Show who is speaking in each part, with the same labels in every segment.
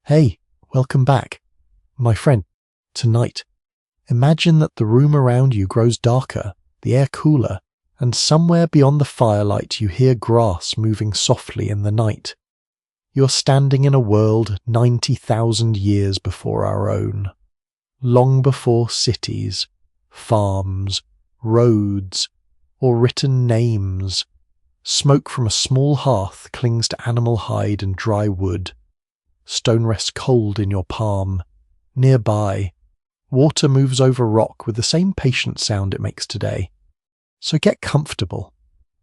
Speaker 1: Hey, welcome back. My friend, tonight, imagine that the room around you grows darker, the air cooler, and somewhere beyond the firelight you hear grass moving softly in the night. You're standing in a world 90,000 years before our own. Long before cities, farms, roads, or written names. Smoke from a small hearth clings to animal hide and dry wood. Stone rests cold in your palm. Nearby, water moves over rock with the same patient sound it makes today. So get comfortable.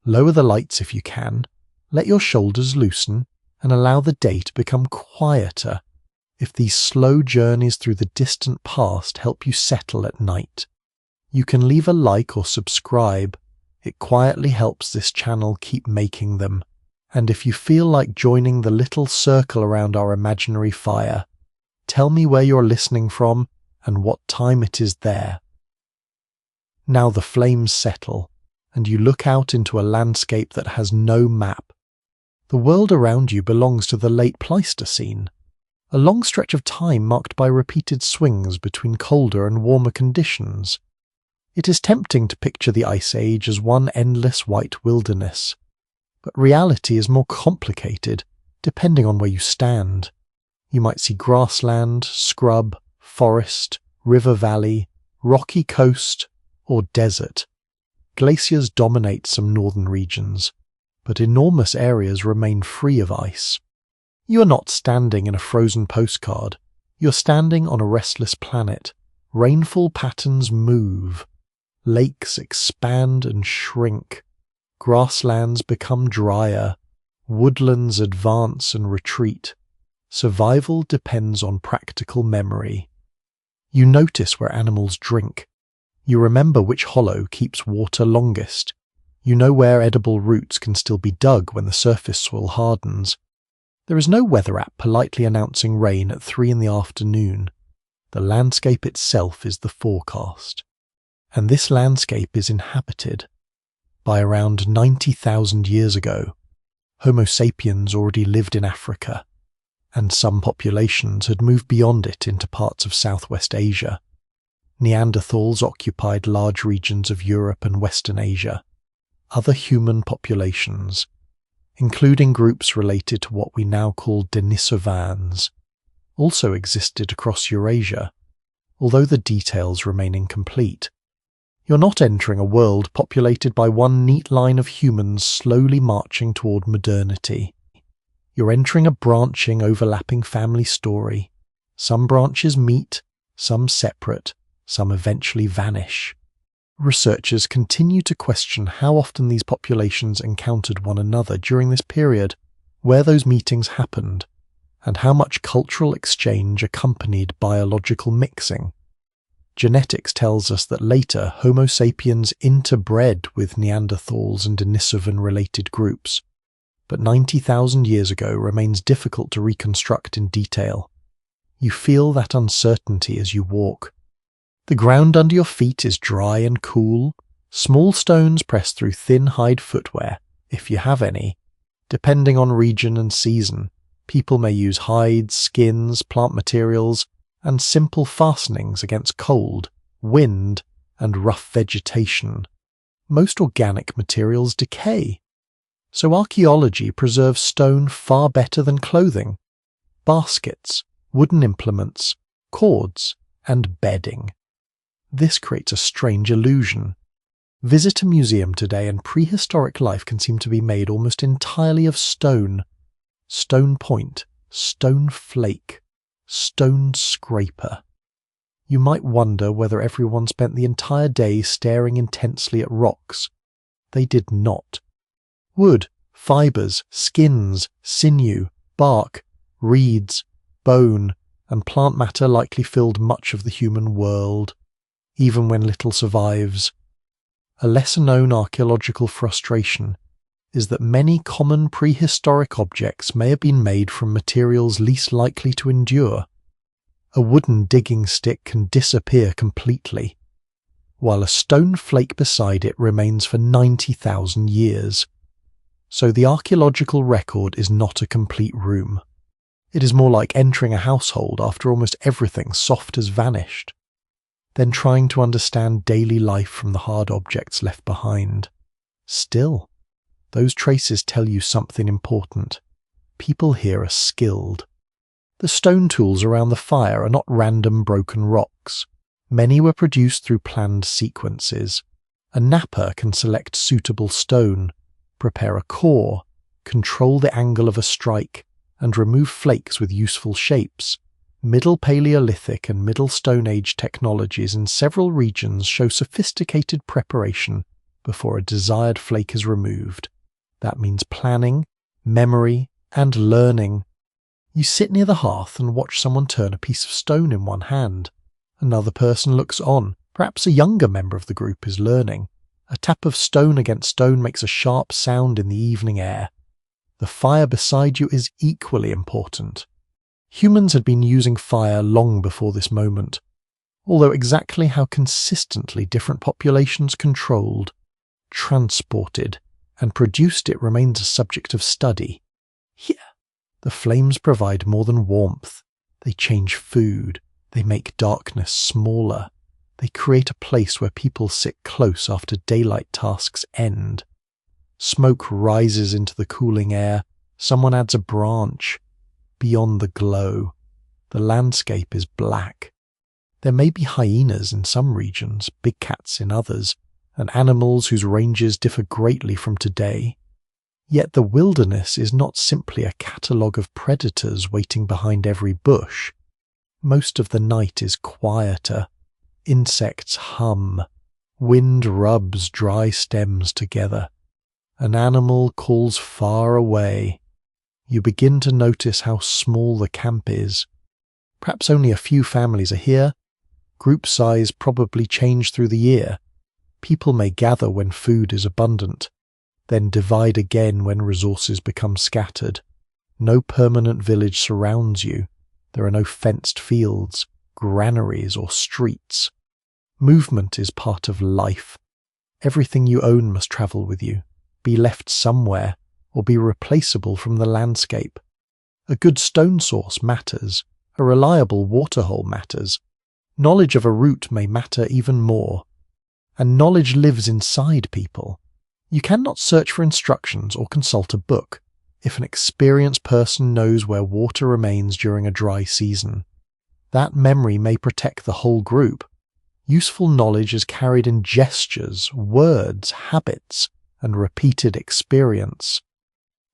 Speaker 1: Lower the lights if you can. Let your shoulders loosen and allow the day to become quieter. If these slow journeys through the distant past help you settle at night, you can leave a like or subscribe. It quietly helps this channel keep making them. And if you feel like joining the little circle around our imaginary fire, tell me where you're listening from and what time it is there. Now the flames settle, and you look out into a landscape that has no map. The world around you belongs to the late Pleistocene, a long stretch of time marked by repeated swings between colder and warmer conditions. It is tempting to picture the Ice Age as one endless white wilderness, but reality is more complicated depending on where you stand. You might see grassland, scrub, forest, river valley, rocky coast, or desert. Glaciers dominate some northern regions, but enormous areas remain free of ice. You are not standing in a frozen postcard. You're standing on a restless planet. Rainfall patterns move. Lakes expand and shrink. Grasslands become drier. Woodlands advance and retreat. Survival depends on practical memory. You notice where animals drink. You remember which hollow keeps water longest. You know where edible roots can still be dug when the surface soil hardens. There is no weather app politely announcing rain at 3 in the afternoon. The landscape itself is the forecast. And this landscape is inhabited. By around 90,000 years ago, Homo sapiens already lived in Africa, and some populations had moved beyond it into parts of Southwest Asia. Neanderthals occupied large regions of Europe and Western Asia. Other human populations, including groups related to what we now call Denisovans, also existed across Eurasia, although the details remain incomplete. You're not entering a world populated by one neat line of humans slowly marching toward modernity. You're entering a branching, overlapping family story. Some branches meet, some separate, some eventually vanish. Researchers continue to question how often these populations encountered one another during this period, where those meetings happened, and how much cultural exchange accompanied biological mixing. Genetics tells us that later Homo sapiens interbred with Neanderthals and Denisovan-related groups, but 90,000 years ago remains difficult to reconstruct in detail. You feel that uncertainty as you walk. The ground under your feet is dry and cool. Small stones press through thin hide footwear, if you have any. Depending on region and season, people may use hides, skins, plant materials, and simple fastenings against cold, wind, and rough vegetation. Most organic materials decay, so archaeology preserves stone far better than clothing. Baskets, wooden implements, cords, and bedding. This creates a strange illusion. Visit a museum today and prehistoric life can seem to be made almost entirely of stone. Stone point, stone flake, stone scraper. You might wonder whether everyone spent the entire day staring intensely at rocks. They did not. Wood, fibers, skins, sinew, bark, reeds, bone, and plant matter likely filled much of the human world, even when little survives. A lesser-known archaeological frustration is that many common prehistoric objects may have been made from materials least likely to endure. A wooden digging stick can disappear completely, while a stone flake beside it remains for 90,000 years. So the archaeological record is not a complete room. It is more like entering a household after almost everything soft has vanished, then trying to understand daily life from the hard objects left behind. Still, those traces tell you something important. People here are skilled. The stone tools around the fire are not random broken rocks. Many were produced through planned sequences. A knapper can select suitable stone, prepare a core, control the angle of a strike, and remove flakes with useful shapes. Middle Paleolithic and Middle Stone Age technologies in several regions show sophisticated preparation before a desired flake is removed. That means planning, memory, and learning. You sit near the hearth and watch someone turn a piece of stone in one hand. Another person looks on. Perhaps a younger member of the group is learning. A tap of stone against stone makes a sharp sound in the evening air. The fire beside you is equally important. Humans had been using fire long before this moment, although exactly how consistently different populations controlled, transported, and produced it remains a subject of study. Here, the flames provide more than warmth. They change food. They make darkness smaller. They create a place where people sit close after daylight tasks end. Smoke rises into the cooling air. Someone adds a branch. Beyond the glow, the landscape is black. There may be hyenas in some regions, big cats in others, and animals whose ranges differ greatly from today. Yet the wilderness is not simply a catalogue of predators waiting behind every bush. Most of the night is quieter. Insects hum. Wind rubs dry stems together. An animal calls far away. You begin to notice how small the camp is. Perhaps only a few families are here. Group size probably change through the year. People may gather when food is abundant, then divide again when resources become scattered. No permanent village surrounds you. There are no fenced fields, granaries, or streets. Movement is part of life. Everything you own must travel with you, be left somewhere, or be replaceable from the landscape. A good stone source matters. A reliable waterhole matters. Knowledge of a route may matter even more. And knowledge lives inside people. You cannot search for instructions or consult a book if an experienced person knows where water remains during a dry season. That memory may protect the whole group. Useful knowledge is carried in gestures, words, habits, and repeated experience.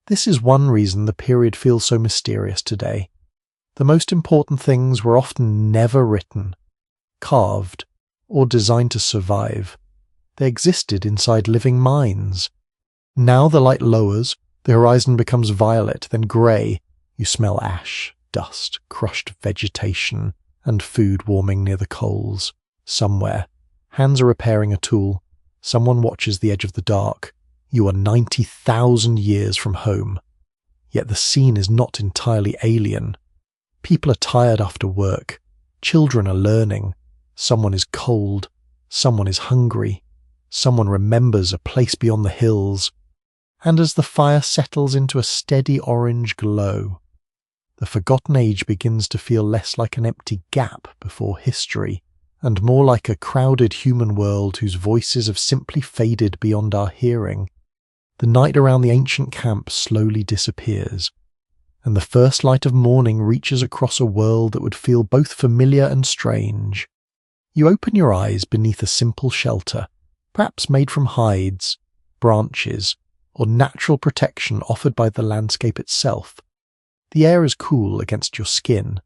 Speaker 1: This is one reason the period feels so mysterious today. The most important things were often never written, carved, or designed to survive. They existed inside living minds. Now the light lowers, the horizon becomes violet, then grey. You smell ash, dust, crushed vegetation, and food warming near the coals. Somewhere, hands are repairing a tool. Someone watches the edge of the dark. You are 90,000 years from home. Yet the scene is not entirely alien. People are tired after work. Children are learning. Someone is cold. Someone is hungry. Someone remembers a place beyond the hills. And as the fire settles into a steady orange glow, the forgotten age begins to feel less like an empty gap before history, and more like a crowded human world whose voices have simply faded beyond our hearing. The night around the ancient camp slowly disappears, and the first light of morning reaches across a world that would feel both familiar and strange. You open your eyes beneath a simple shelter, perhaps made from hides, branches, or natural protection offered by the landscape itself. The air is cool against your skin.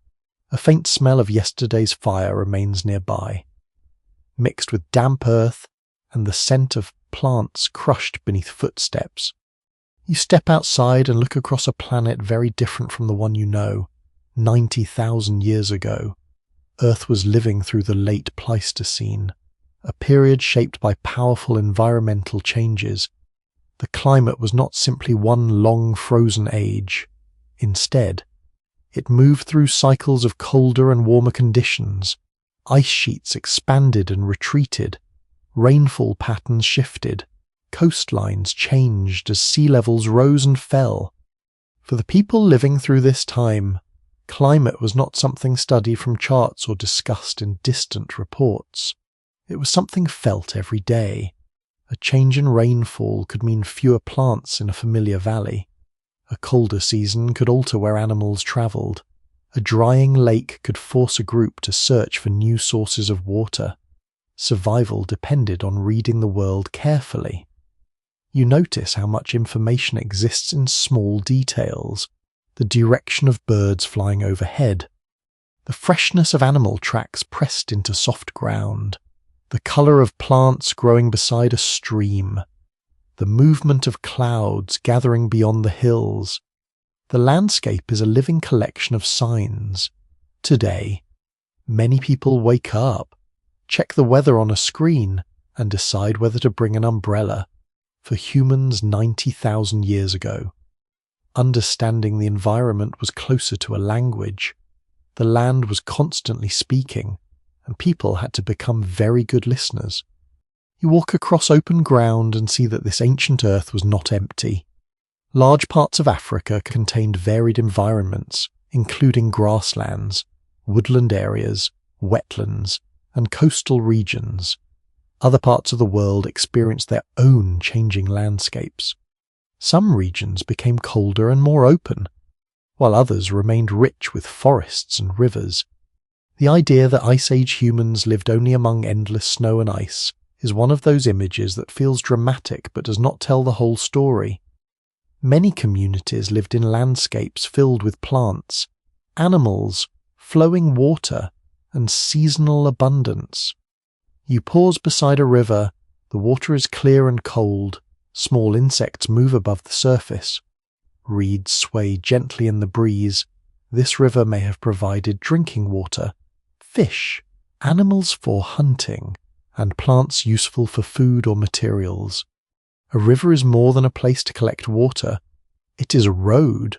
Speaker 1: A faint smell of yesterday's fire remains nearby, mixed with damp earth and the scent of plants crushed beneath footsteps. You step outside and look across a planet very different from the one you know. 90,000 years ago, Earth was living through the late Pleistocene, a period shaped by powerful environmental changes. The climate was not simply one long frozen age. Instead, it moved through cycles of colder and warmer conditions. Ice sheets expanded and retreated. Rainfall patterns shifted. Coastlines changed as sea levels rose and fell. For the people living through this time, Climate was not something studied from charts or discussed in distant reports. It was something felt every day. A change in rainfall could mean fewer plants in a familiar valley. A colder season could alter where animals travelled. A drying lake could force a group to search for new sources of water. Survival depended on reading the world carefully. You notice how much information exists in small details. The direction of birds flying overhead, the freshness of animal tracks pressed into soft ground, the colour of plants growing beside a stream, the movement of clouds gathering beyond the hills. The landscape is a living collection of signs. Today, many people wake up, check the weather on a screen, and decide whether to bring an umbrella. For humans 90,000 years ago, understanding the environment was closer to a language. The land was constantly speaking, and people had to become very good listeners. You walk across open ground and see that this ancient earth was not empty. Large parts of Africa contained varied environments, including grasslands, woodland areas, wetlands, and coastal regions. Other parts of the world experienced their own changing landscapes. Some regions became colder and more open, while others remained rich with forests and rivers. The idea that Ice Age humans lived only among endless snow and ice is one of those images that feels dramatic but does not tell the whole story. Many communities lived in landscapes filled with plants, animals, flowing water, and seasonal abundance. You pause beside a river, the water is clear and cold, small insects move above the surface. Reeds sway gently in the breeze. This river may have provided drinking water, fish, animals for hunting, and plants useful for food or materials. A river is more than a place to collect water. It is a road.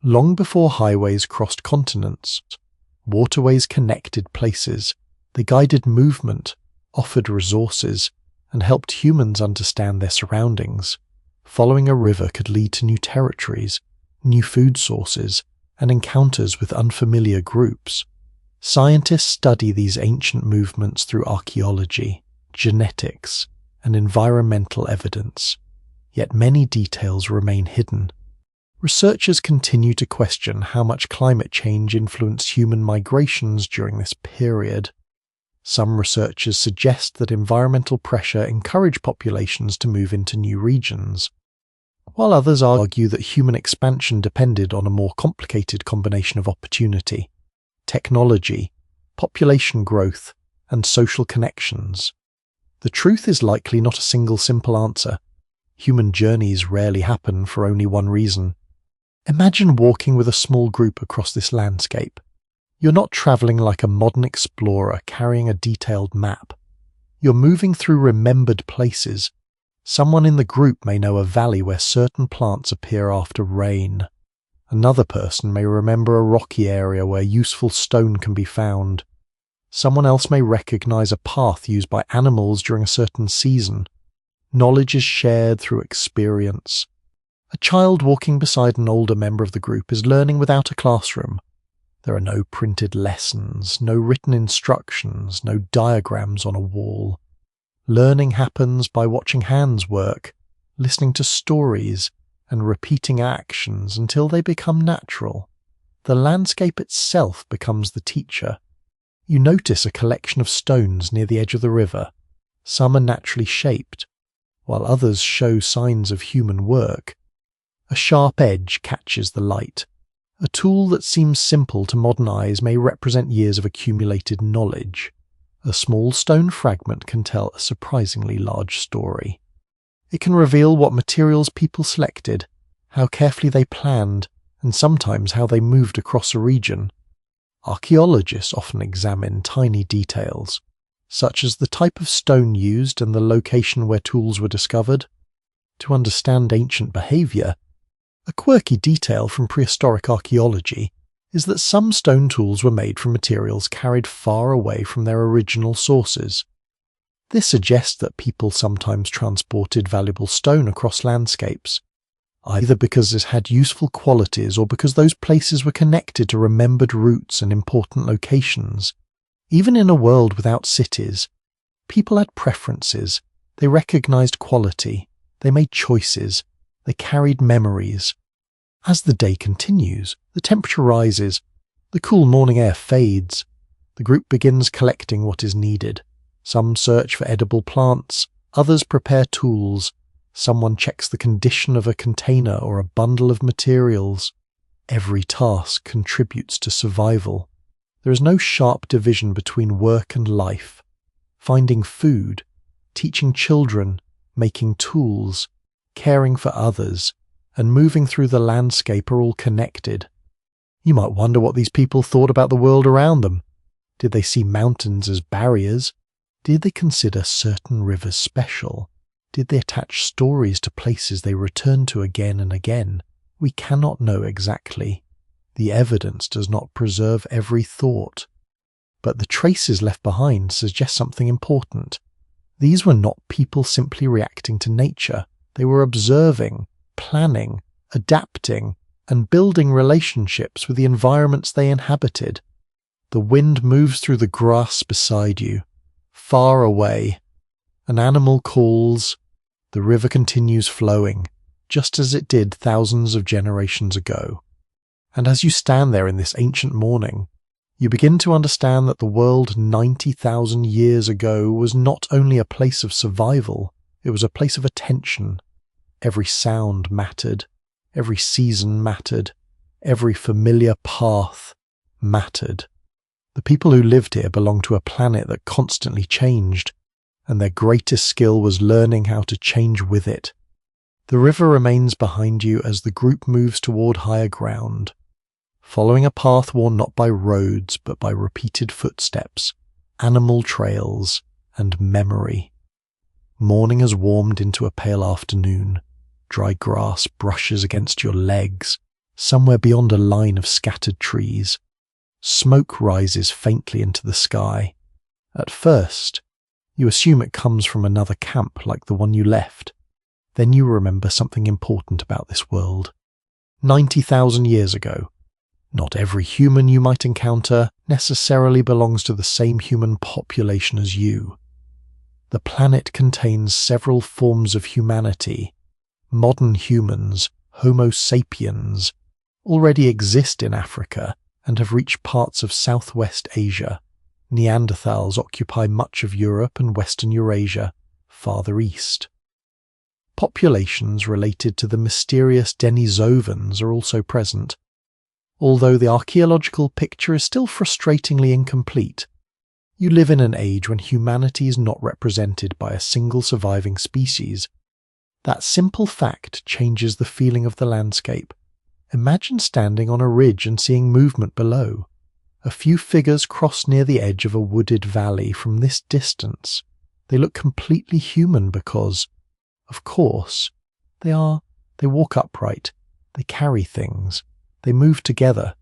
Speaker 1: Long before highways crossed continents, waterways connected places. They guided movement, offered resources, and helped humans understand their surroundings. Following a river could lead to new territories, new food sources, and encounters with unfamiliar groups. Scientists study these ancient movements through archaeology, genetics, and environmental evidence, yet many details remain hidden. Researchers continue to question how much climate change influenced human migrations during this period. Some researchers suggest that environmental pressure encouraged populations to move into new regions, while others argue that human expansion depended on a more complicated combination of opportunity, technology, population growth, and social connections. The truth is likely not a single simple answer. Human journeys rarely happen for only one reason. Imagine walking with a small group across this landscape. You're not traveling like a modern explorer carrying a detailed map. You're moving through remembered places. Someone in the group may know a valley where certain plants appear after rain. Another person may remember a rocky area where useful stone can be found. Someone else may recognize a path used by animals during a certain season. Knowledge is shared through experience. A child walking beside an older member of the group is learning without a classroom. There are no printed lessons, no written instructions, no diagrams on a wall. Learning happens by watching hands work, listening to stories, and repeating actions until they become natural. The landscape itself becomes the teacher. You notice a collection of stones near the edge of the river. Some are naturally shaped, while others show signs of human work. A sharp edge catches the light. A tool that seems simple to modern eyes may represent years of accumulated knowledge. A small stone fragment can tell a surprisingly large story. It can reveal what materials people selected, how carefully they planned, and sometimes how they moved across a region. Archaeologists often examine tiny details, such as the type of stone used and the location where tools were discovered. To understand ancient behavior, a quirky detail from prehistoric archaeology is that some stone tools were made from materials carried far away from their original sources. This suggests that people sometimes transported valuable stone across landscapes. either because it had useful qualities or because those places were connected to remembered routes and important locations. Even in a world without cities, people had preferences, they recognized quality, they made choices, they carried memories. As the day continues, the temperature rises, the cool morning air fades, the group begins collecting what is needed. Some search for edible plants, others prepare tools, someone checks the condition of a container or a bundle of materials. Every task contributes to survival. There is no sharp division between work and life. Finding food, teaching children, making tools, caring for others, and moving through the landscape are all connected. You might wonder what these people thought about the world around them. Did they see mountains as barriers? Did they consider certain rivers special? Did they attach stories to places they returned to again and again? We cannot know exactly. The evidence does not preserve every thought. But the traces left behind suggest something important. These were not people simply reacting to nature. They were observing, planning, adapting, and building relationships with the environments they inhabited. The wind moves through the grass beside you. Far away, an animal calls, the river continues flowing, just as it did thousands of generations ago. And as you stand there in this ancient morning, you begin to understand that the world 90,000 years ago was not only a place of survival, it was a place of attention. Every sound mattered, every season mattered, every familiar path mattered. The people who lived here belonged to a planet that constantly changed, and their greatest skill was learning how to change with it. The river remains behind you as the group moves toward higher ground, following a path worn not by roads but by repeated footsteps, animal trails, and memory. Morning has warmed into a pale afternoon. Dry grass brushes against your legs, somewhere beyond a line of scattered trees. Smoke rises faintly into the sky. At first, you assume it comes from another camp like the one you left. Then you remember something important about this world. 90,000 years ago, not every human you might encounter necessarily belongs to the same human population as you. The planet contains several forms of humanity. Modern humans, Homo sapiens, already exist in Africa and have reached parts of Southwest Asia. Neanderthals occupy much of Europe and Western Eurasia, farther east. Populations related to the mysterious Denisovans are also present. Although the archaeological picture is still frustratingly incomplete, you live in an age when humanity is not represented by a single surviving species. That simple fact changes the feeling of the landscape. Imagine standing on a ridge and seeing movement below. A few figures cross near the edge of a wooded valley from this distance. They look completely human because, of course, they walk upright, they carry things, they move together.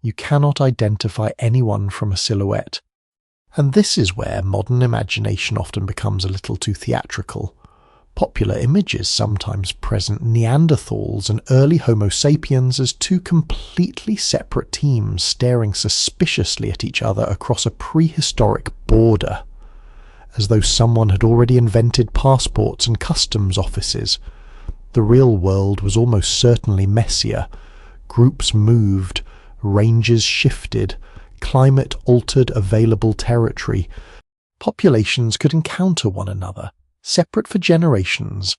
Speaker 1: You cannot identify anyone from a silhouette. And this is where modern imagination often becomes a little too theatrical. Popular images sometimes present Neanderthals and early Homo sapiens as two completely separate teams staring suspiciously at each other across a prehistoric border, as though someone had already invented passports and customs offices. The real world was almost certainly messier. Groups moved, ranges shifted, climate altered available territory. Populations could encounter one another, separate for generations,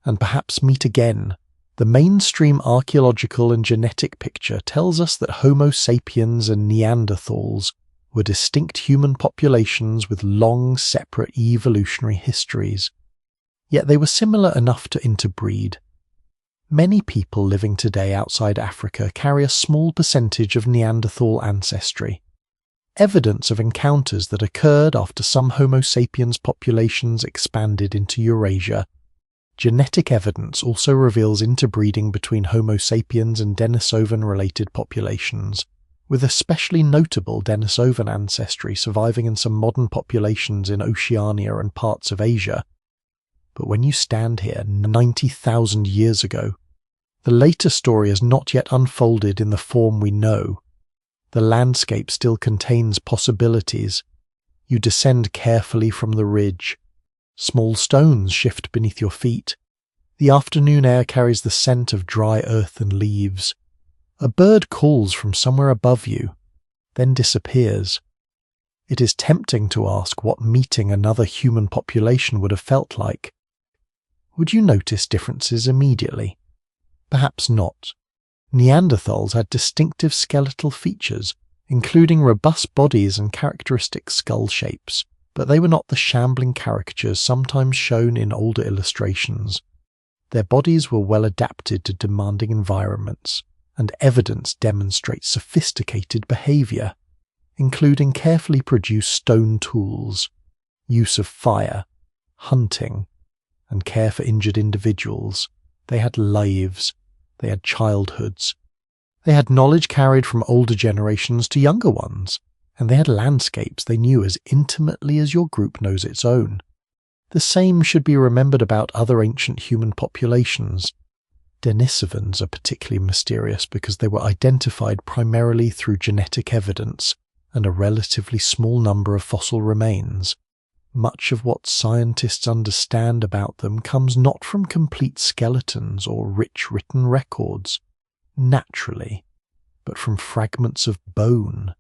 Speaker 1: and perhaps meet again. The mainstream archaeological and genetic picture tells us that Homo sapiens and Neanderthals were distinct human populations with long, separate evolutionary histories. Yet they were similar enough to interbreed. Many people living today outside Africa carry a small percentage of Neanderthal ancestry. Evidence of encounters that occurred after some Homo sapiens populations expanded into Eurasia. Genetic evidence also reveals interbreeding between Homo sapiens and Denisovan-related populations, with especially notable Denisovan ancestry surviving in some modern populations in Oceania and parts of Asia. But when you stand here 90,000 years ago, The later story has not yet unfolded in the form we know. The landscape still contains possibilities. You descend carefully from the ridge. Small stones shift beneath your feet. The afternoon air carries the scent of dry earth and leaves. A bird calls from somewhere above you, then disappears. It is tempting to ask what meeting another human population would have felt like. Would you notice differences immediately? Perhaps not. Neanderthals had distinctive skeletal features, including robust bodies and characteristic skull shapes, but they were not the shambling caricatures sometimes shown in older illustrations. Their bodies were well adapted to demanding environments, and evidence demonstrates sophisticated behavior, including carefully produced stone tools, use of fire, hunting, and care for injured individuals. They had lives. They had childhoods. They had knowledge carried from older generations to younger ones, and they had landscapes they knew as intimately as your group knows its own. The same should be remembered about other ancient human populations. Denisovans are particularly mysterious because they were identified primarily through genetic evidence and a relatively small number of fossil remains. Much of what scientists understand about them comes not from complete skeletons or rich written records, naturally, but from fragments of bone,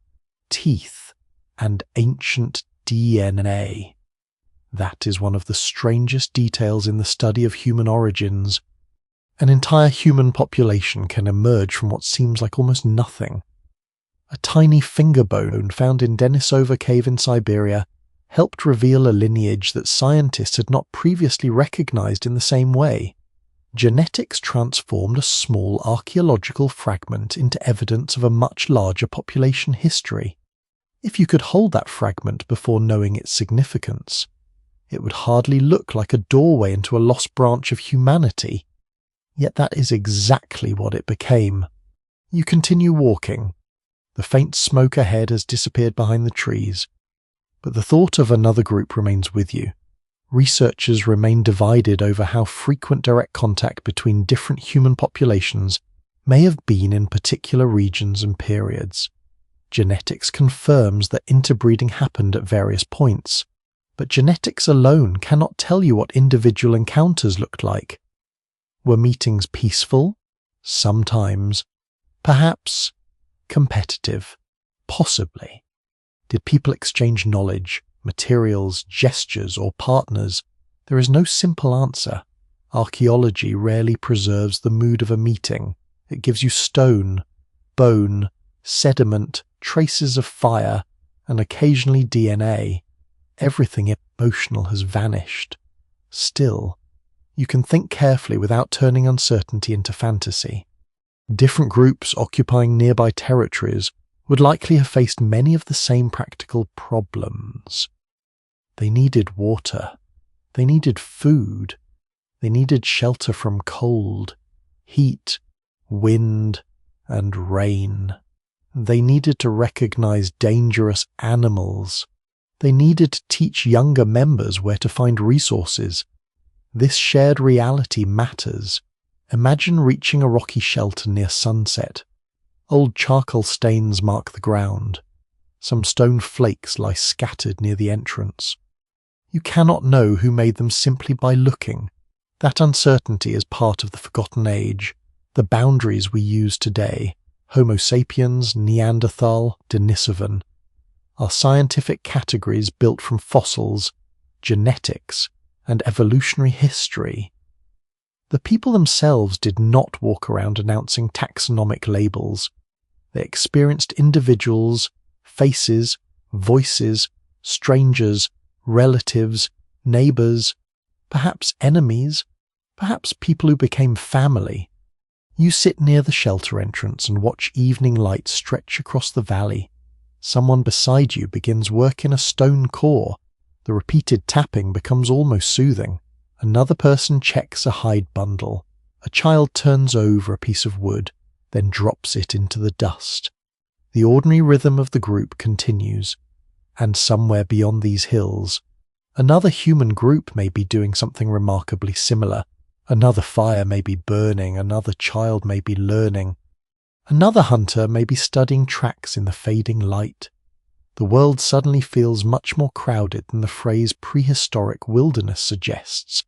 Speaker 1: teeth, and ancient DNA. That is one of the strangest details in the study of human origins. An entire human population can emerge from what seems like almost nothing. A tiny finger bone found in Denisova Cave in Siberia helped reveal a lineage that scientists had not previously recognized in the same way. Genetics transformed a small archaeological fragment into evidence of a much larger population history. If you could hold that fragment before knowing its significance, it would hardly look like a doorway into a lost branch of humanity. Yet that is exactly what it became. You continue walking. The faint smoke ahead has disappeared behind the trees, but the thought of another group remains with you. Researchers remain divided over how frequent direct contact between different human populations may have been in particular regions and periods. Genetics confirms that interbreeding happened at various points, but genetics alone cannot tell you what individual encounters looked like. Were meetings peaceful? Sometimes. Perhaps competitive? Possibly. Did people exchange knowledge, materials, gestures, or partners? There is no simple answer. Archaeology rarely preserves the mood of a meeting. It gives you stone, bone, sediment, traces of fire, and occasionally DNA. Everything emotional has vanished. Still, you can think carefully without turning uncertainty into fantasy. Different groups occupying nearby territories would likely have faced many of the same practical problems. They needed water. They needed food. They needed shelter from cold, heat, wind, and rain. They needed to recognize dangerous animals. They needed to teach younger members where to find resources. This shared reality matters. Imagine reaching a rocky shelter near sunset. Old charcoal stains mark the ground. Some stone flakes lie scattered near the entrance. You cannot know who made them simply by looking. That uncertainty is part of the forgotten age, the boundaries we use today, Homo sapiens, Neanderthal, Denisovan, are scientific categories built from fossils, genetics, and evolutionary history. The people themselves did not walk around announcing taxonomic labels. They experienced individuals, faces, voices, strangers, relatives, neighbors, perhaps enemies, perhaps people who became family. You sit near the shelter entrance and watch evening light stretch across the valley. Someone beside you begins work in a stone core. The repeated tapping becomes almost soothing. Another person checks a hide bundle. A child turns over a piece of wood, then drops it into the dust. The ordinary rhythm of the group continues, and somewhere beyond these hills, another human group may be doing something remarkably similar, Another fire may be burning, another child may be learning. Another hunter may be studying tracks in the fading light. The world suddenly feels much more crowded than the phrase prehistoric wilderness suggests.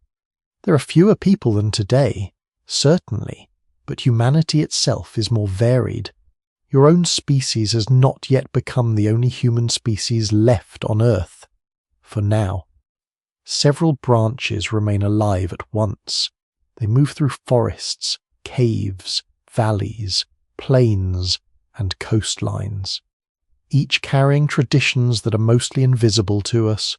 Speaker 1: There are fewer people than today, certainly, but humanity itself is more varied. Your own species has not yet become the only human species left on Earth. For now. Several branches remain alive at once. They move through forests, caves, valleys, plains, and coastlines, each carrying traditions that are mostly invisible to us.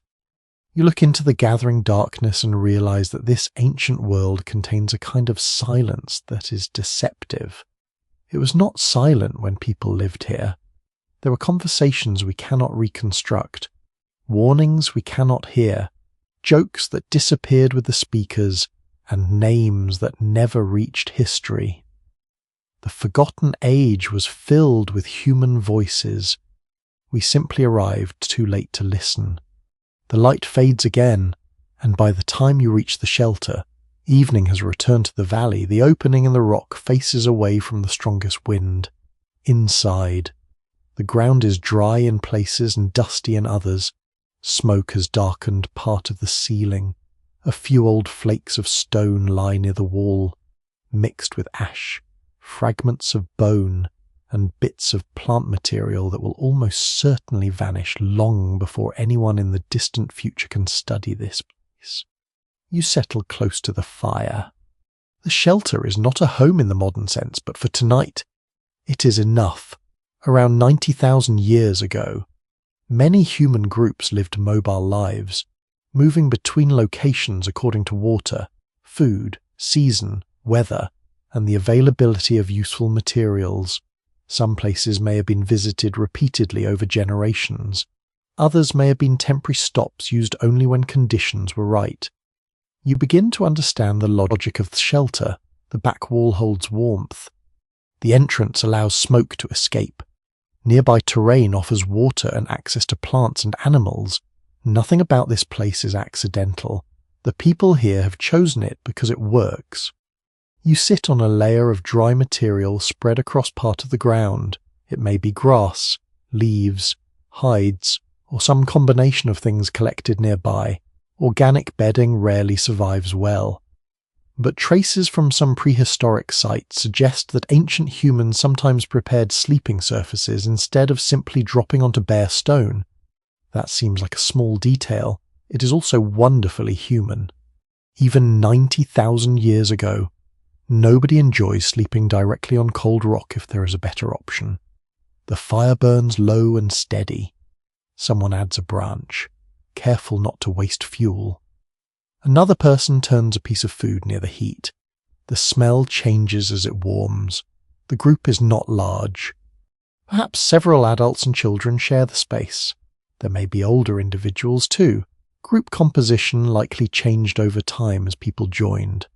Speaker 1: You look into the gathering darkness and realize that this ancient world contains a kind of silence that is deceptive. It was not silent when people lived here. There were conversations we cannot reconstruct, warnings we cannot hear, jokes that disappeared with the speakers, and names that never reached history. The forgotten age was filled with human voices. We simply arrived too late to listen. The light fades again, and by the time you reach the shelter, evening has returned to the valley. The opening in the rock faces away from the strongest wind. Inside, the ground is dry in places and dusty in others. Smoke has darkened part of the ceiling. A few old flakes of stone lie near the wall, mixed with ash, fragments of bone, and bits of plant material that will almost certainly vanish long before anyone in the distant future can study this place. You settle close to the fire. The shelter is not a home in the modern sense, but for tonight, it is enough. Around 90,000 years ago, many human groups lived mobile lives, moving between locations according to water, food, season, weather, and the availability of useful materials. Some places may have been visited repeatedly over generations. Others may have been temporary stops used only when conditions were right. You begin to understand the logic of the shelter. The back wall holds warmth. The entrance allows smoke to escape. Nearby terrain offers water and access to plants and animals. Nothing about this place is accidental. The people here have chosen it because it works. You sit on a layer of dry material spread across part of the ground. It may be grass, leaves, hides, or some combination of things collected nearby. Organic bedding rarely survives well. But traces from some prehistoric sites suggest that ancient humans sometimes prepared sleeping surfaces instead of simply dropping onto bare stone. That seems like a small detail. It is also wonderfully human. Even 90,000 years ago, nobody enjoys sleeping directly on cold rock if there is a better option. The fire burns low and steady. Someone adds a branch, careful not to waste fuel. Another person turns a piece of food near the heat. The smell changes as it warms. The group is not large. Perhaps several adults and children share the space. There may be older individuals too. Group composition likely changed over time as people joined,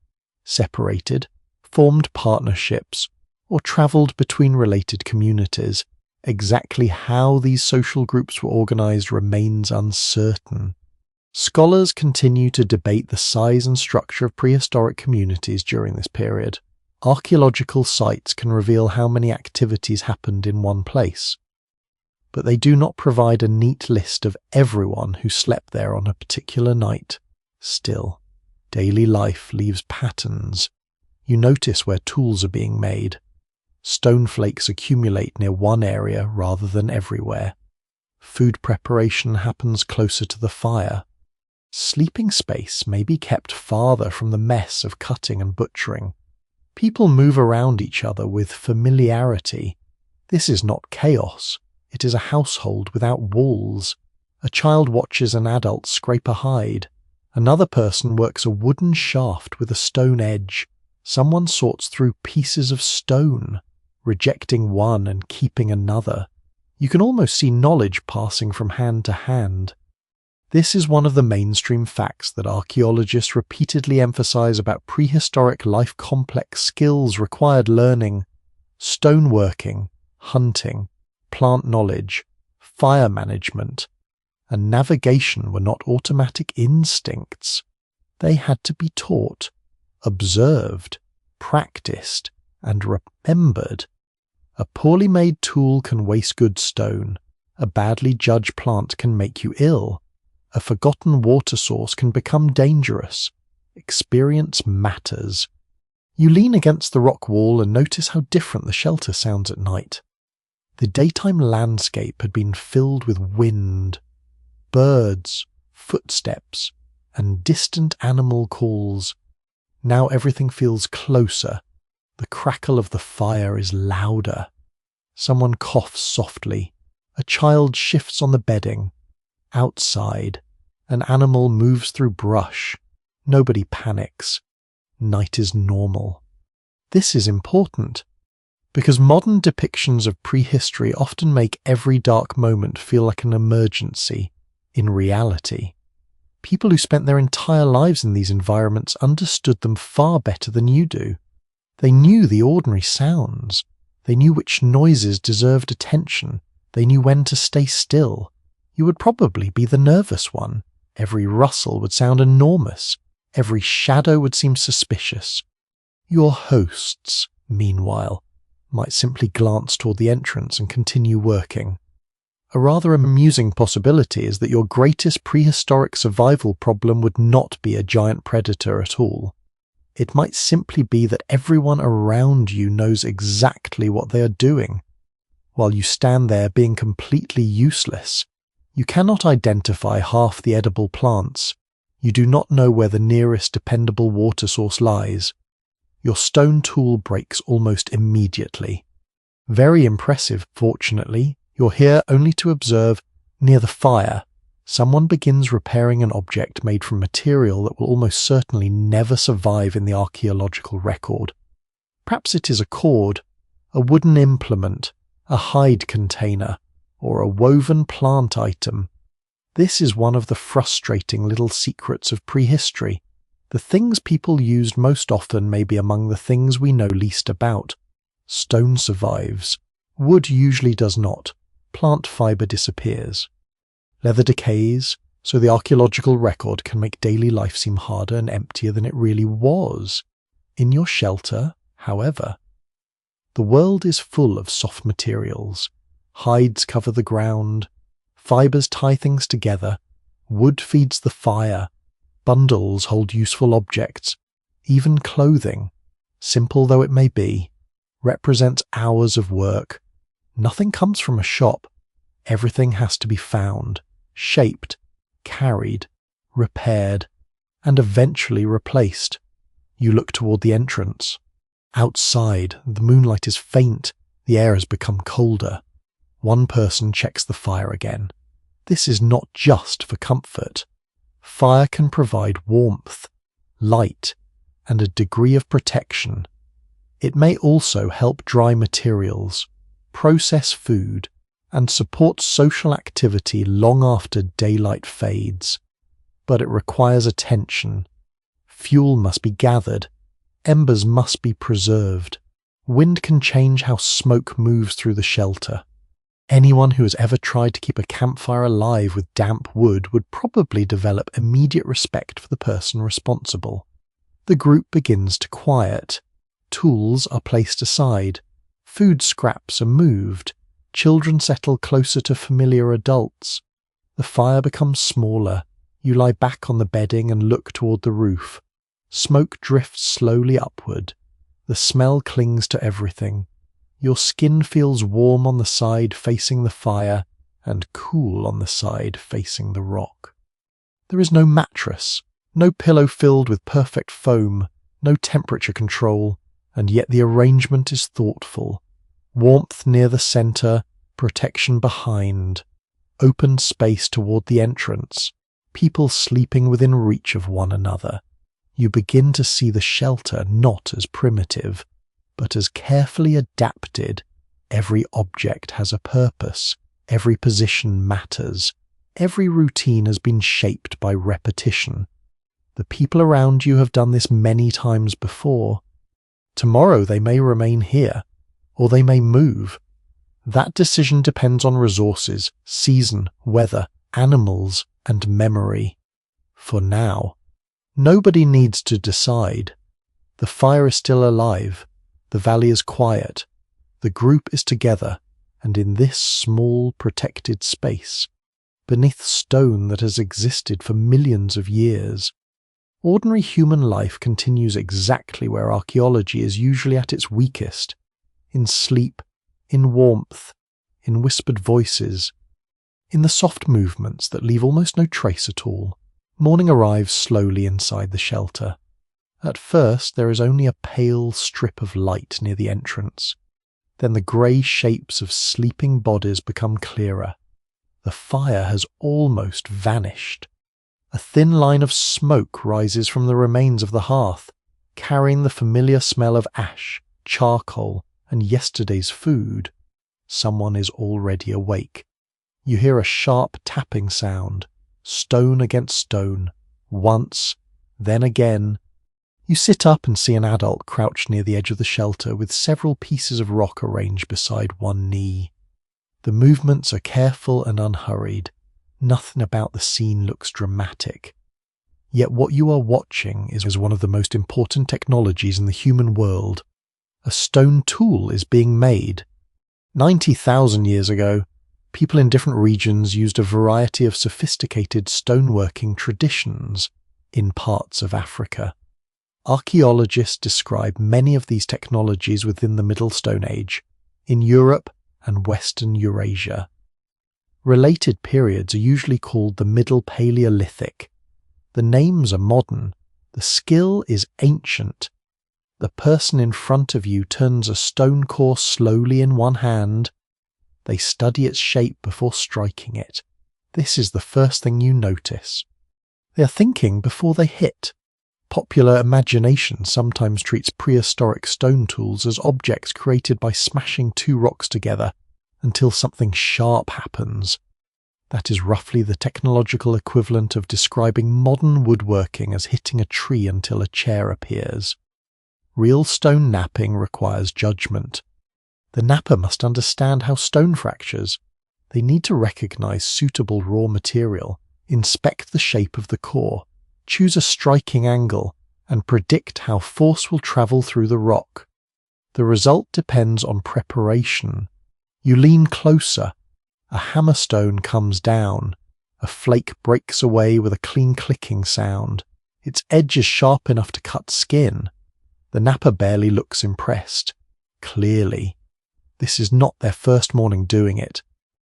Speaker 1: separated, formed partnerships, or travelled between related communities. Exactly how these social groups were organised remains uncertain. Scholars continue to debate the size and structure of prehistoric communities during this period. Archaeological sites can reveal how many activities happened in one place, but they do not provide a neat list of everyone who slept there on a particular night. Still, daily life leaves patterns. You notice where tools are being made. Stone flakes accumulate near one area rather than everywhere. Food preparation happens closer to the fire. Sleeping space may be kept farther from the mess of cutting and butchering. People move around each other with familiarity. This is not chaos. It is a household without walls. A child watches an adult scrape a hide. Another person works a wooden shaft with a stone edge. Someone sorts through pieces of stone, rejecting one and keeping another. You can almost see knowledge passing from hand to hand. This is one of the mainstream facts that archaeologists repeatedly emphasize about prehistoric life. Complex skills required learning. Stoneworking, hunting, plant knowledge, fire management, and navigation were not automatic instincts. They had to be taught. observed, practiced, and remembered. A poorly made tool can waste good stone. A badly judged plant can make you ill. A forgotten water source can become dangerous. Experience matters. You lean against the rock wall and notice how different the shelter sounds at night. The daytime landscape had been filled with wind, birds, footsteps, and distant animal calls. Now everything feels closer. The crackle of the fire is louder. Someone coughs softly. A child shifts on the bedding. Outside, an animal moves through brush. Nobody panics. Night is normal. This is important, because modern depictions of prehistory often make every dark moment feel like an emergency. In reality, people who spent their entire lives in these environments understood them far better than you do. They knew the ordinary sounds. They knew which noises deserved attention. They knew when to stay still. You would probably be the nervous one. Every rustle would sound enormous. Every shadow would seem suspicious. Your hosts, meanwhile, might simply glance toward the entrance and continue working. A rather amusing possibility is that your greatest prehistoric survival problem would not be a giant predator at all. It might simply be that everyone around you knows exactly what they are doing. While you stand there being completely useless, you cannot identify half the edible plants. You do not know where the nearest dependable water source lies. Your stone tool breaks almost immediately. Very impressive, fortunately. You're here only to observe. Near the fire, someone begins repairing an object made from material that will almost certainly never survive in the archaeological record. Perhaps it is a cord, a wooden implement, a hide container, or a woven plant item. This is one of the frustrating little secrets of prehistory. The things people used most often may be among the things we know least about. Stone survives. Wood usually does not. Plant fiber disappears. Leather decays, so the archaeological record can make daily life seem harder and emptier than it really was. In your shelter, however, the world is full of soft materials. Hides cover the ground. Fibers tie things together. Wood feeds the fire. Bundles hold useful objects. Even clothing, simple though it may be, represents hours of work. Nothing comes from a shop. Everything has to be found, shaped, carried, repaired, and eventually replaced. You look toward the entrance. Outside, the moonlight is faint. The air has become colder. One person checks the fire again. This is not just for comfort. Fire can provide warmth, light, and a degree of protection. It may also help dry materials, process food, and support social activity long after daylight fades. But it requires attention. Fuel must be gathered. Embers must be preserved. Wind can change how smoke moves through the shelter. Anyone who has ever tried to keep a campfire alive with damp wood would probably develop immediate respect for the person responsible. The group begins to quiet. Tools are placed aside. Food scraps are moved. Children settle closer to familiar adults. The fire becomes smaller. You lie back on the bedding and look toward the roof. Smoke drifts slowly upward. The smell clings to everything. Your skin feels warm on the side facing the fire and cool on the side facing the rock. There is no mattress, no pillow filled with perfect foam, no temperature control, and yet the arrangement is thoughtful. Warmth near the center, protection behind, open space toward the entrance, people sleeping within reach of one another. You begin to see the shelter not as primitive, but as carefully adapted. Every object has a purpose. Every position matters. Every routine has been shaped by repetition. The people around you have done this many times before. Tomorrow they may remain here, or they may move. That decision depends on resources, season, weather, animals, and memory. For now, nobody needs to decide. The fire is still alive, the valley is quiet, the group is together, and in this small protected space, beneath stone that has existed for millions of years, ordinary human life continues exactly where archaeology is usually at its weakest, in sleep, in warmth, in whispered voices, in the soft movements that leave almost no trace at all. Morning arrives slowly inside the shelter. At first there is only a pale strip of light near the entrance. Then the grey shapes of sleeping bodies become clearer. The fire has almost vanished. A thin line of smoke rises from the remains of the hearth, carrying the familiar smell of ash, charcoal, and yesterday's food. Someone is already awake. You hear a sharp tapping sound, stone against stone, once, then again. You sit up and see an adult crouched near the edge of the shelter with several pieces of rock arranged beside one knee. The movements are careful and unhurried. Nothing about the scene looks dramatic. Yet what you are watching is one of the most important technologies in the human world. A stone tool is being made. 90,000 years ago, people in different regions used a variety of sophisticated stoneworking traditions in parts of Africa. Archaeologists describe many of these technologies within the Middle Stone Age, in Europe and Western Eurasia. Related periods are usually called the Middle Paleolithic. The names are modern, the skill is ancient. The person in front of you turns a stone core slowly in one hand. They study its shape before striking it. This is the first thing you notice. They are thinking before they hit. Popular imagination sometimes treats prehistoric stone tools as objects created by smashing two rocks together until something sharp happens. That is roughly the technological equivalent of describing modern woodworking as hitting a tree until a chair appears. Real stone knapping requires judgment. The napper must understand how stone fractures. They need to recognize suitable raw material, inspect the shape of the core, choose a striking angle, and predict how force will travel through the rock. The result depends on preparation. You lean closer. A hammerstone comes down. A flake breaks away with a clean clicking sound. Its edge is sharp enough to cut skin. The napper barely looks impressed. Clearly, this is not their first morning doing it.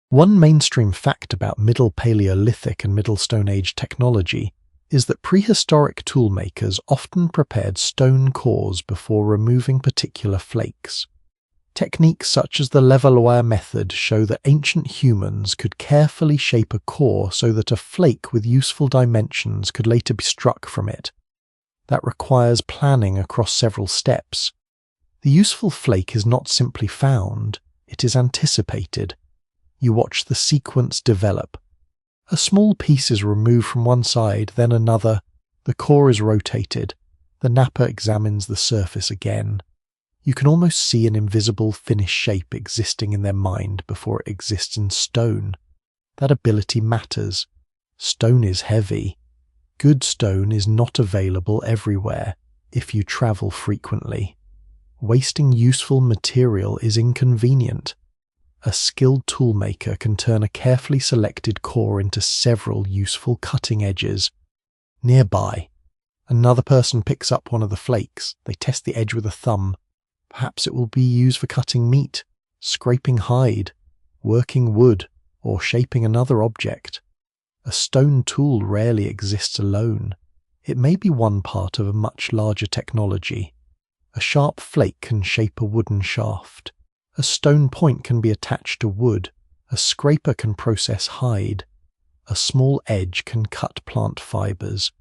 Speaker 1: One mainstream fact about Middle Paleolithic and Middle Stone Age technology is that prehistoric toolmakers often prepared stone cores before removing particular flakes. Techniques such as the Levallois method show that ancient humans could carefully shape a core so that a flake with useful dimensions could later be struck from it. That requires planning across several steps. The useful flake is not simply found, it is anticipated. You watch the sequence develop. A small piece is removed from one side, then another. The core is rotated. The napper examines the surface again. You can almost see an invisible finished shape existing in their mind before it exists in stone. That ability matters. Stone is heavy. Good stone is not available everywhere if you travel frequently. Wasting useful material is inconvenient. A skilled toolmaker can turn a carefully selected core into several useful cutting edges. Nearby, another person picks up one of the flakes. They test the edge with a thumb. Perhaps it will be used for cutting meat, scraping hide, working wood, or shaping another object. A stone tool rarely exists alone. It may be one part of a much larger technology. A sharp flake can shape a wooden shaft. A stone point can be attached to wood. A scraper can process hide. A small edge can cut plant fibers.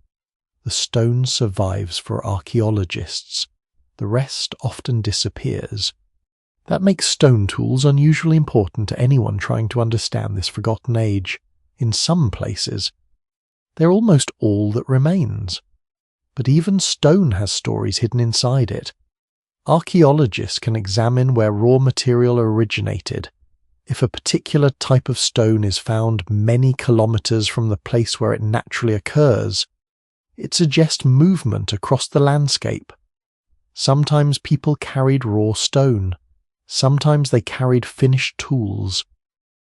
Speaker 1: The stone survives for archaeologists. The rest often disappears. That makes stone tools unusually important to anyone trying to understand this forgotten age. In some places, they're almost all that remains. But even stone has stories hidden inside it. Archaeologists can examine where raw material originated. If a particular type of stone is found many kilometers from the place where it naturally occurs, it suggests movement across the landscape. Sometimes people carried raw stone. Sometimes they carried finished tools.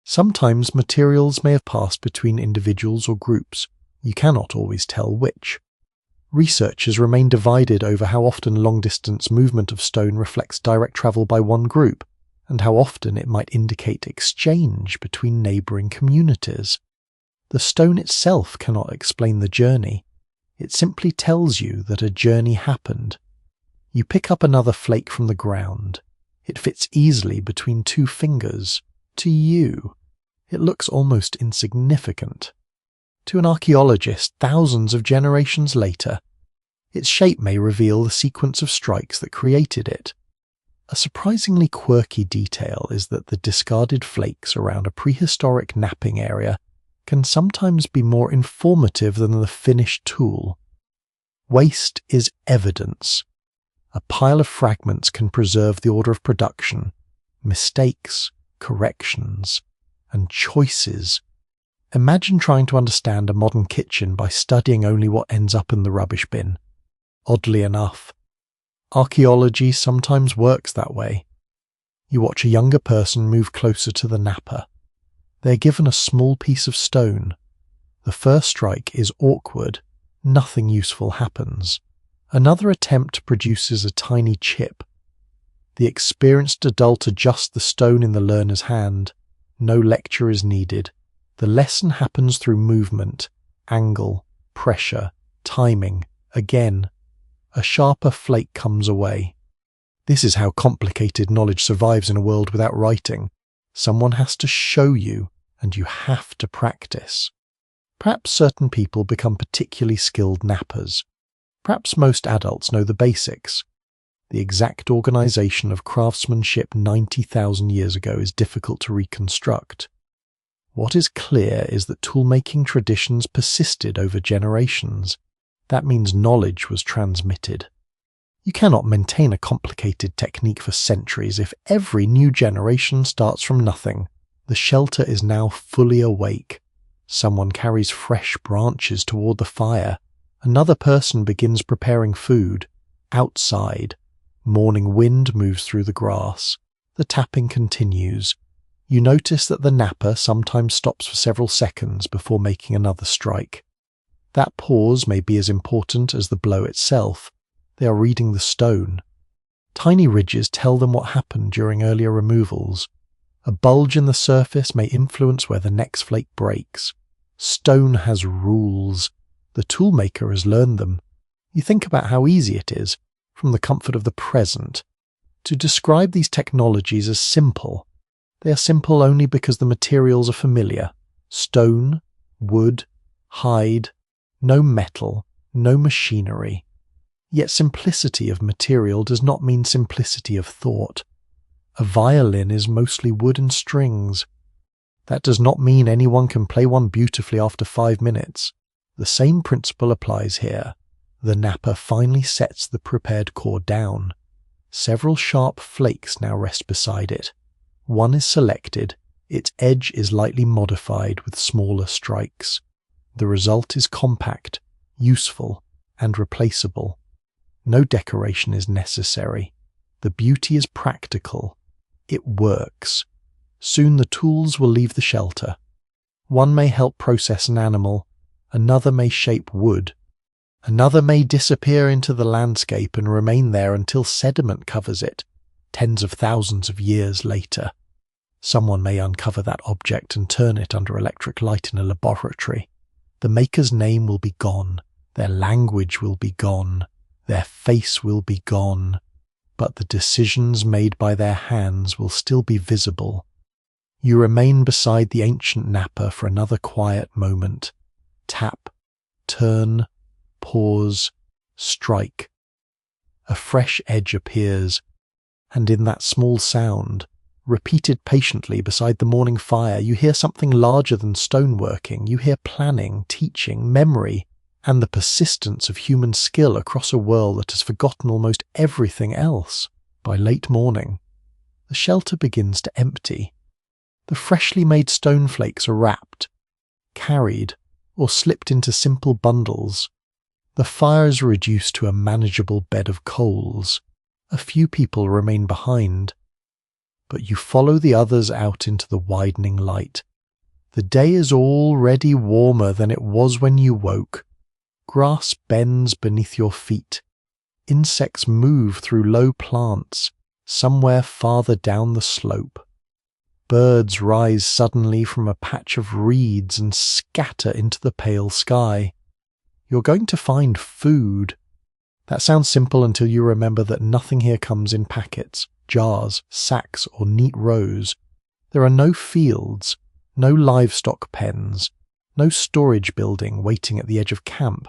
Speaker 1: Sometimes materials may have passed between individuals or groups. You cannot always tell which. Researchers remain divided over how often long-distance movement of stone reflects direct travel by one group, and how often it might indicate exchange between neighbouring communities. The stone itself cannot explain the journey. It simply tells you that a journey happened. You pick up another flake from the ground. It fits easily between two fingers. To you, it looks almost insignificant. To an archaeologist thousands of generations later, its shape may reveal the sequence of strikes that created it. A surprisingly quirky detail is that the discarded flakes around a prehistoric napping area can sometimes be more informative than the finished tool. Waste is evidence. A pile of fragments can preserve the order of production, mistakes, corrections, and choices. Imagine trying to understand a modern kitchen by studying only what ends up in the rubbish bin. Oddly enough, archaeology sometimes works that way. You watch a younger person move closer to the napper. They are given a small piece of stone. The first strike is awkward. Nothing useful happens. Another attempt produces a tiny chip. The experienced adult adjusts the stone in the learner's hand. No lecture is needed. The lesson happens through movement, angle, pressure, timing. Again, a sharper flake comes away. This is how complicated knowledge survives in a world without writing. Someone has to show you, and you have to practice. Perhaps certain people become particularly skilled nappers. Perhaps most adults know the basics. The exact organization of craftsmanship 90,000 years ago is difficult to reconstruct. What is clear is that toolmaking traditions persisted over generations. That means knowledge was transmitted. You cannot maintain a complicated technique for centuries if every new generation starts from nothing. The shelter is now fully awake. Someone carries fresh branches toward the fire. Another person begins preparing food. Outside, morning wind moves through the grass. The tapping continues. You notice that the napper sometimes stops for several seconds before making another strike. That pause may be as important as the blow itself. They are reading the stone. Tiny ridges tell them what happened during earlier removals. A bulge in the surface may influence where the next flake breaks. Stone has rules. The toolmaker has learned them. You think about how easy it is, from the comfort of the present, to describe these technologies as simple. They are simple only because the materials are familiar. Stone, wood, hide, no metal, no machinery. Yet simplicity of material does not mean simplicity of thought. A violin is mostly wood and strings. That does not mean anyone can play one beautifully after 5 minutes. The same principle applies here. The napper finally sets the prepared core down. Several sharp flakes now rest beside it. One is selected. Its edge is lightly modified with smaller strikes. The result is compact, useful, and replaceable. No decoration is necessary. The beauty is practical. It works. Soon the tools will leave the shelter. One may help process an animal. Another may shape wood. Another may disappear into the landscape and remain there until sediment covers it, tens of thousands of years later. Someone may uncover that object and turn it under electric light in a laboratory. The maker's name will be gone. Their language will be gone. Their face will be gone. But the decisions made by their hands will still be visible. You remain beside the ancient napper for another quiet moment. Tap, turn, pause, strike. A fresh edge appears, and in that small sound, repeated patiently beside the morning fire, you hear something larger than stoneworking. You hear planning, teaching, memory, and the persistence of human skill across a world that has forgotten almost everything else. By late morning, the shelter begins to empty. The freshly made stone flakes are wrapped, carried, or slipped into simple bundles. The fire is reduced to a manageable bed of coals. A few people remain behind, but you follow the others out into the widening light. The day is already warmer than it was when you woke. Grass bends beneath your feet. Insects move through low plants, somewhere farther down the slope. Birds rise suddenly from a patch of reeds and scatter into the pale sky. You're going to find food. That sounds simple until you remember that nothing here comes in packets, jars, sacks, or neat rows. There are no fields, no livestock pens, no storage building waiting at the edge of camp.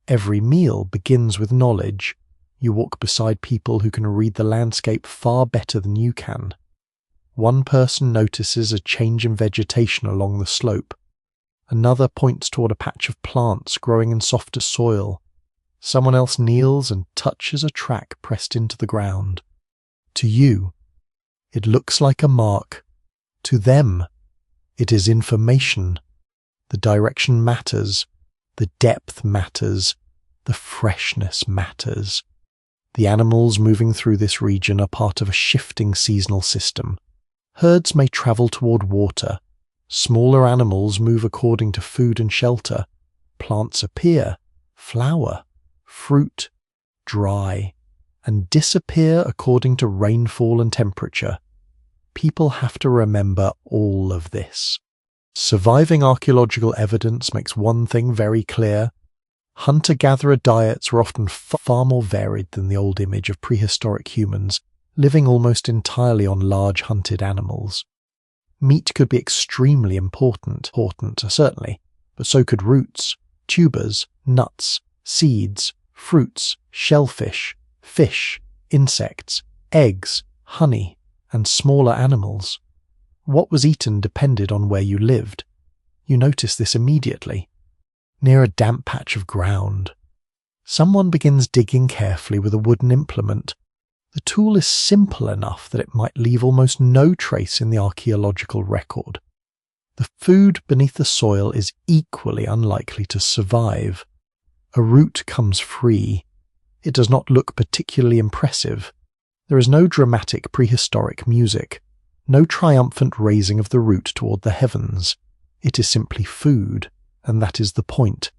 Speaker 1: Every meal begins with knowledge. You walk beside people who can read the landscape far better than you can. One person notices a change in vegetation along the slope. Another points toward a patch of plants growing in softer soil. Someone else kneels and touches a track pressed into the ground. To you, it looks like a mark. To them, it is information. The direction matters. The depth matters. The freshness matters. The animals moving through this region are part of a shifting seasonal system. Herds may travel toward water. Smaller animals move according to food and shelter. Plants appear, flower, fruit, dry, and disappear according to rainfall and temperature. People have to remember all of this. Surviving archaeological evidence makes one thing very clear. Hunter-gatherer diets were often far more varied than the old image of prehistoric humans, living almost entirely on large hunted animals. Meat could be extremely important, certainly, but so could roots, tubers, nuts, seeds, fruits, shellfish, fish, insects, eggs, honey, and smaller animals. What was eaten depended on where you lived. You notice this immediately. Near a damp patch of ground, someone begins digging carefully with a wooden implement. The tool is simple enough that it might leave almost no trace in the archaeological record. The food beneath the soil is equally unlikely to survive. A root comes free. It does not look particularly impressive. There is no dramatic prehistoric music, no triumphant raising of the root toward the heavens. It is simply food, and that is the point.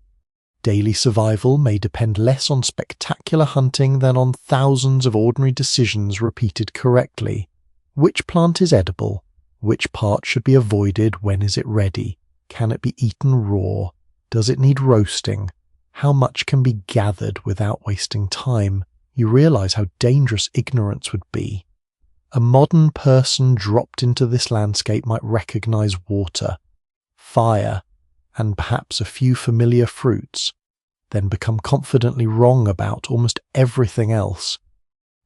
Speaker 1: Daily survival may depend less on spectacular hunting than on thousands of ordinary decisions repeated correctly. Which plant is edible? Which part should be avoided? When is it ready? Can it be eaten raw? Does it need roasting? How much can be gathered without wasting time? You realize how dangerous ignorance would be. A modern person dropped into this landscape might recognize water, fire, and perhaps a few familiar fruits, then become confidently wrong about almost everything else.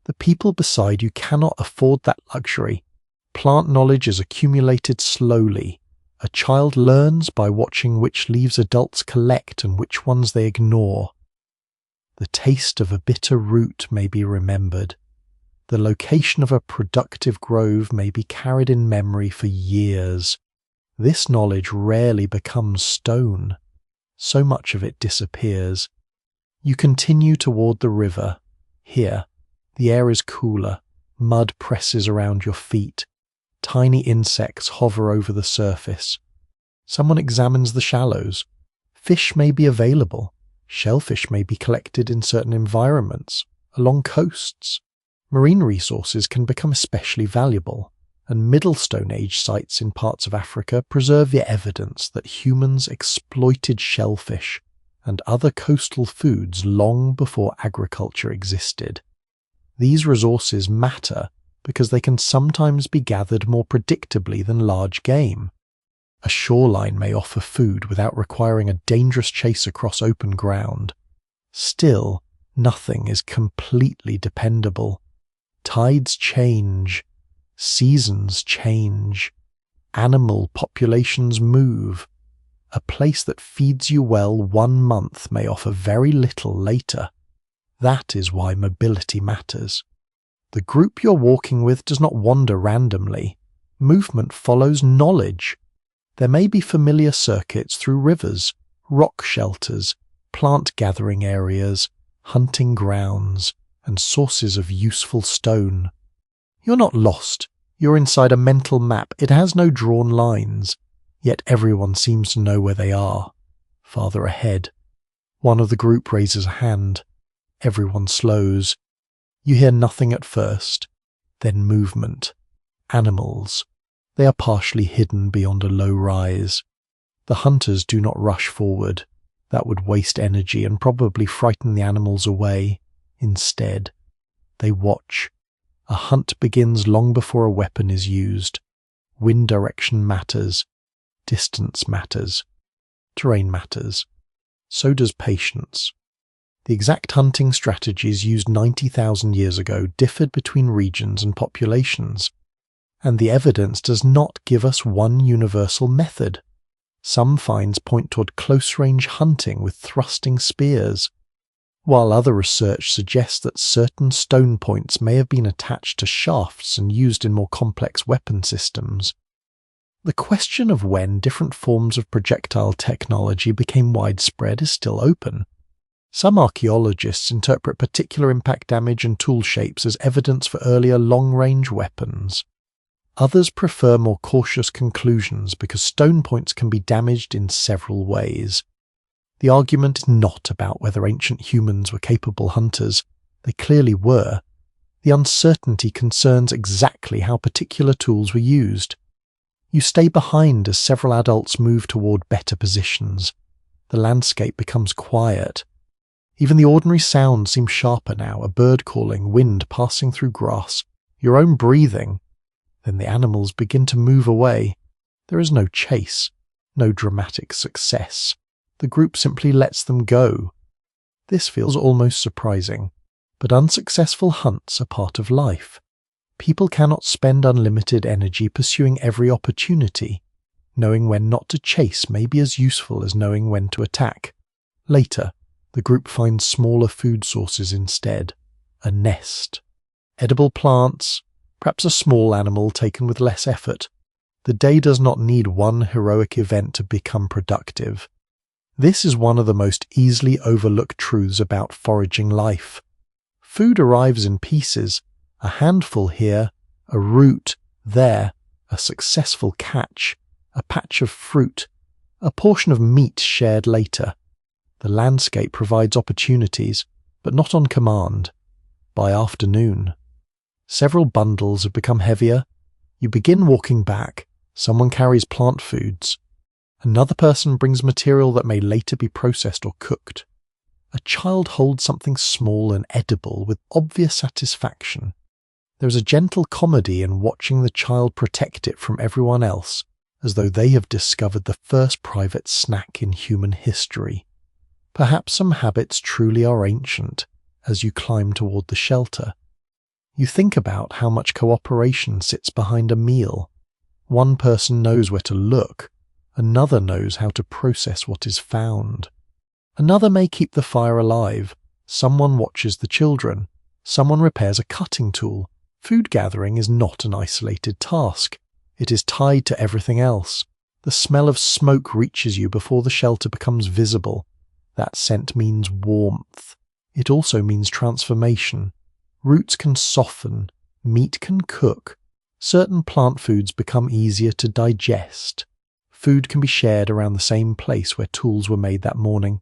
Speaker 1: The people beside you cannot afford that luxury. Plant knowledge is accumulated slowly. A child learns by watching which leaves adults collect and which ones they ignore. The taste of a bitter root may be remembered. The location of a productive grove may be carried in memory for years. This knowledge rarely becomes stone. So much of it disappears. You continue toward the river. Here, the air is cooler. Mud presses around your feet. Tiny insects hover over the surface. Someone examines the shallows. Fish may be available. Shellfish may be collected in certain environments, along coasts. Marine resources can become especially valuable, and Middle Stone Age sites in parts of Africa preserve the evidence that humans exploited shellfish and other coastal foods long before agriculture existed. These resources matter because they can sometimes be gathered more predictably than large game. A shoreline may offer food without requiring a dangerous chase across open ground. Still, nothing is completely dependable. Tides change. Seasons change. Animal populations move. A place that feeds you well 1 month may offer very little later. That is why mobility matters. The group you're walking with does not wander randomly. Movement follows knowledge. There may be familiar circuits through rivers, rock shelters, plant gathering areas, hunting grounds, and sources of useful stone. You're not lost. You're inside a mental map. It has no drawn lines, yet everyone seems to know where they are. Farther ahead. One of the group raises a hand. Everyone slows. You hear nothing at first, then movement. Animals. They are partially hidden beyond a low rise. The hunters do not rush forward. That would waste energy and probably frighten the animals away. Instead, they watch. A hunt begins long before a weapon is used. Wind direction matters. Distance matters. Terrain matters. So does patience. The exact hunting strategies used 90,000 years ago differed between regions and populations, and the evidence does not give us one universal method. Some finds point toward close-range hunting with thrusting spears, while other research suggests that certain stone points may have been attached to shafts and used in more complex weapon systems. The question of when different forms of projectile technology became widespread is still open. Some archaeologists interpret particular impact damage and tool shapes as evidence for earlier long-range weapons. Others prefer more cautious conclusions because stone points can be damaged in several ways. The argument is not about whether ancient humans were capable hunters. They clearly were. The uncertainty concerns exactly how particular tools were used. You stay behind as several adults move toward better positions. The landscape becomes quiet. Even the ordinary sounds seem sharper now, a bird calling, wind passing through grass, your own breathing. Then the animals begin to move away. There is no chase, no dramatic success. The group simply lets them go. This feels almost surprising, but unsuccessful hunts are part of life. People cannot spend unlimited energy pursuing every opportunity. Knowing when not to chase may be as useful as knowing when to attack. Later, the group finds smaller food sources instead. A nest. Edible plants, perhaps a small animal taken with less effort. The day does not need one heroic event to become productive. This is one of the most easily overlooked truths about foraging life. Food arrives in pieces, a handful here, a root there, a successful catch, a patch of fruit, a portion of meat shared later. The landscape provides opportunities, but not on command. By afternoon, several bundles have become heavier. You begin walking back. Someone carries plant foods. Another person brings material that may later be processed or cooked. A child holds something small and edible with obvious satisfaction. There is a gentle comedy in watching the child protect it from everyone else, as though they have discovered the first private snack in human history. Perhaps some habits truly are ancient as you climb toward the shelter. You think about how much cooperation sits behind a meal. One person knows where to look. Another knows how to process what is found. Another may keep the fire alive. Someone watches the children. Someone repairs a cutting tool. Food gathering is not an isolated task. It is tied to everything else. The smell of smoke reaches you before the shelter becomes visible. That scent means warmth. It also means transformation. Roots can soften. Meat can cook. Certain plant foods become easier to digest. Food can be shared around the same place where tools were made that morning.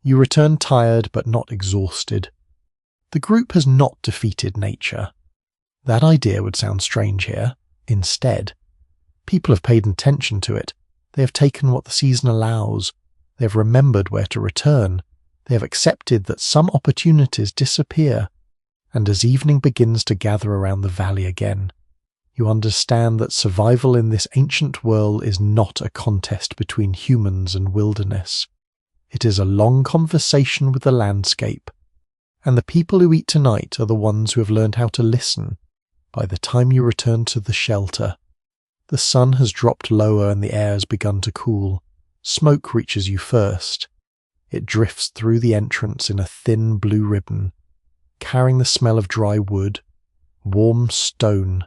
Speaker 1: You return tired but not exhausted. The group has not defeated nature. That idea would sound strange here. Instead, people have paid attention to it. They have taken what the season allows. They have remembered where to return. They have accepted that some opportunities disappear. And as evening begins to gather around the valley again, you understand that survival in this ancient world is not a contest between humans and wilderness. It is a long conversation with the landscape, and the people who eat tonight are the ones who have learned how to listen. By the time you return to the shelter, the sun has dropped lower and the air has begun to cool. Smoke reaches you first. It drifts through the entrance in a thin blue ribbon, carrying the smell of dry wood, warm stone,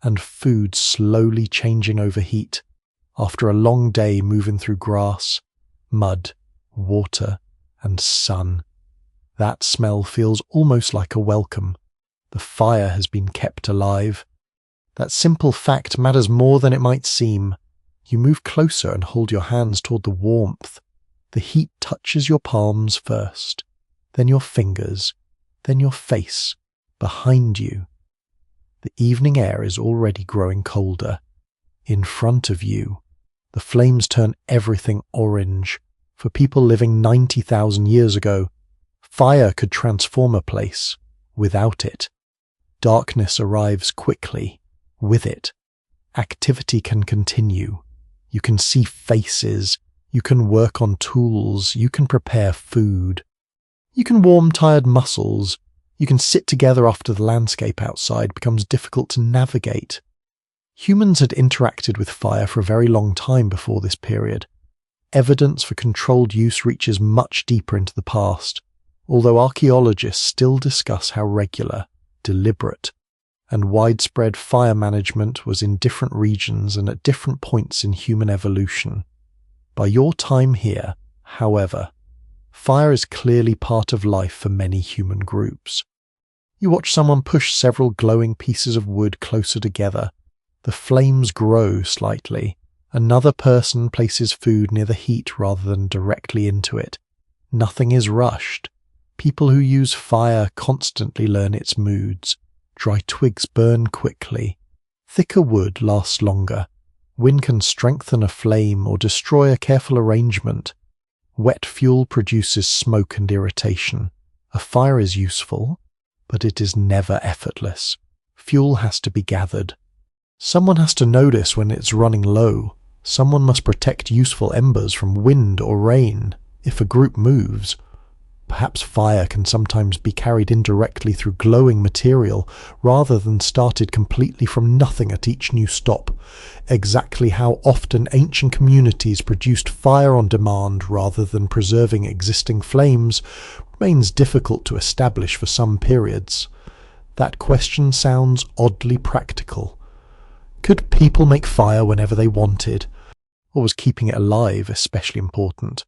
Speaker 1: and food slowly changing over heat after a long day moving through grass, mud, water, and sun. That smell feels almost like a welcome. The fire has been kept alive. That simple fact matters more than it might seem. You move closer and hold your hands toward the warmth. The heat touches your palms first, then your fingers, then your face, behind you. The evening air is already growing colder. In front of you, the flames turn everything orange. For people living 90,000 years ago, fire could transform a place. Without it, darkness arrives quickly. With it, activity can continue. You can see faces. You can work on tools. You can prepare food. You can warm tired muscles. You can sit together after the landscape outside becomes difficult to navigate. Humans had interacted with fire for a very long time before this period. Evidence for controlled use reaches much deeper into the past, although archaeologists still discuss how regular, deliberate, and widespread fire management was in different regions and at different points in human evolution. By your time here, however, fire is clearly part of life for many human groups. You watch someone push several glowing pieces of wood closer together. The flames grow slightly. Another person places food near the heat rather than directly into it. Nothing is rushed. People who use fire constantly learn its moods. Dry twigs burn quickly. Thicker wood lasts longer. Wind can strengthen a flame or destroy a careful arrangement. Wet fuel produces smoke and irritation. A fire is useful, but it is never effortless. Fuel has to be gathered. Someone has to notice when it's running low. Someone must protect useful embers from wind or rain. If a group moves, perhaps fire can sometimes be carried indirectly through glowing material rather than started completely from nothing at each new stop. Exactly how often ancient communities produced fire on demand rather than preserving existing flames remains difficult to establish for some periods. That question sounds oddly practical. Could people make fire whenever they wanted? Or was keeping it alive especially important?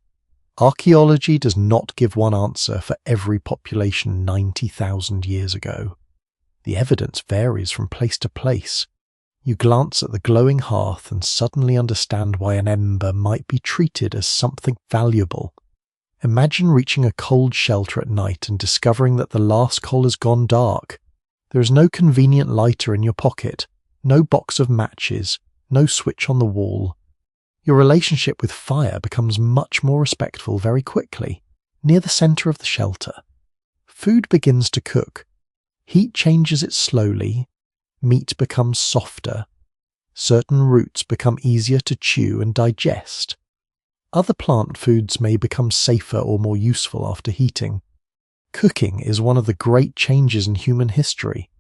Speaker 1: Archaeology does not give one answer for every population 90,000 years ago. The evidence varies from place to place. You glance at the glowing hearth and suddenly understand why an ember might be treated as something valuable. Imagine reaching a cold shelter at night and discovering that the last coal has gone dark. There is no convenient lighter in your pocket, no box of matches, no switch on the wall. Your relationship with fire becomes much more respectful very quickly, near the center of the shelter. Food begins to cook. Heat changes it slowly. Meat becomes softer. Certain roots become easier to chew and digest. Other plant foods may become safer or more useful after heating. Cooking is one of the great changes in human history.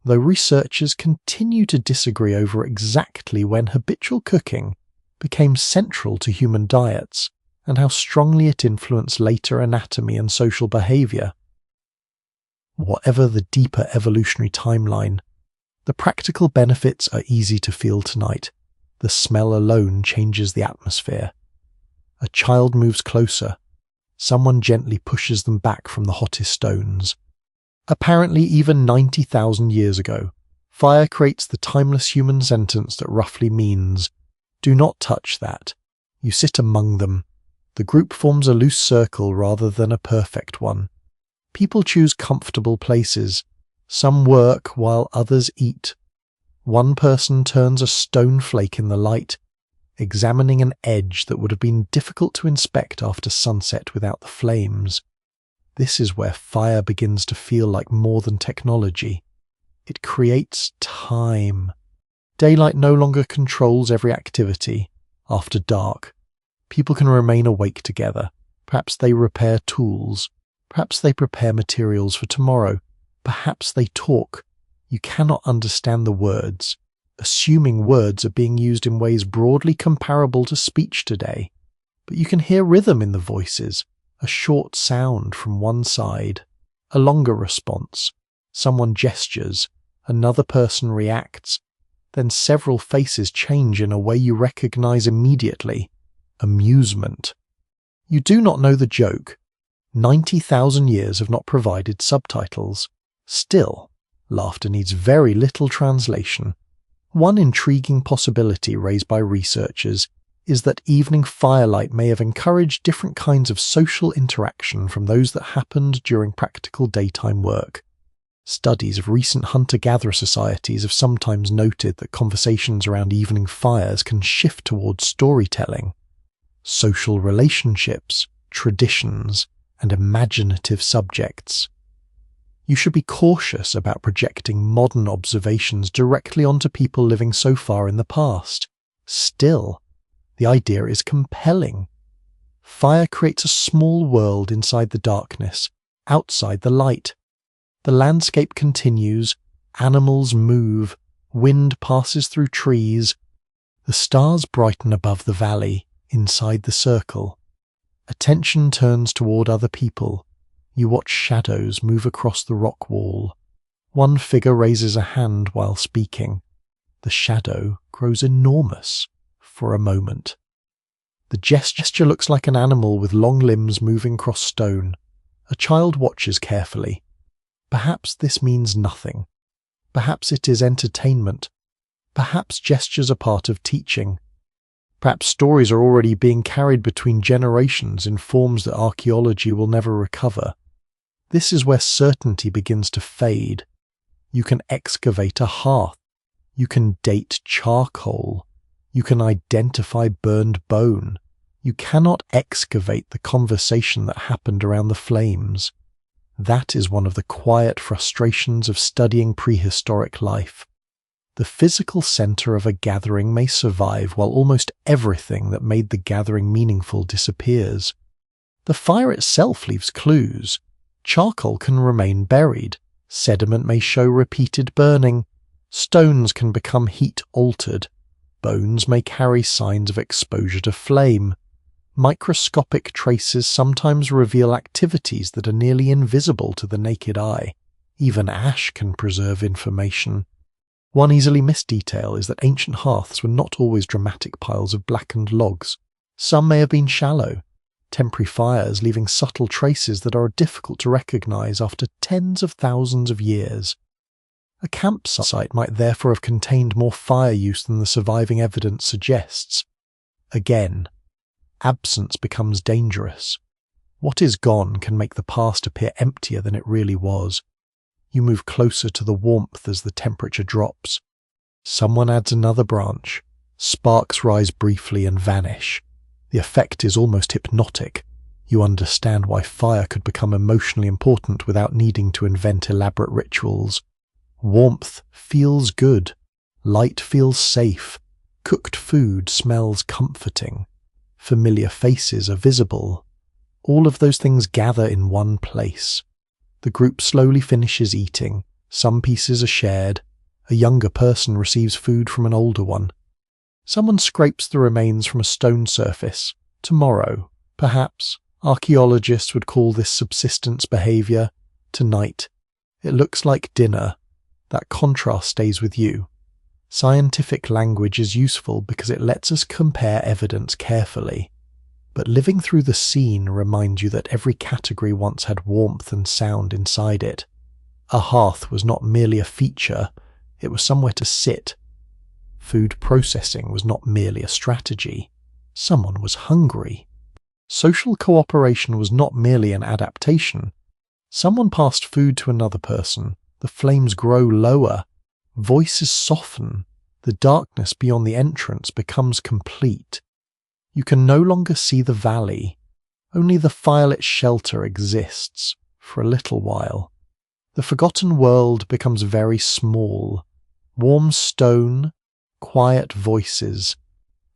Speaker 1: Though researchers continue to disagree over exactly when habitual cooking became central to human diets and how strongly it influenced later anatomy and social behavior. Whatever the deeper evolutionary timeline, the practical benefits are easy to feel tonight. The smell alone changes the atmosphere. A child moves closer. Someone gently pushes them back from the hottest stones. Apparently, even 90,000 years ago, fire creates the timeless human sentence that roughly means, "Do not touch that." You sit among them. The group forms a loose circle rather than a perfect one. People choose comfortable places. Some work while others eat. One person turns a stone flake in the light, examining an edge that would have been difficult to inspect after sunset without the flames. This is where fire begins to feel like more than technology. It creates time. Daylight no longer controls every activity. After dark, people can remain awake together. Perhaps they repair tools. Perhaps they prepare materials for tomorrow. Perhaps they talk. You cannot understand the words, assuming words are being used in ways broadly comparable to speech today. But you can hear rhythm in the voices, a short sound from one side, a longer response. Someone gestures, another person reacts. Then several faces change in a way you recognize immediately. Amusement. You do not know the joke. 90,000 years have not provided subtitles. Still, laughter needs very little translation. One intriguing possibility raised by researchers is that evening firelight may have encouraged different kinds of social interaction from those that happened during practical daytime work. Studies of recent hunter-gatherer societies have sometimes noted that conversations around evening fires can shift towards storytelling, social relationships, traditions, and imaginative subjects. You should be cautious about projecting modern observations directly onto people living so far in the past. Still, the idea is compelling. Fire creates a small world inside the darkness, outside the light. The landscape continues, animals move, wind passes through trees. The stars brighten above the valley, inside the circle. Attention turns toward other people. You watch shadows move across the rock wall. One figure raises a hand while speaking. The shadow grows enormous for a moment. The gesture looks like an animal with long limbs moving across stone. A child watches carefully. Perhaps this means nothing. Perhaps it is entertainment. Perhaps gestures are part of teaching. Perhaps stories are already being carried between generations in forms that archaeology will never recover. This is where certainty begins to fade. You can excavate a hearth. You can date charcoal. You can identify burned bone. You cannot excavate the conversation that happened around the flames. That is one of the quiet frustrations of studying prehistoric life. The physical center of a gathering may survive while almost everything that made the gathering meaningful disappears. The fire itself leaves clues. Charcoal can remain buried. Sediment may show repeated burning. Stones can become heat-altered. Bones may carry signs of exposure to flame. Microscopic traces sometimes reveal activities that are nearly invisible to the naked eye. Even ash can preserve information. One easily missed detail is that ancient hearths were not always dramatic piles of blackened logs. Some may have been shallow, temporary fires leaving subtle traces that are difficult to recognize after tens of thousands of years. A campsite might therefore have contained more fire use than the surviving evidence suggests. Again, absence becomes dangerous. What is gone can make the past appear emptier than it really was. You move closer to the warmth as the temperature drops. Someone adds another branch. Sparks rise briefly and vanish. The effect is almost hypnotic. You understand why fire could become emotionally important without needing to invent elaborate rituals. Warmth feels good. Light feels safe. Cooked food smells comforting. Familiar faces are visible. All of those things gather in one place. The group slowly finishes eating. Some pieces are shared. A younger person receives food from an older one. Someone scrapes the remains from a stone surface. Tomorrow, perhaps, archaeologists would call this subsistence behavior. Tonight, it looks like dinner. That contrast stays with you. Scientific language is useful because it lets us compare evidence carefully. But living through the scene reminds you that every category once had warmth and sound inside it. A hearth was not merely a feature, it was somewhere to sit. Food processing was not merely a strategy. Someone was hungry. Social cooperation was not merely an adaptation. Someone passed food to another person. The flames grow lower. Voices soften. The darkness beyond the entrance becomes complete. You can no longer see the valley. Only the firelit shelter exists for a little while. The forgotten world becomes very small. Warm stone, quiet voices,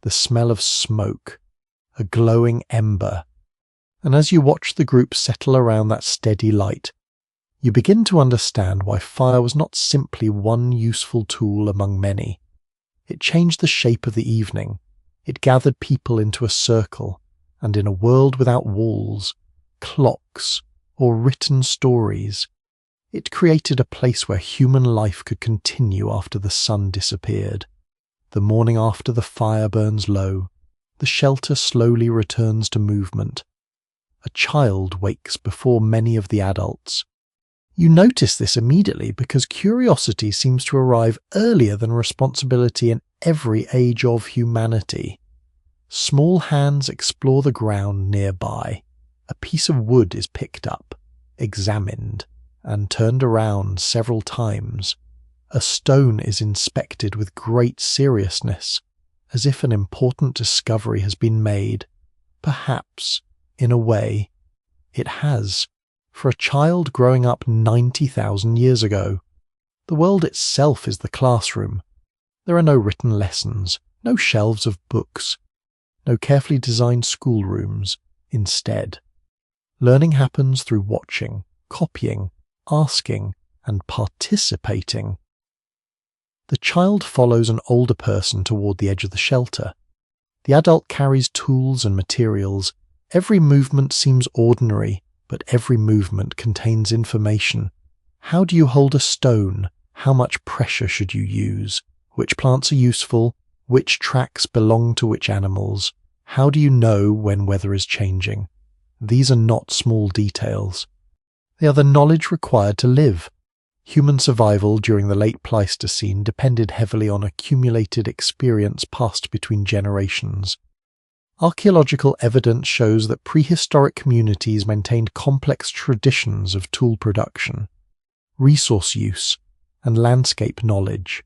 Speaker 1: the smell of smoke, a glowing ember. And as you watch the group settle around that steady light, you begin to understand why fire was not simply one useful tool among many. It changed the shape of the evening. It gathered people into a circle, and in a world without walls, clocks, or written stories, it created a place where human life could continue after the sun disappeared. The morning after the fire burns low, the shelter slowly returns to movement. a child wakes before many of the adults. You notice this immediately because curiosity seems to arrive earlier than responsibility in every age of humanity. Small hands explore the ground nearby. A piece of wood is picked up, examined, and turned around several times. A stone is inspected with great seriousness, as if an important discovery has been made. Perhaps, in a way, it has, for a child growing up 90,000 years ago. The world itself is the classroom. There are no written lessons, no shelves of books, no carefully designed schoolrooms. Instead, learning happens through watching, copying, asking, and participating. The child follows an older person toward the edge of the shelter. The adult carries tools and materials. Every movement seems ordinary, but every movement contains information. How do you hold a stone? How much pressure should you use? Which plants are useful? Which tracks belong to which animals? How do you know when weather is changing? These are not small details. They are the knowledge required to live. Human survival during the late Pleistocene depended heavily on accumulated experience passed between generations. Archaeological evidence shows that prehistoric communities maintained complex traditions of tool production, resource use, and landscape knowledge,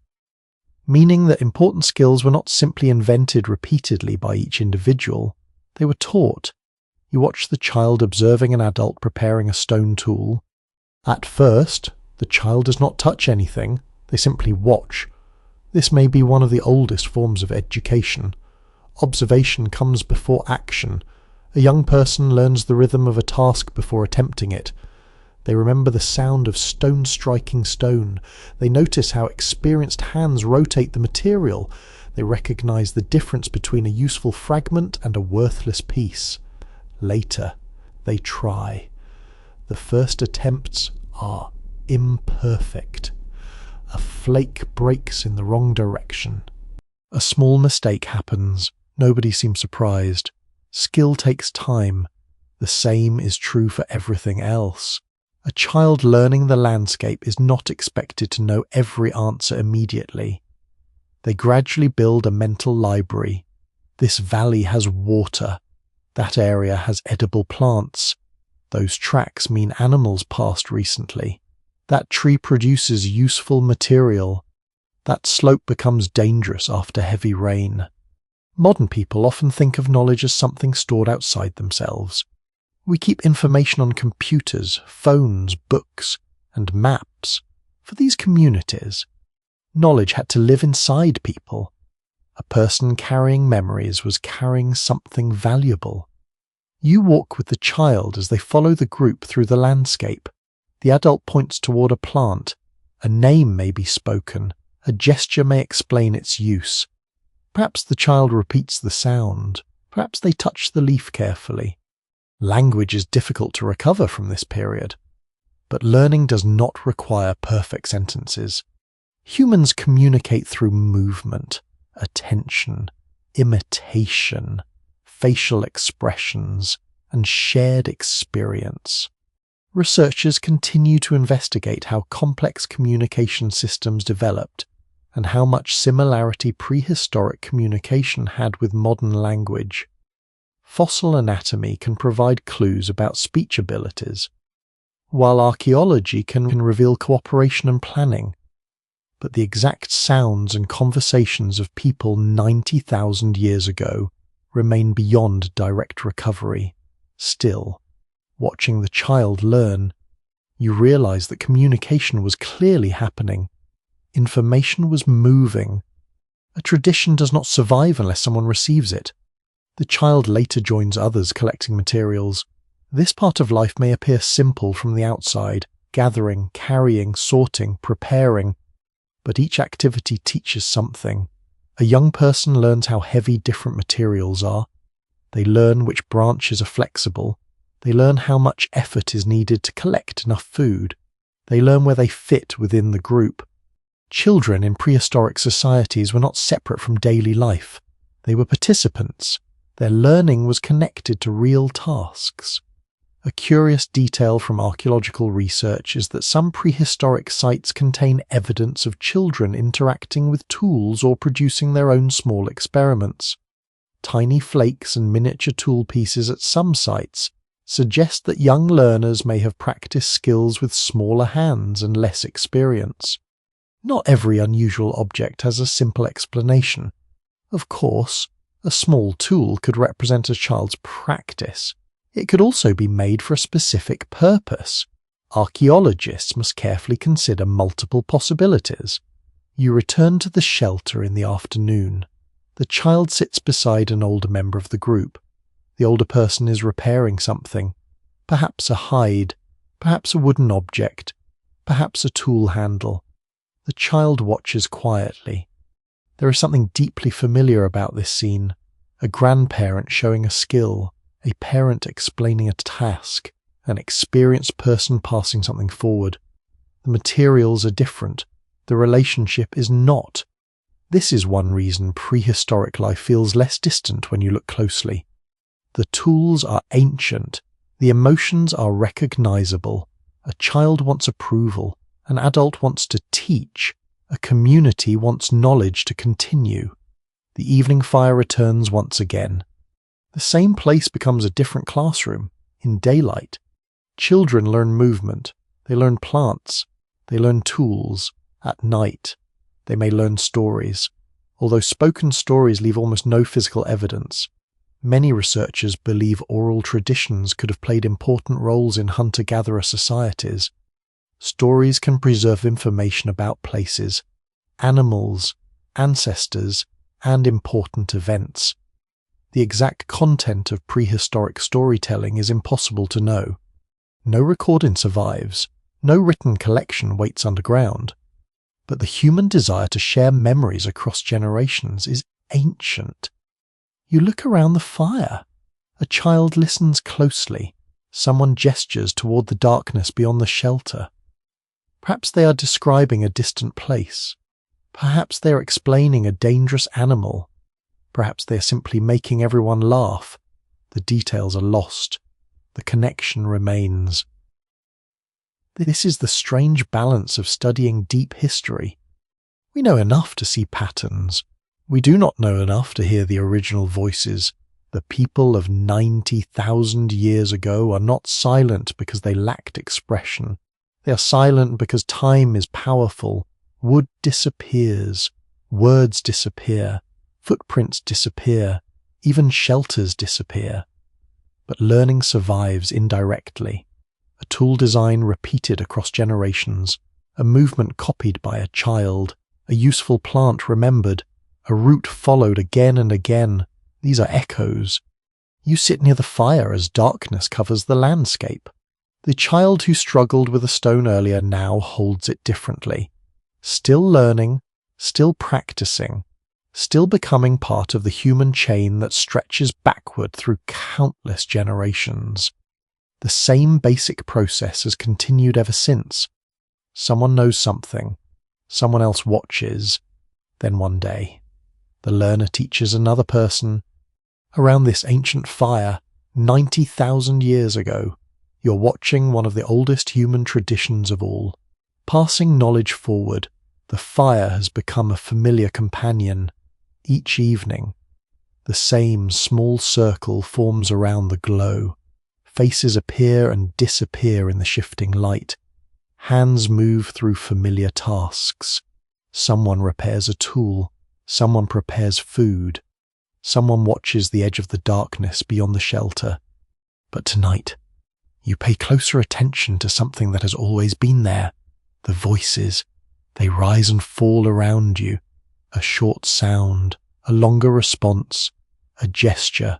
Speaker 1: meaning that important skills were not simply invented repeatedly by each individual, they were taught. You watch the child observing an adult preparing a stone tool. At first, the child does not touch anything, they simply watch. This may be one of the oldest forms of education. Observation comes before action. A young person learns the rhythm of a task before attempting it. They remember the sound of stone striking stone. They notice how experienced hands rotate the material. They recognize the difference between a useful fragment and a worthless piece. Later, they try. The first attempts are imperfect. A flake breaks in the wrong direction. A small mistake happens. Nobody seems surprised. Skill takes time. The same is true for everything else. A child learning the landscape is not expected to know every answer immediately. They gradually build a mental library. This valley has water. That area has edible plants. Those tracks mean animals passed recently. That tree produces useful material. That slope becomes dangerous after heavy rain. Modern people often think of knowledge as something stored outside themselves. We keep information on computers, phones, books, and maps. For these communities, knowledge had to live inside people. A person carrying memories was carrying something valuable. You walk with the child as they follow the group through the landscape. The adult points toward a plant. A name may be spoken. A gesture may explain its use. Perhaps the child repeats the sound. Perhaps they touch the leaf carefully. Language is difficult to recover from this period. But learning does not require perfect sentences. Humans communicate through movement, attention, imitation, facial expressions, and shared experience. Researchers continue to investigate how complex communication systems developed and how much similarity prehistoric communication had with modern language. Fossil anatomy can provide clues about speech abilities, while archaeology can reveal cooperation and planning. But the exact sounds and conversations of people 90,000 years ago remain beyond direct recovery. Still, watching the child learn, you realize that communication was clearly happening. Information was moving. A tradition does not survive unless someone receives it. The child later joins others collecting materials. This part of life may appear simple from the outside, gathering, carrying, sorting, preparing, but each activity teaches something. A young person learns how heavy different materials are. They learn which branches are flexible. They learn how much effort is needed to collect enough food. They learn where they fit within the group. Children in prehistoric societies were not separate from daily life. They were participants. Their learning was connected to real tasks. A curious detail from archaeological research is that some prehistoric sites contain evidence of children interacting with tools or producing their own small experiments. Tiny flakes and miniature tool pieces at some sites suggest that young learners may have practiced skills with smaller hands and less experience. Not every unusual object has a simple explanation. Of course, a small tool could represent a child's practice. It could also be made for a specific purpose. Archaeologists must carefully consider multiple possibilities. You return to the shelter in the afternoon. The child sits beside an older member of the group. The older person is repairing something. Perhaps a hide, perhaps a wooden object, perhaps a tool handle. The child watches quietly. There is something deeply familiar about this scene. A grandparent showing a skill, a parent explaining a task, an experienced person passing something forward. The materials are different. The relationship is not. This is one reason prehistoric life feels less distant when you look closely. The tools are ancient. The emotions are recognizable. A child wants approval. An adult wants to teach. A community wants knowledge to continue. The evening fire returns once again. The same place becomes a different classroom, in daylight. Children learn movement. They learn plants. They learn tools. At night, they may learn stories. Although spoken stories leave almost no physical evidence, many researchers believe oral traditions could have played important roles in hunter-gatherer societies. Stories can preserve information about places, animals, ancestors, and important events. The exact content of prehistoric storytelling is impossible to know. No recording survives. No written collection waits underground. But the human desire to share memories across generations is ancient. You look around the fire. A child listens closely. Someone gestures toward the darkness beyond the shelter. Perhaps they are describing a distant place. Perhaps they are explaining a dangerous animal. Perhaps they are simply making everyone laugh. The details are lost. The connection remains. This is the strange balance of studying deep history. We know enough to see patterns. We do not know enough to hear the original voices. The people of 90,000 years ago are not silent because they lacked expression. They are silent because time is powerful. Wood disappears. Words disappear. Footprints disappear. Even shelters disappear. But learning survives indirectly. A tool design repeated across generations. A movement copied by a child. A useful plant remembered. A route followed again and again. These are echoes. You sit near the fire as darkness covers the landscape. The child who struggled with a stone earlier now holds it differently. Still learning, still practicing, still becoming part of the human chain that stretches backward through countless generations. The same basic process has continued ever since. Someone knows something, someone else watches, then one day, the learner teaches another person. Around this ancient fire, 90,000 years ago, you're watching one of the oldest human traditions of all. Passing knowledge forward, the fire has become a familiar companion. Each evening, the same small circle forms around the glow. Faces appear and disappear in the shifting light. Hands move through familiar tasks. Someone repairs a tool. Someone prepares food. Someone watches the edge of the darkness beyond the shelter. But tonight, you pay closer attention to something that has always been there. The voices. They rise and fall around you. A short sound, a longer response, a gesture,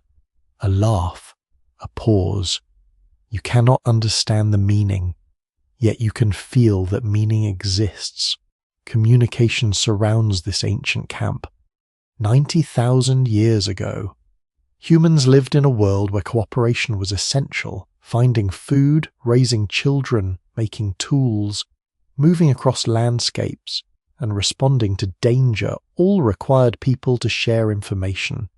Speaker 1: a laugh, a pause. You cannot understand the meaning, yet you can feel that meaning exists. Communication surrounds this ancient camp. 90,000 years ago, humans lived in a world where cooperation was essential. Finding food, raising children, making tools, moving across landscapes, and responding to danger all required people to share information.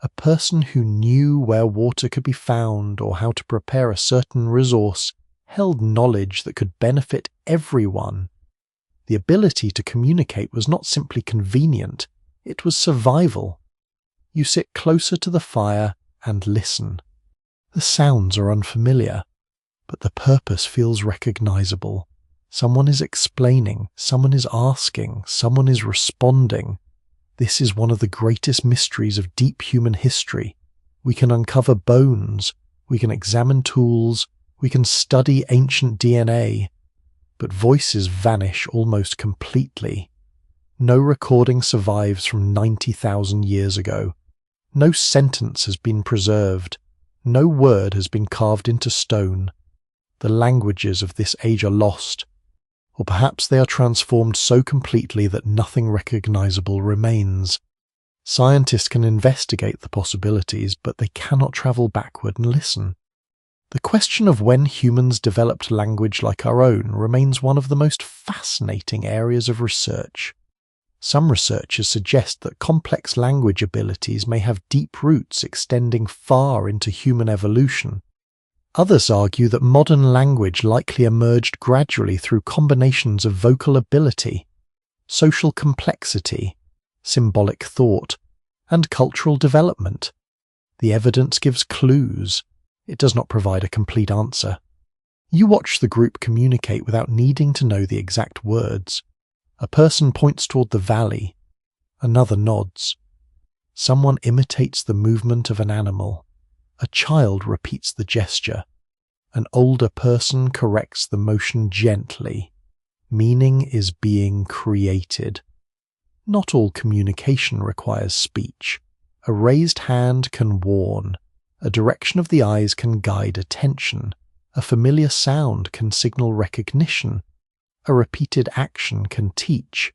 Speaker 1: A person who knew where water could be found or how to prepare a certain resource held knowledge that could benefit everyone. The ability to communicate was not simply convenient, it was survival. You sit closer to the fire and listen. The sounds are unfamiliar, but the purpose feels recognizable. Someone is explaining, someone is asking, someone is responding. This is one of the greatest mysteries of deep human history. We can uncover bones, we can examine tools, we can study ancient DNA, but voices vanish almost completely. No recording survives from 90,000 years ago. No sentence has been preserved. No word has been carved into stone. The languages of this age are lost, or perhaps they are transformed so completely that nothing recognizable remains. Scientists can investigate the possibilities, but they cannot travel backward and listen. The question of when humans developed language like our own remains one of the most fascinating areas of research. Some researchers suggest that complex language abilities may have deep roots extending far into human evolution. Others argue that modern language likely emerged gradually through combinations of vocal ability, social complexity, symbolic thought, and cultural development. The evidence gives clues. It does not provide a complete answer. You watch the group communicate without needing to know the exact words. A person points toward the valley. Another nods. Someone imitates the movement of an animal. A child repeats the gesture. An older person corrects the motion gently. Meaning is being created. Not all communication requires speech. A raised hand can warn. A direction of the eyes can guide attention. A familiar sound can signal recognition. A repeated action can teach.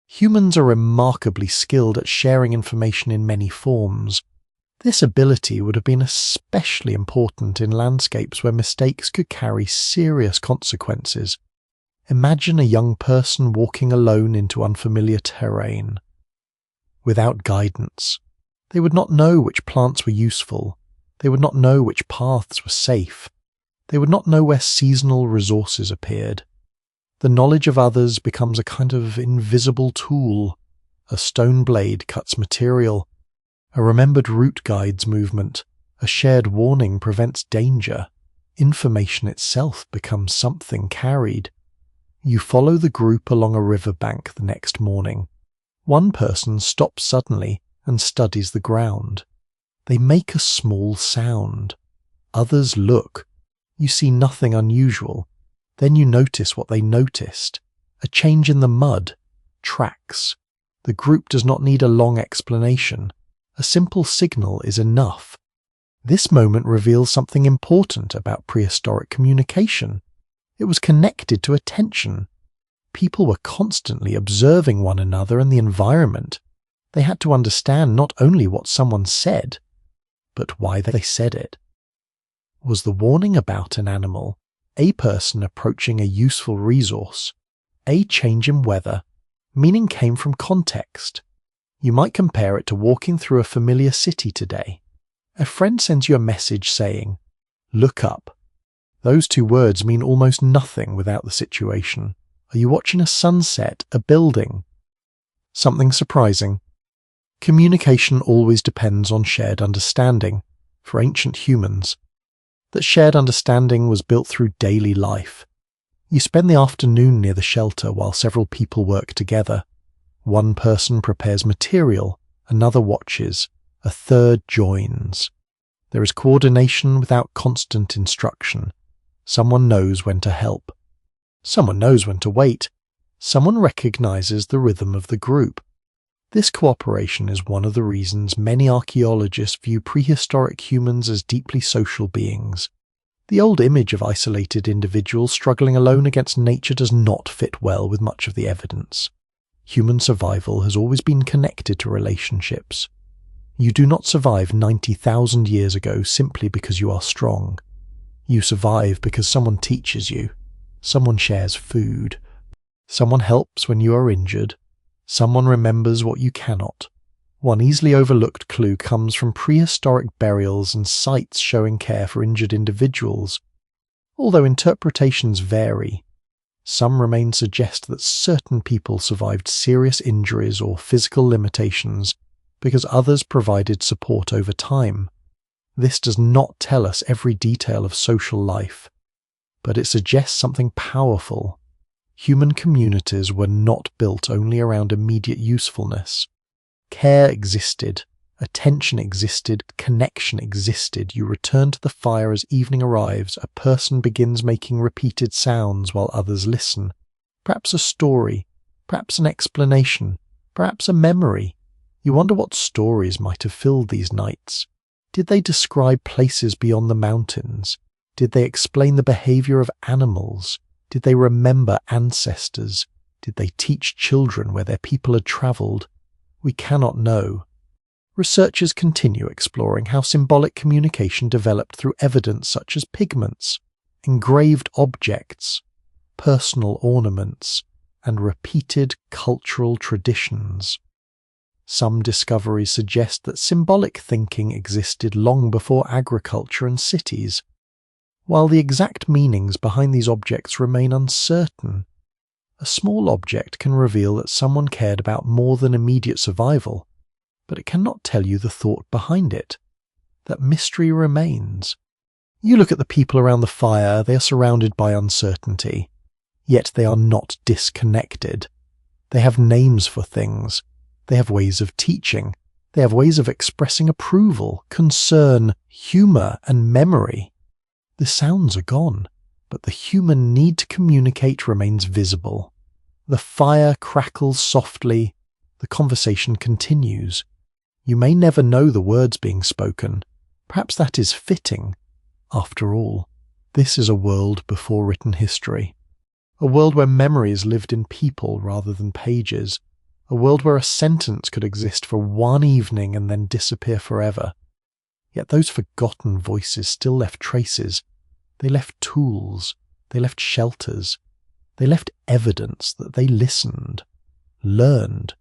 Speaker 1: Humans are remarkably skilled at sharing information in many forms. This ability would have been especially important in landscapes where mistakes could carry serious consequences. Imagine a young person walking alone into unfamiliar terrain. Without guidance, they would not know which plants were useful. They would not know which paths were safe. They would not know where seasonal resources appeared. The knowledge of others becomes a kind of invisible tool. A stone blade cuts material. A remembered route guides movement. A shared warning prevents danger. Information itself becomes something carried. You follow the group along a riverbank the next morning. One person stops suddenly and studies the ground. They make a small sound. Others look. You see nothing unusual. Then you notice what they noticed. A change in the mud. Tracks. The group does not need a long explanation. A simple signal is enough. This moment reveals something important about prehistoric communication. It was connected to attention. People were constantly observing one another and the environment. They had to understand not only what someone said, but why they said it. Was the warning about an animal, a person approaching a useful resource, a change in weather? Meaning came from context. You might compare it to walking through a familiar city today. A friend sends you a message saying, "Look up." Those two words mean almost nothing without the situation. Are you watching a sunset, a building? Something surprising. Communication always depends on shared understanding, for ancient humans. That shared understanding was built through daily life. You spend the afternoon near the shelter while several people work together. One person prepares material, another watches, a third joins. There is coordination without constant instruction. Someone knows when to help. Someone knows when to wait. Someone recognizes the rhythm of the group. This cooperation is one of the reasons many archaeologists view prehistoric humans as deeply social beings. The old image of isolated individuals struggling alone against nature does not fit well with much of the evidence. Human survival has always been connected to relationships. You do not survive 90,000 years ago simply because you are strong. You survive because someone teaches you. Someone shares food. Someone helps when you are injured. Someone remembers what you cannot. One easily overlooked clue comes from prehistoric burials and sites showing care for injured individuals. Although interpretations vary, some remain suggest that certain people survived serious injuries or physical limitations because others provided support over time. This does not tell us every detail of social life, but it suggests something powerful. Human communities were not built only around immediate usefulness. Care existed, attention existed, connection existed. You return to the fire as evening arrives. A person begins making repeated sounds while others listen. Perhaps a story, perhaps an explanation, perhaps a memory. You wonder what stories might have filled these nights. Did they describe places beyond the mountains? Did they explain the behavior of animals? Did they remember ancestors? Did they teach children where their people had traveled? We cannot know. Researchers continue exploring how symbolic communication developed through evidence such as pigments, engraved objects, personal ornaments, and repeated cultural traditions. Some discoveries suggest that symbolic thinking existed long before agriculture and cities. While the exact meanings behind these objects remain uncertain, a small object can reveal that someone cared about more than immediate survival, but it cannot tell you the thought behind it. That mystery remains. You look at the people around the fire, they are surrounded by uncertainty, yet they are not disconnected. They have names for things. They have ways of teaching. They have ways of expressing approval, concern, humor, and memory. The sounds are gone, but the human need to communicate remains visible. The fire crackles softly. The conversation continues. You may never know the words being spoken. Perhaps that is fitting. After all, this is a world before written history. A world where memories lived in people rather than pages. A world where a sentence could exist for one evening and then disappear forever. Yet those forgotten voices still left traces. They left tools. They left shelters. They left evidence that they listened, learned,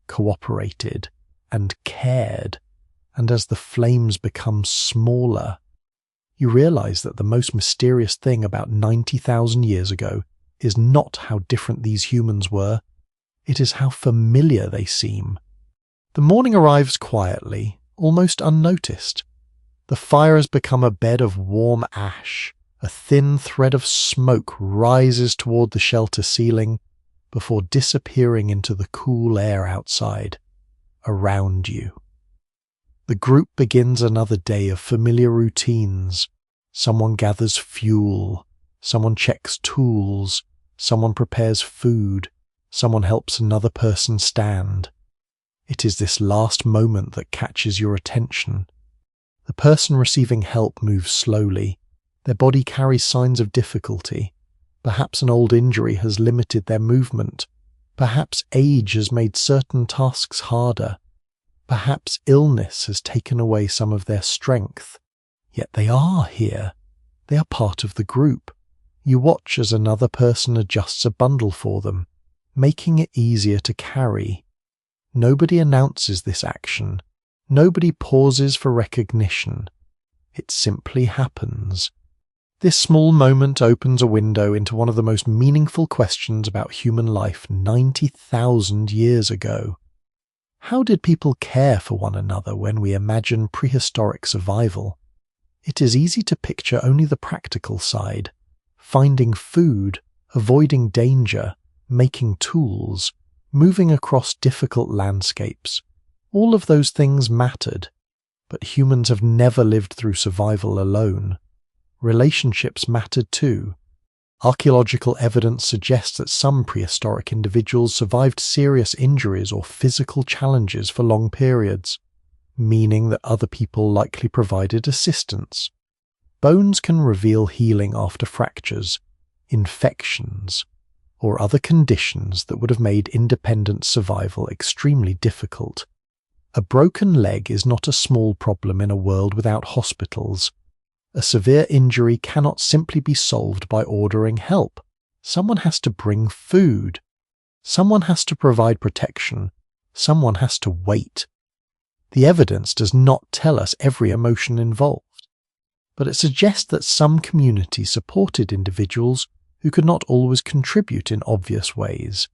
Speaker 1: cooperated, and cared. And as the flames become smaller, you realize that the most mysterious thing about 90,000 years ago is not how different these humans were. It is how familiar they seem. The morning arrives quietly, almost unnoticed. The fire has become a bed of warm ash. A thin thread of smoke rises toward the shelter ceiling before disappearing into the cool air outside, around you. The group begins another day of familiar routines. Someone gathers fuel, someone checks tools, someone prepares food, someone helps another person stand. It is this last moment that catches your attention. The person receiving help moves slowly. Their body carries signs of difficulty. Perhaps an old injury has limited their movement. Perhaps age has made certain tasks harder. Perhaps illness has taken away some of their strength. Yet they are here. They are part of the group. You watch as another person adjusts a bundle for them, making it easier to carry. Nobody announces this action. Nobody pauses for recognition. It simply happens. This small moment opens a window into one of the most meaningful questions about human life 90,000 years ago. How did people care for one another when we imagine prehistoric survival? It is easy to picture only the practical side, finding food, avoiding danger, making tools, moving across difficult landscapes. All of those things mattered, but humans have never lived through survival alone. Relationships mattered too. Archaeological evidence suggests that some prehistoric individuals survived serious injuries or physical challenges for long periods, meaning that other people likely provided assistance. Bones can reveal healing after fractures, infections, or other conditions that would have made independent survival extremely difficult. A broken leg is not a small problem in a world without hospitals. A severe injury cannot simply be solved by ordering help. Someone has to bring food. Someone has to provide protection. Someone has to wait. The evidence does not tell us every emotion involved, but it suggests that some communities supported individuals who could not always contribute in obvious ways.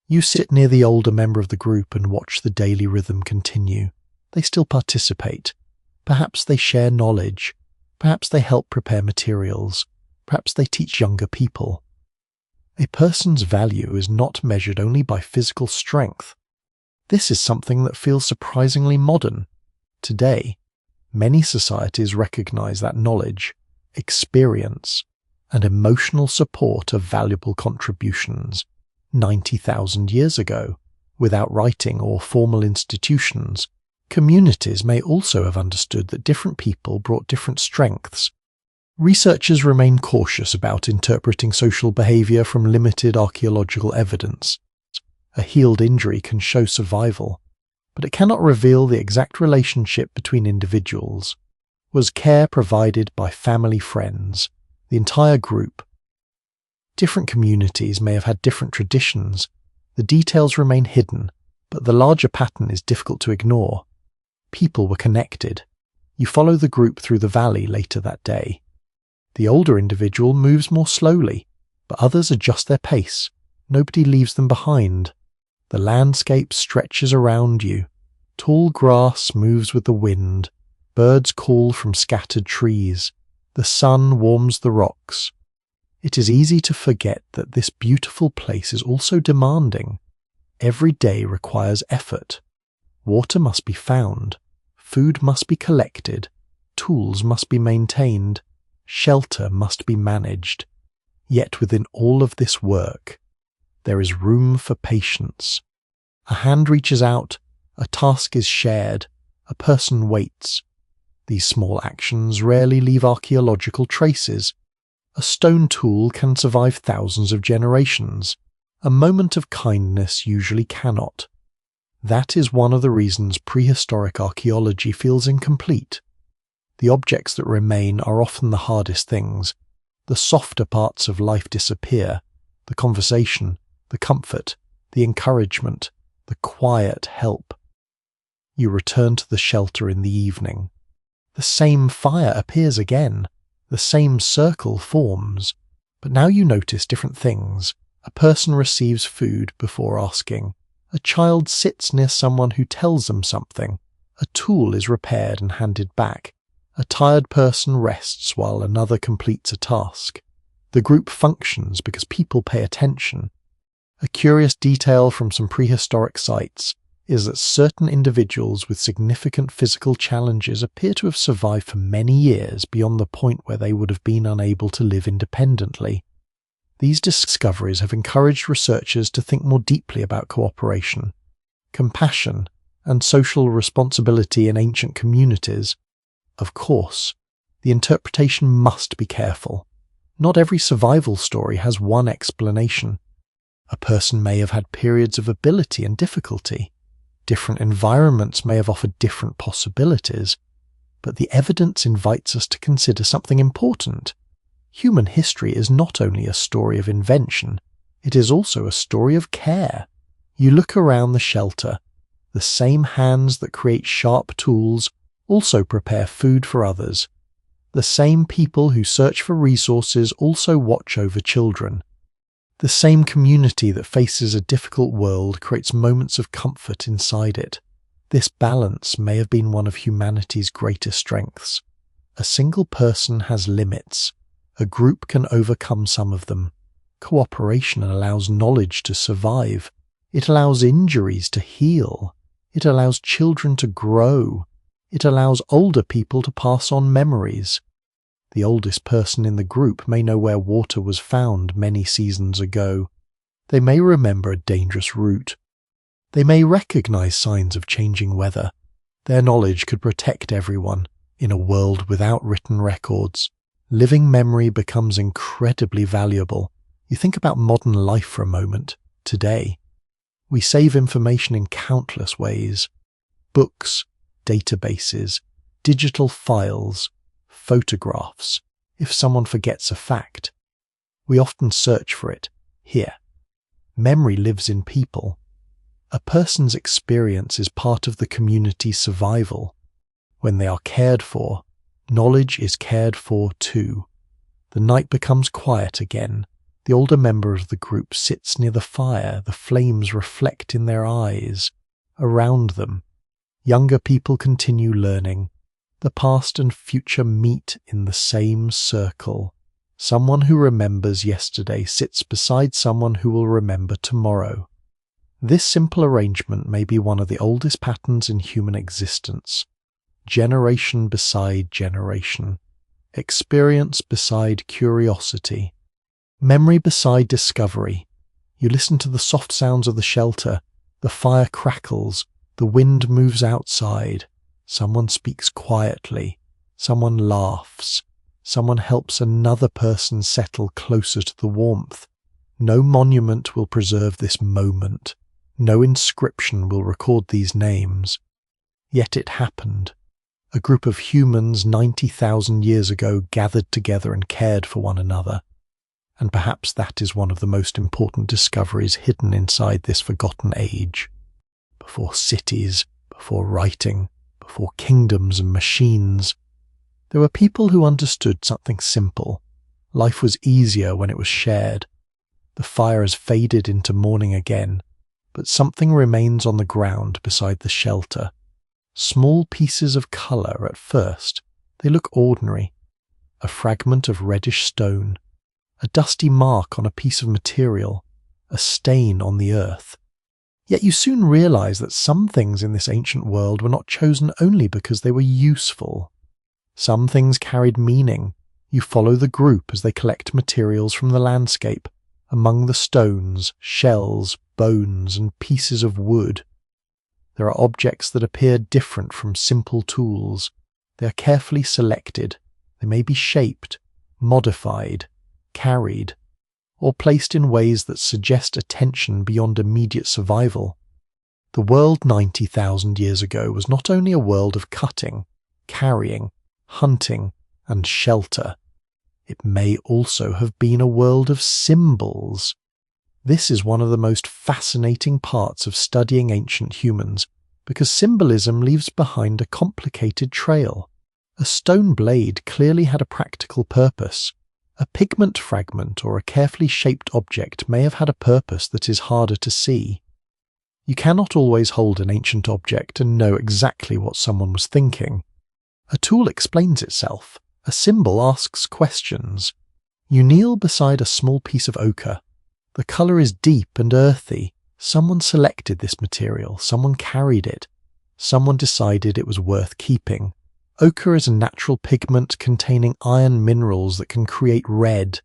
Speaker 1: You sit near the older member of the group and watch the daily rhythm continue. They still participate. Perhaps they share knowledge. Perhaps they help prepare materials. Perhaps they teach younger people. A person's value is not measured only by physical strength. This is something that feels surprisingly modern. Today, many societies recognize that knowledge, experience, and emotional support are valuable contributions. 90,000 years ago, without writing or formal institutions, communities may also have understood that different people brought different strengths. Researchers remain cautious about interpreting social behavior from limited archaeological evidence. A healed injury can show survival, but it cannot reveal the exact relationship between individuals. Was care provided by family friends, the entire group? Different communities may have had different traditions. The details remain hidden, but the larger pattern is difficult to ignore. People were connected. You follow the group through the valley later that day. The older individual moves more slowly, but others adjust their pace. Nobody leaves them behind. The landscape stretches around you. Tall grass moves with the wind. Birds call from scattered trees. The sun warms the rocks. It is easy to forget that this beautiful place is also demanding. Every day requires effort. Water must be found. Food must be collected. Tools must be maintained. Shelter must be managed. Yet within all of this work, there is room for patience. A hand reaches out, a task is shared, a person waits. These small actions rarely leave archaeological traces. A stone tool can survive thousands of generations. A moment of kindness usually cannot. That is one of the reasons prehistoric archaeology feels incomplete. The objects that remain are often the hardest things. The softer parts of life disappear. The conversation, the comfort, the encouragement, the quiet help. You return to the shelter in the evening. The same fire appears again. The same circle forms, but now you notice different things. A person receives food before asking. A child sits near someone who tells them something. A tool is repaired and handed back. A tired person rests while another completes a task. The group functions because people pay attention. A curious detail from some prehistoric sites is that certain individuals with significant physical challenges appear to have survived for many years beyond the point where they would have been unable to live independently. These discoveries have encouraged researchers to think more deeply about cooperation, compassion, and social responsibility in ancient communities. Of course, the interpretation must be careful. Not every survival story has one explanation. A person may have had periods of ability and difficulty. Different environments may have offered different possibilities, but the evidence invites us to consider something important. Human history is not only a story of invention, it is also a story of care. You look around the shelter. The same hands that create sharp tools also prepare food for others. The same people who search for resources also watch over children. The same community that faces a difficult world creates moments of comfort inside it. This balance may have been one of humanity's greatest strengths. A single person has limits. A group can overcome some of them. Cooperation allows knowledge to survive. It allows injuries to heal. It allows children to grow. It allows older people to pass on memories. The oldest person in the group may know where water was found many seasons ago. They may remember a dangerous route. They may recognize signs of changing weather. Their knowledge could protect everyone. In a world without written records, living memory becomes incredibly valuable. You think about modern life for a moment. Today, we save information in countless ways. Books, databases, digital files, photographs. If someone forgets a fact, we often search for it here. Memory lives in people. A person's experience is part of the community's survival. When they are cared for, knowledge is cared for too. The night becomes quiet again. The older member of the group sits near the fire. The flames reflect in their eyes. Around them, younger people continue learning. The past and future meet in the same circle. Someone who remembers yesterday sits beside someone who will remember tomorrow. This simple arrangement may be one of the oldest patterns in human existence. Generation beside generation. Experience beside curiosity. Memory beside discovery. You listen to the soft sounds of the shelter. The fire crackles. The wind moves outside. Someone speaks quietly. Someone laughs. Someone helps another person settle closer to the warmth. No monument will preserve this moment. No inscription will record these names. Yet it happened. A group of humans 90,000 years ago gathered together and cared for one another. And perhaps that is one of the most important discoveries hidden inside this forgotten age. Before cities, before writing, before kingdoms and machines, there were people who understood something simple. Life was easier when it was shared. The fire has faded into morning again, but something remains on the ground beside the shelter. Small pieces of colour at first. They look ordinary. A fragment of reddish stone, a dusty mark on a piece of material, a stain on the earth. Yet you soon realise that some things in this ancient world were not chosen only because they were useful. Some things carried meaning. You follow the group as they collect materials from the landscape, among the stones, shells, bones, and pieces of wood. There are objects that appear different from simple tools. They are carefully selected. They may be shaped, modified, carried, or placed in ways that suggest attention beyond immediate survival. The world 90,000 years ago was not only a world of cutting, carrying, hunting, and shelter. It may also have been a world of symbols. This is one of the most fascinating parts of studying ancient humans, because symbolism leaves behind a complicated trail. A stone blade clearly had a practical purpose. A pigment fragment or a carefully shaped object may have had a purpose that is harder to see. You cannot always hold an ancient object and know exactly what someone was thinking. A tool explains itself. A symbol asks questions. You kneel beside a small piece of ochre. The colour is deep and earthy. Someone selected this material. Someone carried it. Someone decided it was worth keeping. Ochre is a natural pigment containing iron minerals that can create red,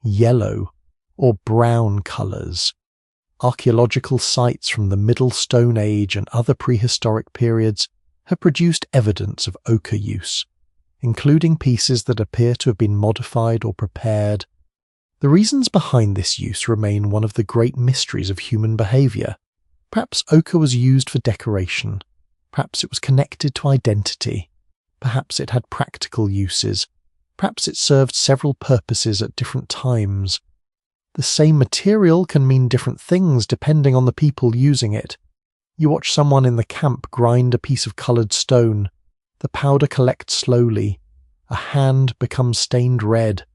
Speaker 1: yellow, or brown colours. Archaeological sites from the Middle Stone Age and other prehistoric periods have produced evidence of ochre use, including pieces that appear to have been modified or prepared. The reasons behind this use remain one of the great mysteries of human behaviour. Perhaps ochre was used for decoration. Perhaps it was connected to identity. Perhaps it had practical uses. Perhaps it served several purposes at different times. The same material can mean different things depending on the people using it. You watch someone in the camp grind a piece of coloured stone. The powder collects slowly. A hand becomes stained red.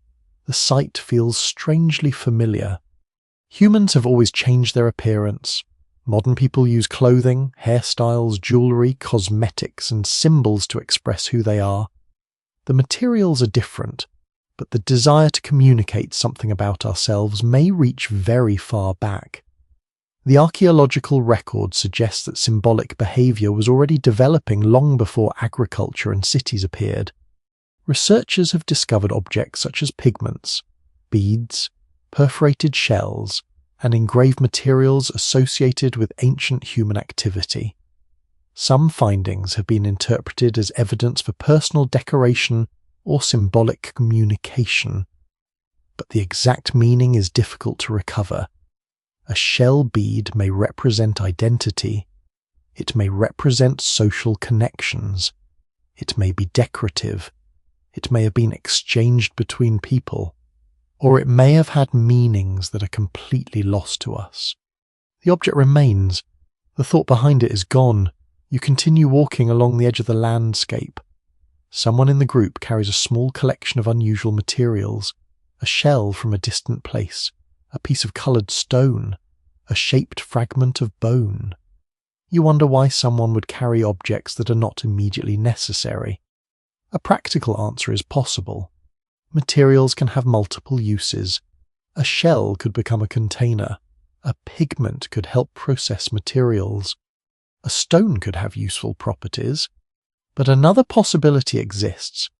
Speaker 1: The sight feels strangely familiar. Humans have always changed their appearance. Modern people use clothing, hairstyles, jewellery, cosmetics, and symbols to express who they are. The materials are different, but the desire to communicate something about ourselves may reach very far back. The archaeological record suggests that symbolic behaviour was already developing long before agriculture and cities appeared. Researchers have discovered objects such as pigments, beads, perforated shells, and engraved materials associated with ancient human activity. Some findings have been interpreted as evidence for personal decoration or symbolic communication, but the exact meaning is difficult to recover. A shell bead may represent identity. It may represent social connections. It may be decorative. It may have been exchanged between people, or it may have had meanings that are completely lost to us. The object remains, The thought behind it is gone. You continue walking along the edge of the landscape. Someone in the group carries a small collection of unusual materials, a shell from a distant place, a piece of coloured stone, a shaped fragment of bone. You wonder why someone would carry objects that are not immediately necessary. A practical answer is possible. Materials can have multiple uses. A shell could become a container. A pigment could help process materials. A stone could have useful properties. But another possibility exists.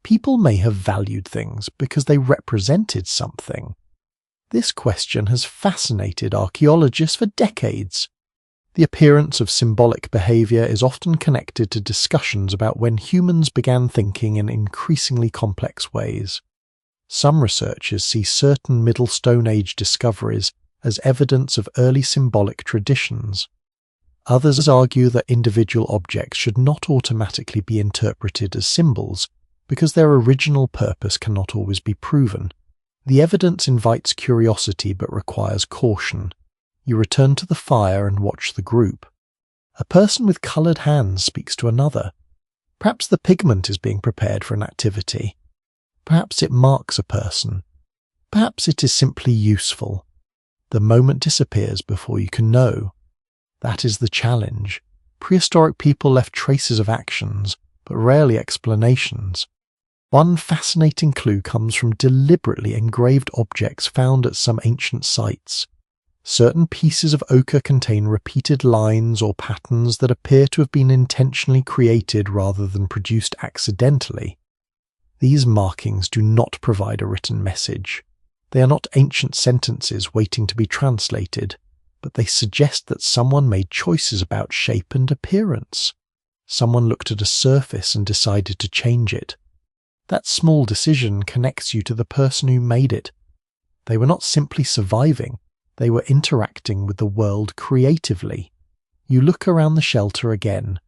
Speaker 1: People may have valued things because they represented something. This question has fascinated archaeologists for decades. The appearance of symbolic behaviour is often connected to discussions about when humans began thinking in increasingly complex ways. Some researchers see certain Middle Stone Age discoveries as evidence of early symbolic traditions. Others argue that individual objects should not automatically be interpreted as symbols because their original purpose cannot always be proven. The evidence invites curiosity but requires caution. You return to the fire and watch the group. A person with coloured hands speaks to another. Perhaps the pigment is being prepared for an activity. Perhaps it marks a person. Perhaps it is simply useful. The moment disappears before you can know. That is the challenge. Prehistoric people left traces of actions, but rarely explanations. One fascinating clue comes from deliberately engraved objects found at some ancient sites. Certain pieces of ochre contain repeated lines or patterns that appear to have been intentionally created rather than produced accidentally. These markings do not provide a written message. They are not ancient sentences waiting to be translated, but they suggest that someone made choices about shape and appearance. Someone looked at a surface and decided to change it. That small decision connects you to the person who made it. They were not simply surviving. They were interacting with the world creatively. You look around the shelter again.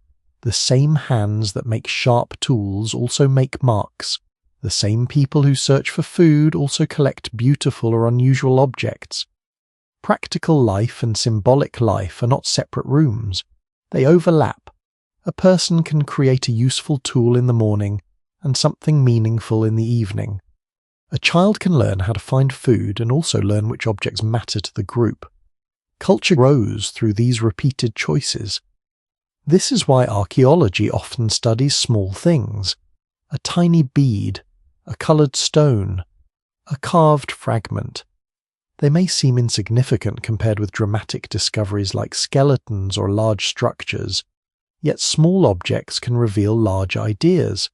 Speaker 1: The same hands that make sharp tools also make marks. The same people who search for food also collect beautiful or unusual objects. Practical life and symbolic life are not separate rooms. They overlap. A person can create a useful tool in the morning and something meaningful in the evening. A child can learn how to find food and also learn which objects matter to the group. Culture grows through these repeated choices. This is why archaeology often studies small things. A tiny bead, a coloured stone, a carved fragment. They may seem insignificant compared with dramatic discoveries like skeletons or large structures, yet small objects can reveal large ideas.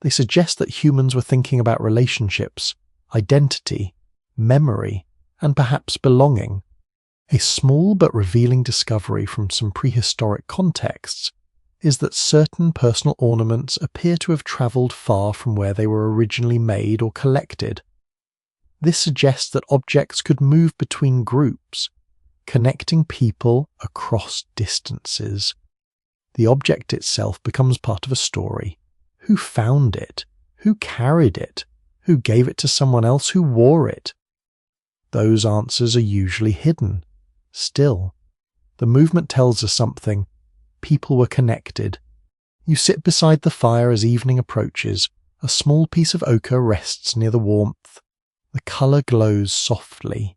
Speaker 1: They suggest that humans were thinking about relationships, identity, memory, and perhaps belonging. A small but revealing discovery from some prehistoric contexts is that certain personal ornaments appear to have travelled far from where they were originally made or collected. This suggests that objects could move between groups, connecting people across distances. The object itself becomes part of a story. Who found it? Who carried it? Who gave it to someone else who wore it? Those answers are usually hidden. Still, the movement tells us something. People were connected. You sit beside the fire as evening approaches. A small piece of ochre rests near the warmth. The colour glows softly.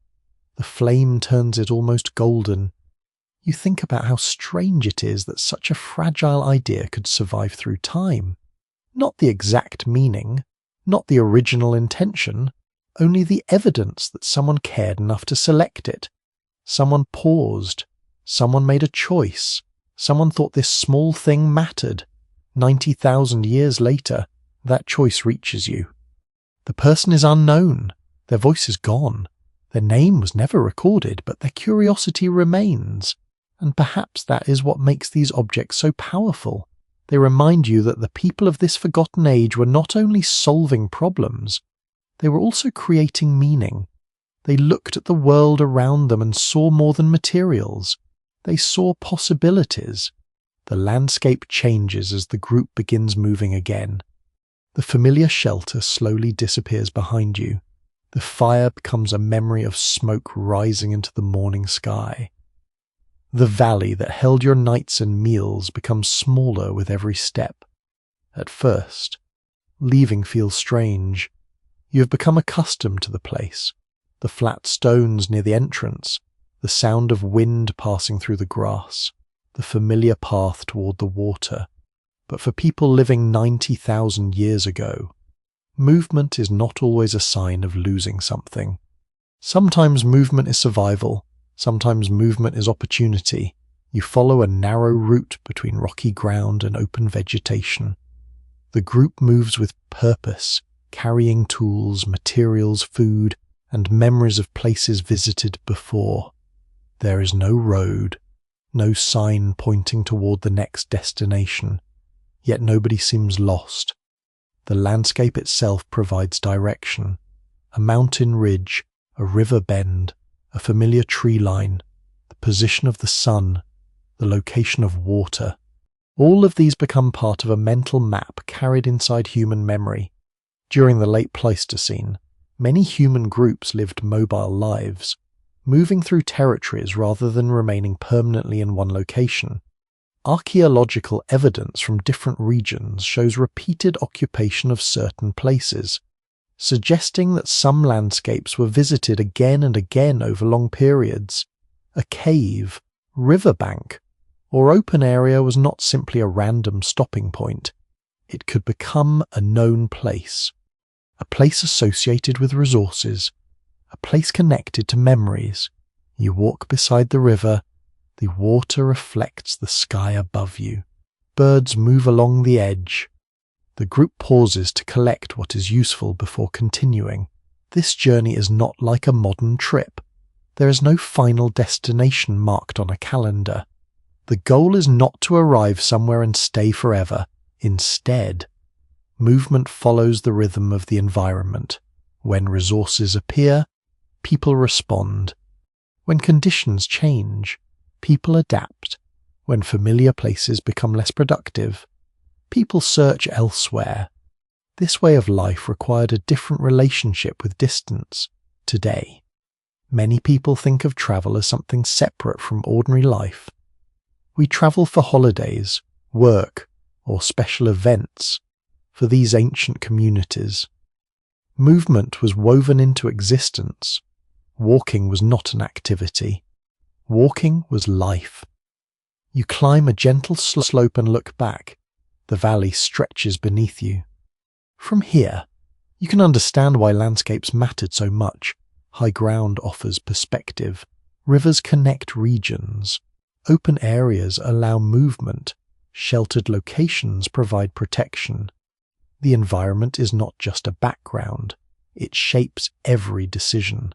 Speaker 1: The flame turns it almost golden. You think about how strange it is that such a fragile idea could survive through time. Not the exact meaning, not the original intention, only the evidence that someone cared enough to select it. Someone paused. Someone made a choice. Someone thought this small thing mattered. 90,000 years later, that choice reaches you. The person is unknown. Their voice is gone. Their name was never recorded, but their curiosity remains. And perhaps that is what makes these objects so powerful. They remind you that the people of this forgotten age were not only solving problems, they were also creating meaning. They looked at the world around them and saw more than materials. They saw possibilities. The landscape changes as the group begins moving again. The familiar shelter slowly disappears behind you. The fire becomes a memory of smoke rising into the morning sky. The valley that held your nights and meals becomes smaller with every step. At first, leaving feels strange. You have become accustomed to the place, the flat stones near the entrance, the sound of wind passing through the grass, the familiar path toward the water. But for people living 90,000 years ago, movement is not always a sign of losing something. Sometimes movement is survival, sometimes movement is opportunity. You follow a narrow route between rocky ground and open vegetation. The group moves with purpose, carrying tools, materials, food, and memories of places visited before. There is no road, no sign pointing toward the next destination, yet nobody seems lost. The landscape itself provides direction. A mountain ridge, a river bend, a familiar tree line, the position of the sun, the location of water. All of these become part of a mental map carried inside human memory. During the late Pleistocene, many human groups lived mobile lives, moving through territories rather than remaining permanently in one location. Archaeological evidence from different regions shows repeated occupation of certain places, suggesting that some landscapes were visited again and again over long periods. A cave, riverbank, or open area was not simply a random stopping point. It could become a known place, a place associated with resources, a place connected to memories. You walk beside the river, the water reflects the sky above you. Birds move along the edge. The group pauses to collect what is useful before continuing. This journey is not like a modern trip. There is no final destination marked on a calendar. The goal is not to arrive somewhere and stay forever. Instead, movement follows the rhythm of the environment. When resources appear, people respond. When conditions change, people adapt. When familiar places become less productive, people search elsewhere. This way of life required a different relationship with distance. Today, many people think of travel as something separate from ordinary life. We travel for holidays, work, or special events. For these ancient communities, movement was woven into existence. Walking was not an activity. Walking was life. You climb a gentle slope and look back. The valley stretches beneath you. From here, you can understand why landscapes mattered so much. High ground offers perspective. Rivers connect regions. Open areas allow movement. Sheltered locations provide protection. The environment is not just a background. It shapes every decision.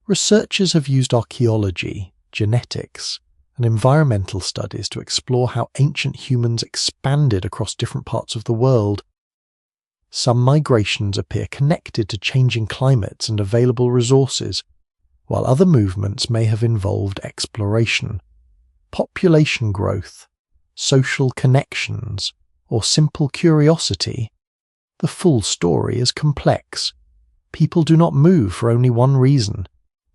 Speaker 1: Researchers have used archaeology, genetics, and environmental studies to explore how ancient humans expanded across different parts of the world. Some migrations appear connected to changing climates and available resources, while other movements may have involved exploration, population growth, social connections, or simple curiosity. The full story is complex. People do not move for only one reason.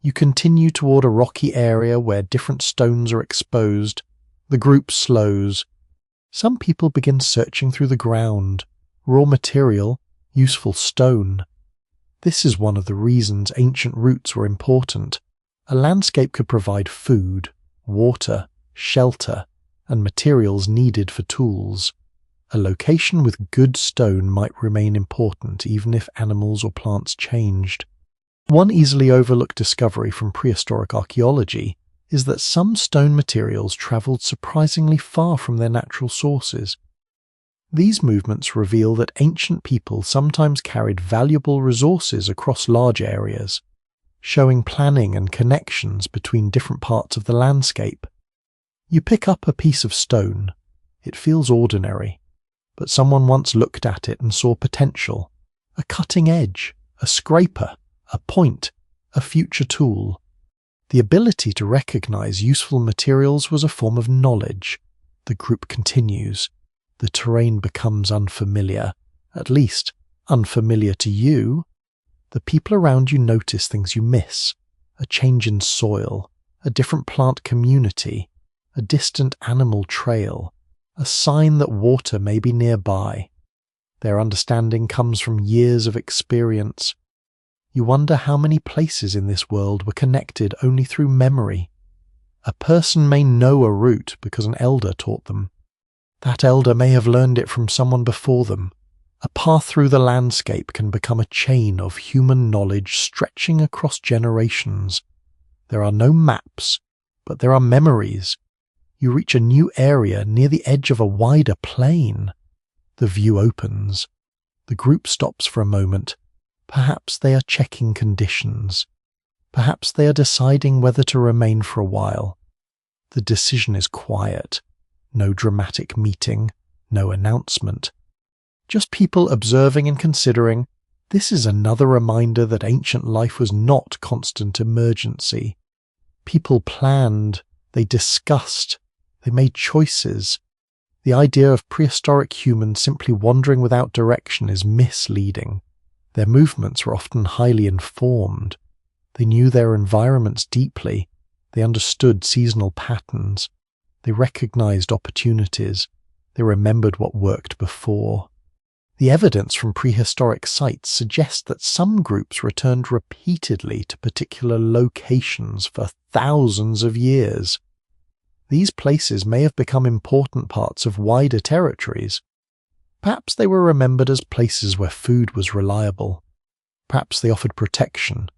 Speaker 1: You continue toward a rocky area where different stones are exposed. The group slows. Some people begin searching through the ground. Raw material, useful stone. This is one of the reasons ancient routes were important. A landscape could provide food, water, shelter, and materials needed for tools. A location with good stone might remain important even if animals or plants changed. One easily overlooked discovery from prehistoric archaeology is that some stone materials traveled surprisingly far from their natural sources. These movements reveal that ancient people sometimes carried valuable resources across large areas, showing planning and connections between different parts of the landscape. You pick up a piece of stone. It feels ordinary, but someone once looked at it and saw potential. A cutting edge, a scraper, a point, a future tool. The ability to recognize useful materials was a form of knowledge. The group continues. The terrain becomes unfamiliar, at least unfamiliar to you. The people around you notice things you miss, a change in soil, a different plant community, a distant animal trail, a sign that water may be nearby. Their understanding comes from years of experience. You wonder how many places in this world were connected only through memory. A person may know a route because an elder taught them. That elder may have learned it from someone before them. A path through the landscape can become a chain of human knowledge stretching across generations. There are no maps, but there are memories. You reach a new area near the edge of a wider plain. The view opens. The group stops for a moment. Perhaps they are checking conditions. Perhaps they are deciding whether to remain for a while. The decision is quiet. No dramatic meeting, no announcement. Just people observing and considering. This is another reminder that ancient life was not constant emergency. People planned, they discussed, they made choices. The idea of prehistoric humans simply wandering without direction is misleading. Their movements were often highly informed. They knew their environments deeply. They understood seasonal patterns. They recognized opportunities. They remembered what worked before. The evidence from prehistoric sites suggests that some groups returned repeatedly to particular locations for thousands of years. These places may have become important parts of wider territories. Perhaps they were remembered as places where food was reliable. Perhaps they offered protection.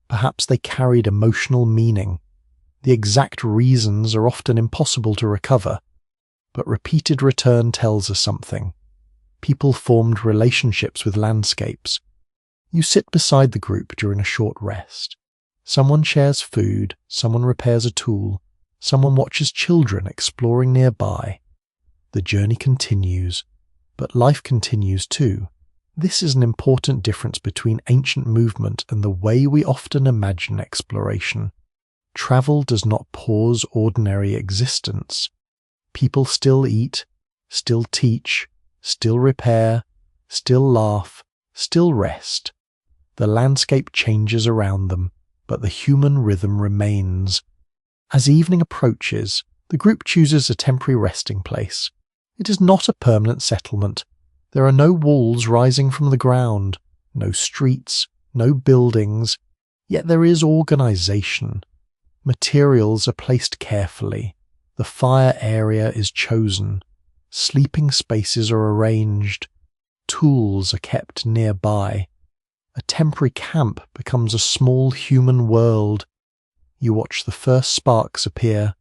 Speaker 1: Perhaps they carried emotional meaning. The exact reasons are often impossible to recover, but repeated return tells us something. People formed relationships with landscapes. You sit beside the group during a short rest. Someone shares food, someone repairs a tool, someone watches children exploring nearby. The journey continues, but life continues too. This is an important difference between ancient movement and the way we often imagine exploration. Travel does not pause ordinary existence. People still eat, still teach, still repair, still laugh, still rest. The landscape changes around them, but the human rhythm remains. As evening approaches, the group chooses a temporary resting place. It is not a permanent settlement. There are no walls rising from the ground, no streets, no buildings, yet there is organization. Materials are placed carefully. The fire area is chosen. Sleeping spaces are arranged. Tools are kept nearby. A temporary camp becomes a small human world. You watch the first sparks appear.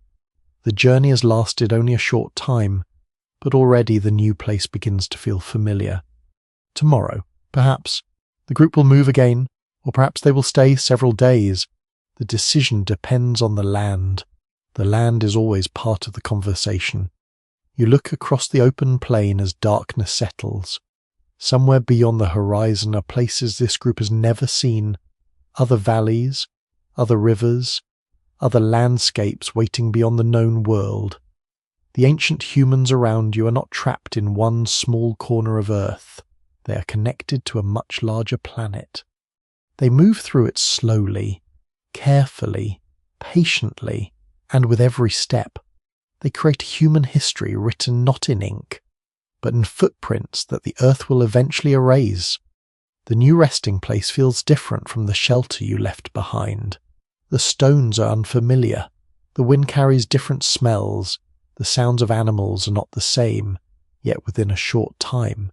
Speaker 1: The journey has lasted only a short time, but already the new place begins to feel familiar. Tomorrow, perhaps, the group will move again, or perhaps they will stay several days. The decision depends on the land. The land is always part of the conversation. You look across the open plain as darkness settles. Somewhere beyond the horizon are places this group has never seen. Other valleys, other rivers, other landscapes waiting beyond the known world. The ancient humans around you are not trapped in one small corner of Earth. They are connected to a much larger planet. They move through it slowly, carefully, patiently, and with every step. They create human history written not in ink, but in footprints that the Earth will eventually erase. The new resting place feels different from the shelter you left behind. The stones are unfamiliar. The wind carries different smells. The sounds of animals are not the same, yet within a short time.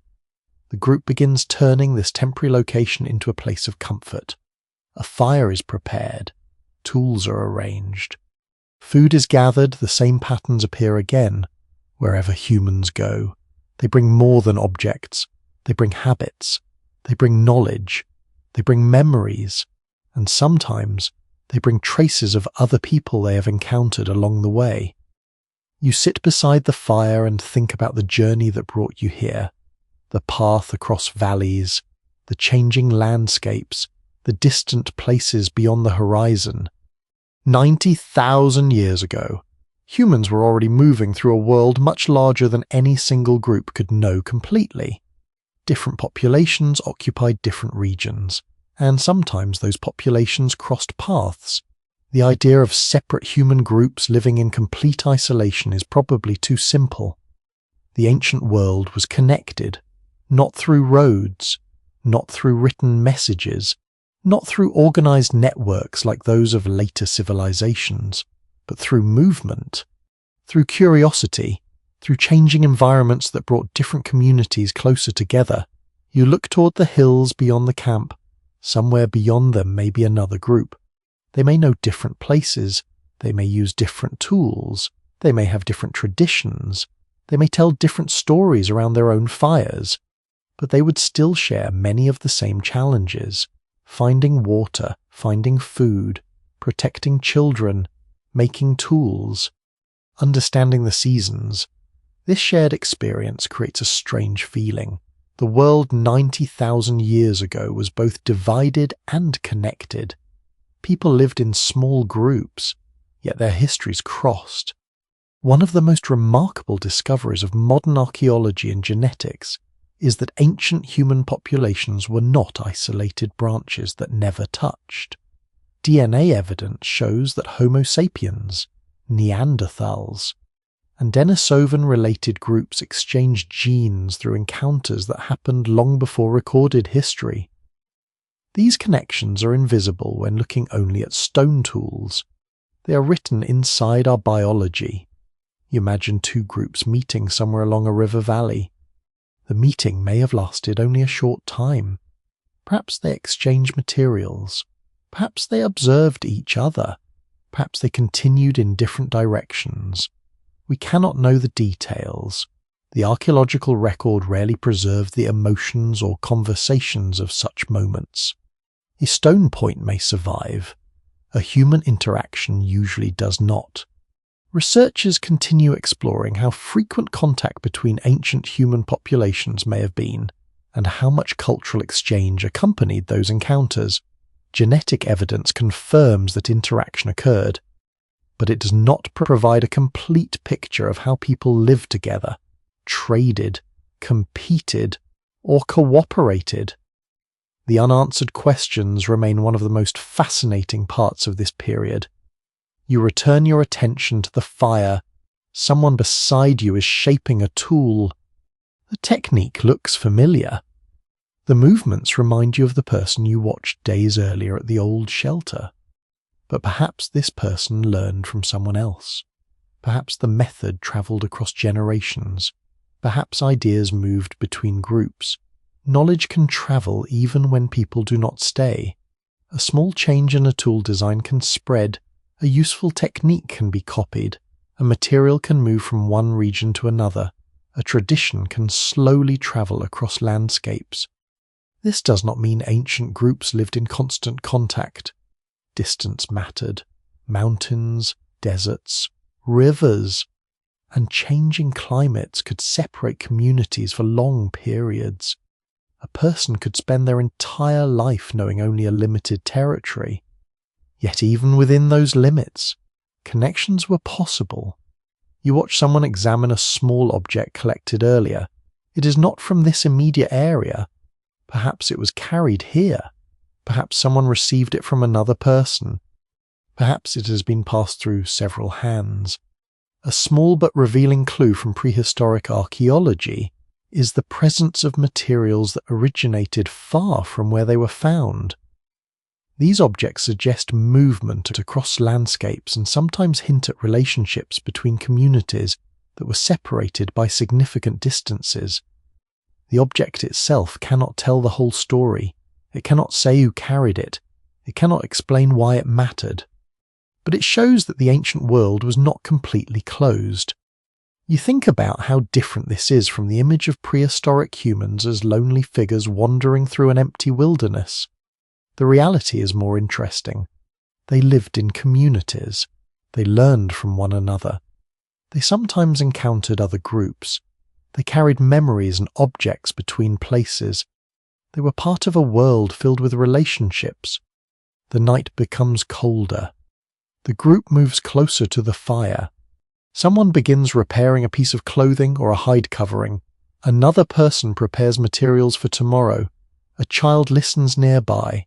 Speaker 1: The group begins turning this temporary location into a place of comfort. A fire is prepared. Tools are arranged. Food is gathered, the same patterns appear again, wherever humans go. They bring more than objects. They bring habits. They bring knowledge. They bring memories. And sometimes they bring traces of other people they have encountered along the way. You sit beside the fire and think about the journey that brought you here, the path across valleys, the changing landscapes, the distant places beyond the horizon. 90,000 years ago, humans were already moving through a world much larger than any single group could know completely. Different populations occupied different regions, and sometimes those populations crossed paths. The idea of separate human groups living in complete isolation is probably too simple. The ancient world was connected, not through roads, not through written messages, not through organized networks like those of later civilizations, but through movement, through curiosity, through changing environments that brought different communities closer together. You look toward the hills beyond the camp. Somewhere beyond them may be another group. They may know different places. They may use different tools. They may have different traditions. They may tell different stories around their own fires. But they would still share many of the same challenges: finding water, finding food, protecting children, making tools, understanding the seasons. This shared experience creates a strange feeling. The world 90,000 years ago was both divided and connected. People lived in small groups, yet their histories crossed. One of the most remarkable discoveries of modern archaeology and genetics is that ancient human populations were not isolated branches that never touched. DNA evidence shows that Homo sapiens, Neanderthals, and Denisovan-related groups exchanged genes through encounters that happened long before recorded history. These connections are invisible when looking only at stone tools. They are written inside our biology. You imagine two groups meeting somewhere along a river valley. The meeting may have lasted only a short time. Perhaps they exchanged materials. Perhaps they observed each other. Perhaps they continued in different directions. We cannot know the details. The archaeological record rarely preserves the emotions or conversations of such moments. A stone point may survive. A human interaction usually does not. Researchers continue exploring how frequent contact between ancient human populations may have been, and how much cultural exchange accompanied those encounters. Genetic evidence confirms that interaction occurred, but it does not provide a complete picture of how people lived together, traded, competed, or cooperated. The unanswered questions remain one of the most fascinating parts of this period. You return your attention to the fire. Someone beside you is shaping a tool. The technique looks familiar. The movements remind you of the person you watched days earlier at the old shelter. But perhaps this person learned from someone else. Perhaps the method travelled across generations. Perhaps ideas moved between groups. Knowledge can travel even when people do not stay. A small change in a tool design can spread. A useful technique can be copied. A material can move from one region to another. A tradition can slowly travel across landscapes. This does not mean ancient groups lived in constant contact. Distance mattered. Mountains, deserts, rivers, and changing climates could separate communities for long periods. A person could spend their entire life knowing only a limited territory. Yet even within those limits, connections were possible. You watch someone examine a small object collected earlier. It is not from this immediate area. Perhaps it was carried here. Perhaps someone received it from another person. Perhaps it has been passed through several hands. A small but revealing clue from prehistoric archaeology is the presence of materials that originated far from where they were found. These objects suggest movement across landscapes and sometimes hint at relationships between communities that were separated by significant distances. The object itself cannot tell the whole story. It cannot say who carried it. It cannot explain why it mattered. But it shows that the ancient world was not completely closed. You think about how different this is from the image of prehistoric humans as lonely figures wandering through an empty wilderness. The reality is more interesting. They lived in communities. They learned from one another. They sometimes encountered other groups. They carried memories and objects between places. They were part of a world filled with relationships. The night becomes colder. The group moves closer to the fire. Someone begins repairing a piece of clothing or a hide covering. Another person prepares materials for tomorrow. A child listens nearby.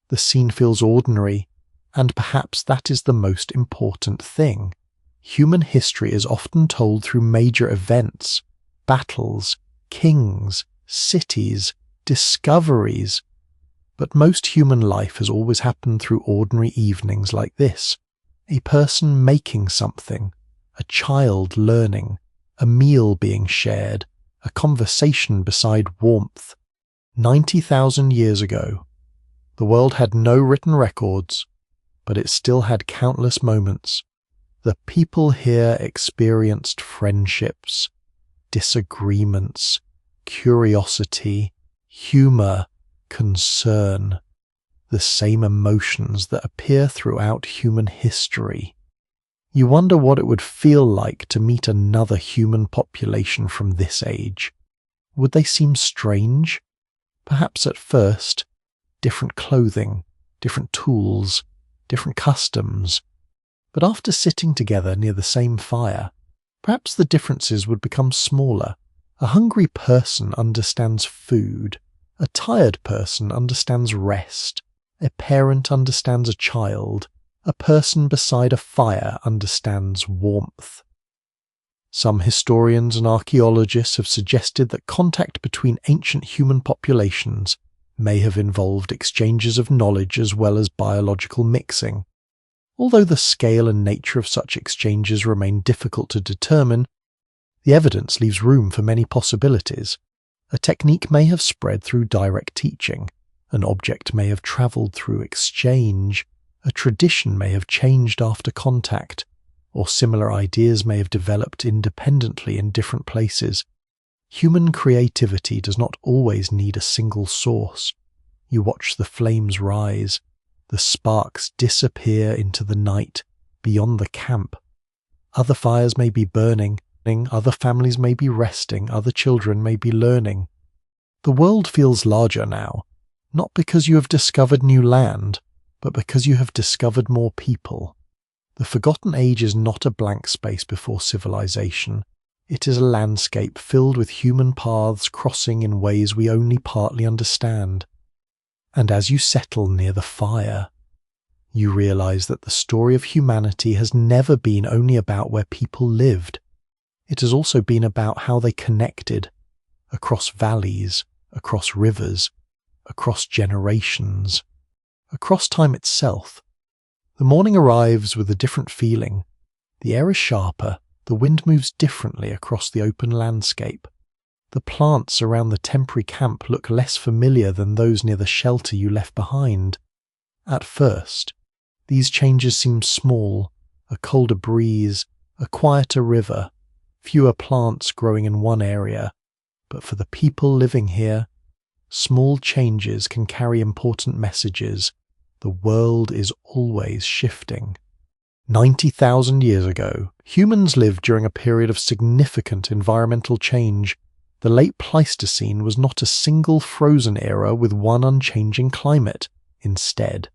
Speaker 1: The scene feels ordinary, And perhaps that is the most important thing. Human history is often told through major events, battles, kings, cities, discoveries. But most human life has always happened through ordinary evenings like this. A person making something, a child learning, a meal being shared, a conversation beside warmth. 90,000 years ago, the world had no written records, but it still had countless moments. The people here experienced friendships, disagreements, curiosity, humor, concern, the same emotions that appear throughout human history. You wonder what it would feel like to meet another human population from this age. Would they seem strange? Perhaps at first, different clothing, different tools, different customs. But after sitting together near the same fire, perhaps the differences would become smaller. A hungry person understands food. A tired person understands rest. A parent understands a child. A person beside a fire understands warmth. Some historians and archaeologists have suggested that contact between ancient human populations may have involved exchanges of knowledge as well as biological mixing. Although the scale and nature of such exchanges remain difficult to determine, the evidence leaves room for many possibilities. A technique may have spread through direct teaching, an object may have travelled through exchange, a tradition may have changed after contact, or similar ideas may have developed independently in different places. Human creativity does not always need a single source. You watch the flames rise, the sparks disappear into the night beyond the camp. Other fires may be burning, other families may be resting, other children may be learning. The world feels larger now, not because you have discovered new land, but because you have discovered more people. The forgotten age is not a blank space before civilization. It is a landscape filled with human paths crossing in ways we only partly understand. And as you settle near the fire, you realize that the story of humanity has never been only about where people lived. It has also been about how they connected, across valleys, across rivers, across generations, across time itself. The morning arrives with a different feeling. The air is sharper, the wind moves differently across the open landscape. The plants around the temporary camp look less familiar than those near the shelter you left behind. At first, these changes seem small, a colder breeze, a quieter river, fewer plants growing in one area, but for the people living here, small changes can carry important messages. The world is always shifting. 90,000 years ago, humans lived during a period of significant environmental change. The late Pleistocene was not a single frozen era with one unchanging climate. Instead,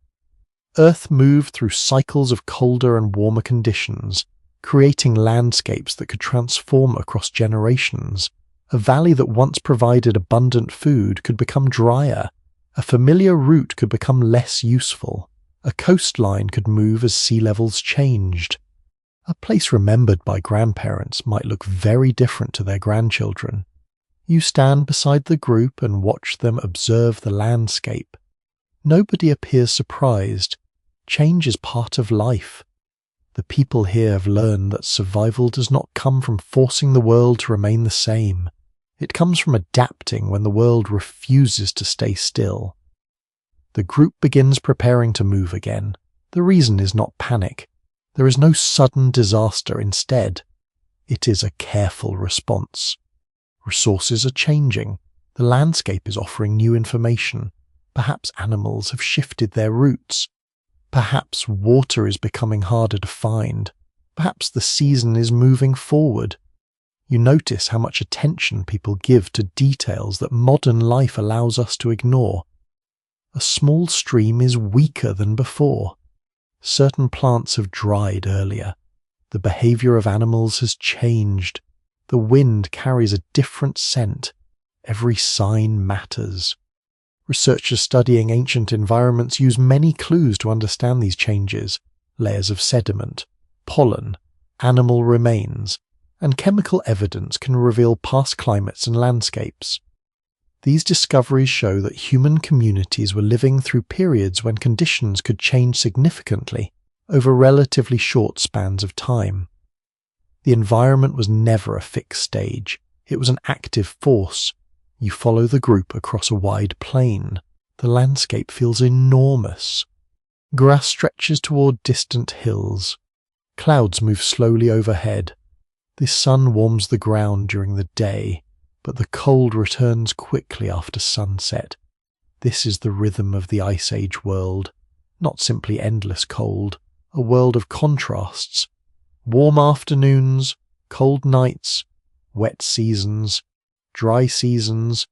Speaker 1: Earth moved through cycles of colder and warmer conditions, creating landscapes that could transform across generations. A valley that once provided abundant food could become drier. A familiar route could become less useful. A coastline could move as sea levels changed. A place remembered by grandparents might look very different to their grandchildren. You stand beside the group and watch them observe the landscape. Nobody appears surprised. Change is part of life. The people here have learned that survival does not come from forcing the world to remain the same. It comes from adapting when the world refuses to stay still. The group begins preparing to move again. The reason is not panic. There is no sudden disaster. Instead, it is a careful response. Resources are changing. The landscape is offering new information. Perhaps animals have shifted their routes. Perhaps water is becoming harder to find. Perhaps the season is moving forward. You notice how much attention people give to details that modern life allows us to ignore. A small stream is weaker than before. Certain plants have dried earlier. The behavior of animals has changed. The wind carries a different scent. Every sign matters. Researchers studying ancient environments use many clues to understand these changes: layers of sediment, pollen, animal remains, and chemical evidence can reveal past climates and landscapes. These discoveries show that human communities were living through periods when conditions could change significantly over relatively short spans of time. The environment was never a fixed stage. It was an active force. You follow the group across a wide plain. The landscape feels enormous. Grass stretches toward distant hills. Clouds move slowly overhead. The sun warms the ground during the day, but the cold returns quickly after sunset. This is the rhythm of the Ice Age world, not simply endless cold, a world of contrasts. Warm afternoons, cold nights, wet seasons, dry seasons,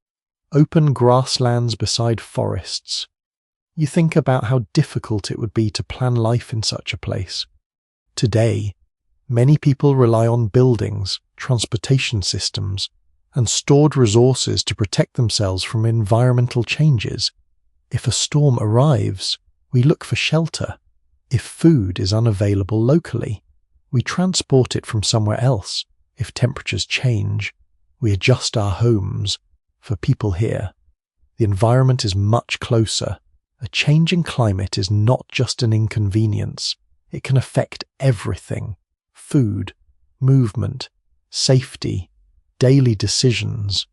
Speaker 1: open grasslands beside forests. You think about how difficult it would be to plan life in such a place. Today, many people rely on buildings, transportation systems, and stored resources to protect themselves from environmental changes. If a storm arrives, we look for shelter. If food is unavailable locally, we transport it from somewhere else. If temperatures change, we adjust our homes. For people here, the environment is much closer. A changing climate is not just an inconvenience. It can affect everything: food, movement, safety, daily decisions.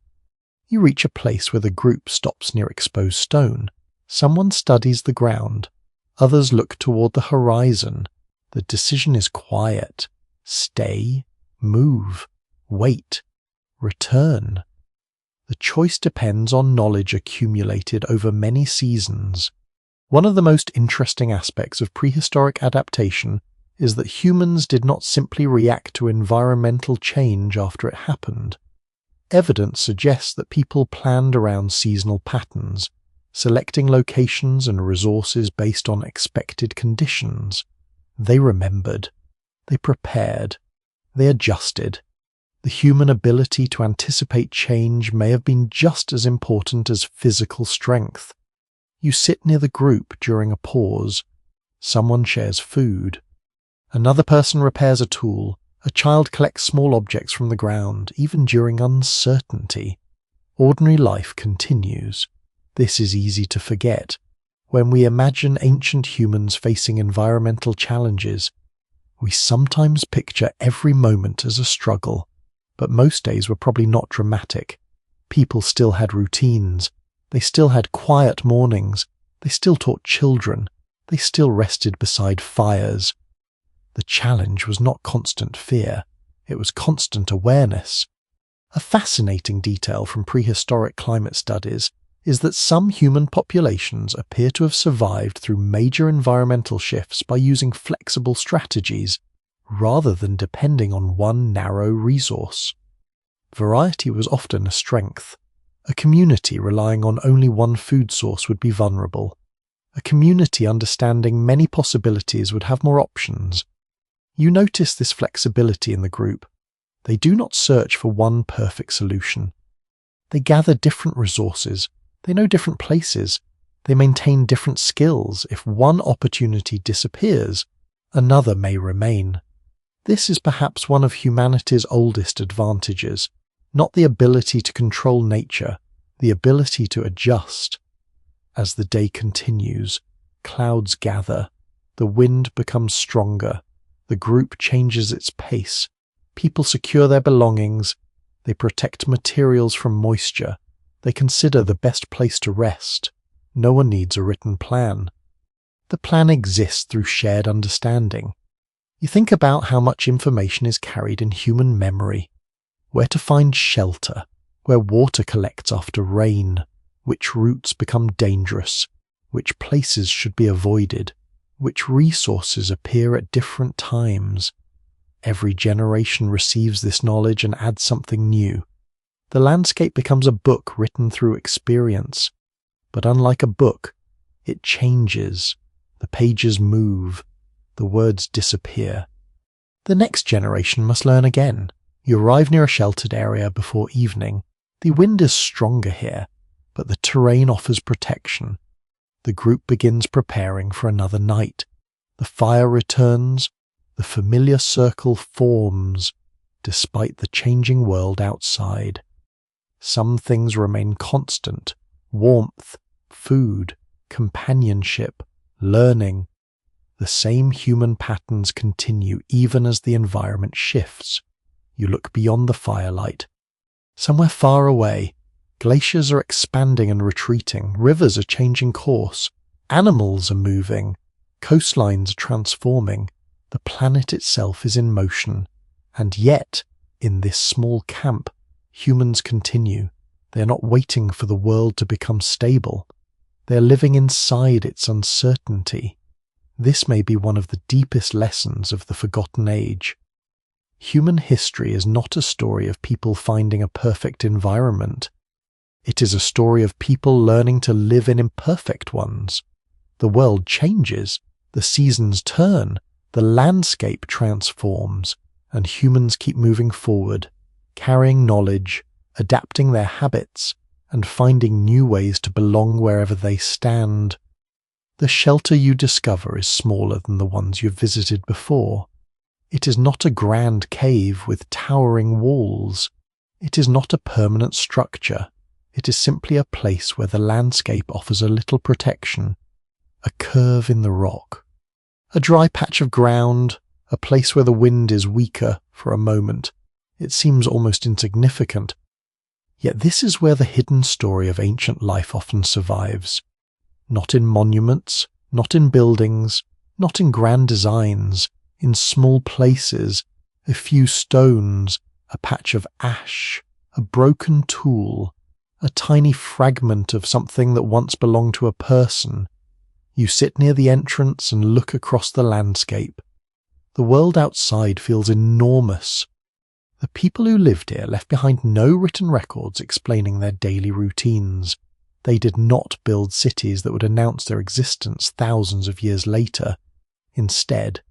Speaker 1: You reach a place where the group stops near exposed stone. Someone studies the ground. Others look toward the horizon. The decision is quiet. Stay, move, wait, return. The choice depends on knowledge accumulated over many seasons. One of the most interesting aspects of prehistoric adaptation is that humans did not simply react to environmental change after it happened. Evidence suggests that people planned around seasonal patterns, selecting locations and resources based on expected conditions. They remembered. They prepared. They adjusted. The human ability to anticipate change may have been just as important as physical strength. You sit near the group during a pause. Someone shares food. Another person repairs a tool. A child collects small objects from the ground, even during uncertainty. Ordinary life continues. This is easy to forget. When we imagine ancient humans facing environmental challenges, we sometimes picture every moment as a struggle. But most days were probably not dramatic. People still had routines. They still had quiet mornings. They still taught children. They still rested beside fires. The challenge was not constant fear. It was constant awareness. A fascinating detail from prehistoric climate studies is that some human populations appear to have survived through major environmental shifts by using flexible strategies, rather than depending on one narrow resource. Variety was often a strength. A community relying on only one food source would be vulnerable. A community understanding many possibilities would have more options. You notice this flexibility in the group. They do not search for one perfect solution. They gather different resources. They know different places. They maintain different skills. If one opportunity disappears, another may remain. This is perhaps one of humanity's oldest advantages, not the ability to control nature, the ability to adjust. As the day continues, clouds gather, the wind becomes stronger, the group changes its pace, people secure their belongings, they protect materials from moisture, they consider the best place to rest. No one needs a written plan. The plan exists through shared understanding. You think about how much information is carried in human memory. Where to find shelter, where water collects after rain, which routes become dangerous, which places should be avoided, which resources appear at different times. Every generation receives this knowledge and adds something new. The landscape becomes a book written through experience. But unlike a book, it changes. The pages move. The words disappear. The next generation must learn again. You arrive near a sheltered area before evening. The wind is stronger here. but the terrain offers protection. The group begins preparing for another night. The fire returns, the familiar circle forms, despite the changing world outside. Some things remain constant: warmth, food, companionship, learning. The same human patterns continue even as the environment shifts. You look beyond the firelight. Somewhere far away, glaciers are expanding and retreating, rivers are changing course, animals are moving, coastlines are transforming, the planet itself is in motion. And yet, in this small camp, humans continue. They are not waiting for the world to become stable. They are living inside its uncertainty. This may be one of the deepest lessons of the forgotten age. Human history is not a story of people finding a perfect environment. It is a story of people learning to live in imperfect ones. The world changes, the seasons turn, the landscape transforms, and humans keep moving forward, carrying knowledge, adapting their habits, and finding new ways to belong wherever they stand. The shelter you discover is smaller than the ones you've visited before. It is not a grand cave with towering walls. It is not a permanent structure. It is simply a place where the landscape offers a little protection, a curve in the rock, a dry patch of ground, a place where the wind is weaker for a moment. It seems almost insignificant. Yet this is where the hidden story of ancient life often survives. Not in monuments, not in buildings, not in grand designs, in small places, a few stones, a patch of ash, a broken tool, a tiny fragment of something that once belonged to a person. You sit near the entrance and look across the landscape. The world outside feels enormous. The people who lived here left behind no written records explaining their daily routines. They did not build cities that would announce their existence thousands of years later. Instead,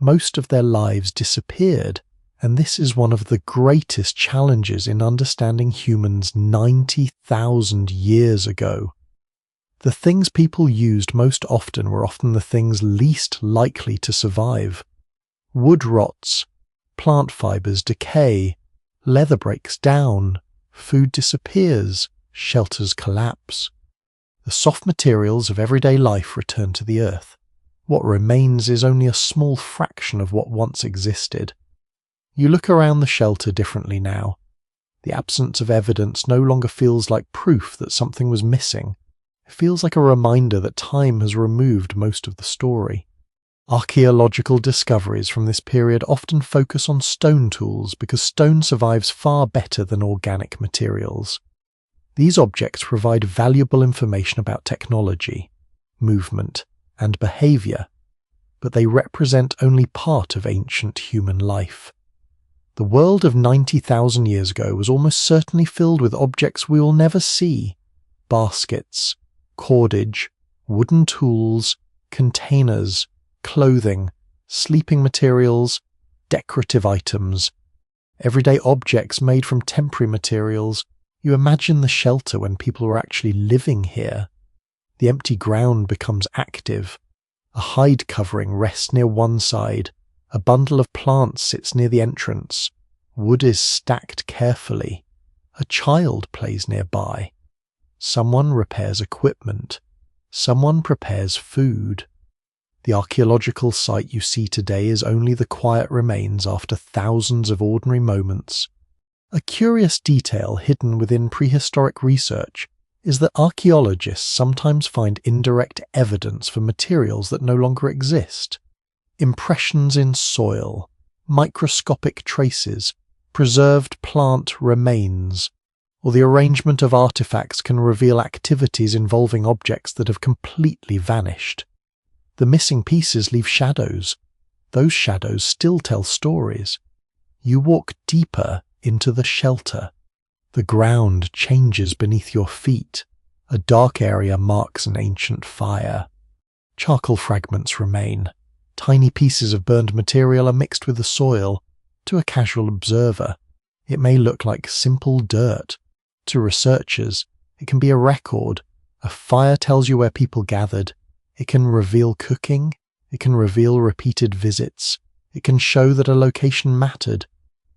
Speaker 1: most of their lives disappeared, and this is one of the greatest challenges in understanding humans 90,000 years ago. The things people used most often were often the things least likely to survive. Wood rots, plant fibers decay, leather breaks down, food disappears, shelters collapse. The soft materials of everyday life return to the earth. What remains is only a small fraction of what once existed. You look around the shelter differently now. The absence of evidence no longer feels like proof that something was missing. It feels like a reminder that time has removed most of the story. Archaeological discoveries from this period often focus on stone tools because stone survives far better than organic materials. These objects provide valuable information about technology, movement, and behavior, but they represent only part of ancient human life. The world of 90,000 years ago was almost certainly filled with objects we will never see: baskets, cordage, wooden tools, containers, clothing, sleeping materials, decorative items, everyday objects made from temporary materials. You imagine the shelter when people were actually living here. The empty ground becomes active. A hide covering rests near one side. A bundle of plants sits near the entrance. Wood is stacked carefully. A child plays nearby. Someone repairs equipment. Someone prepares food. The archaeological site you see today is only the quiet remains after thousands of ordinary moments. A curious detail hidden within prehistoric research is that archaeologists sometimes find indirect evidence for materials that no longer exist. Impressions in soil, microscopic traces, preserved plant remains, or the arrangement of artifacts can reveal activities involving objects that have completely vanished. The missing pieces leave shadows. Those shadows still tell stories. You walk deeper into the shelter. The ground changes beneath your feet. A dark area marks an ancient fire. Charcoal fragments remain. Tiny pieces of burned material are mixed with the soil. To a casual observer, it may look like simple dirt. To researchers, It can be a record. A fire tells you where people gathered. It can reveal cooking. It can reveal repeated visits. It can show that a location mattered.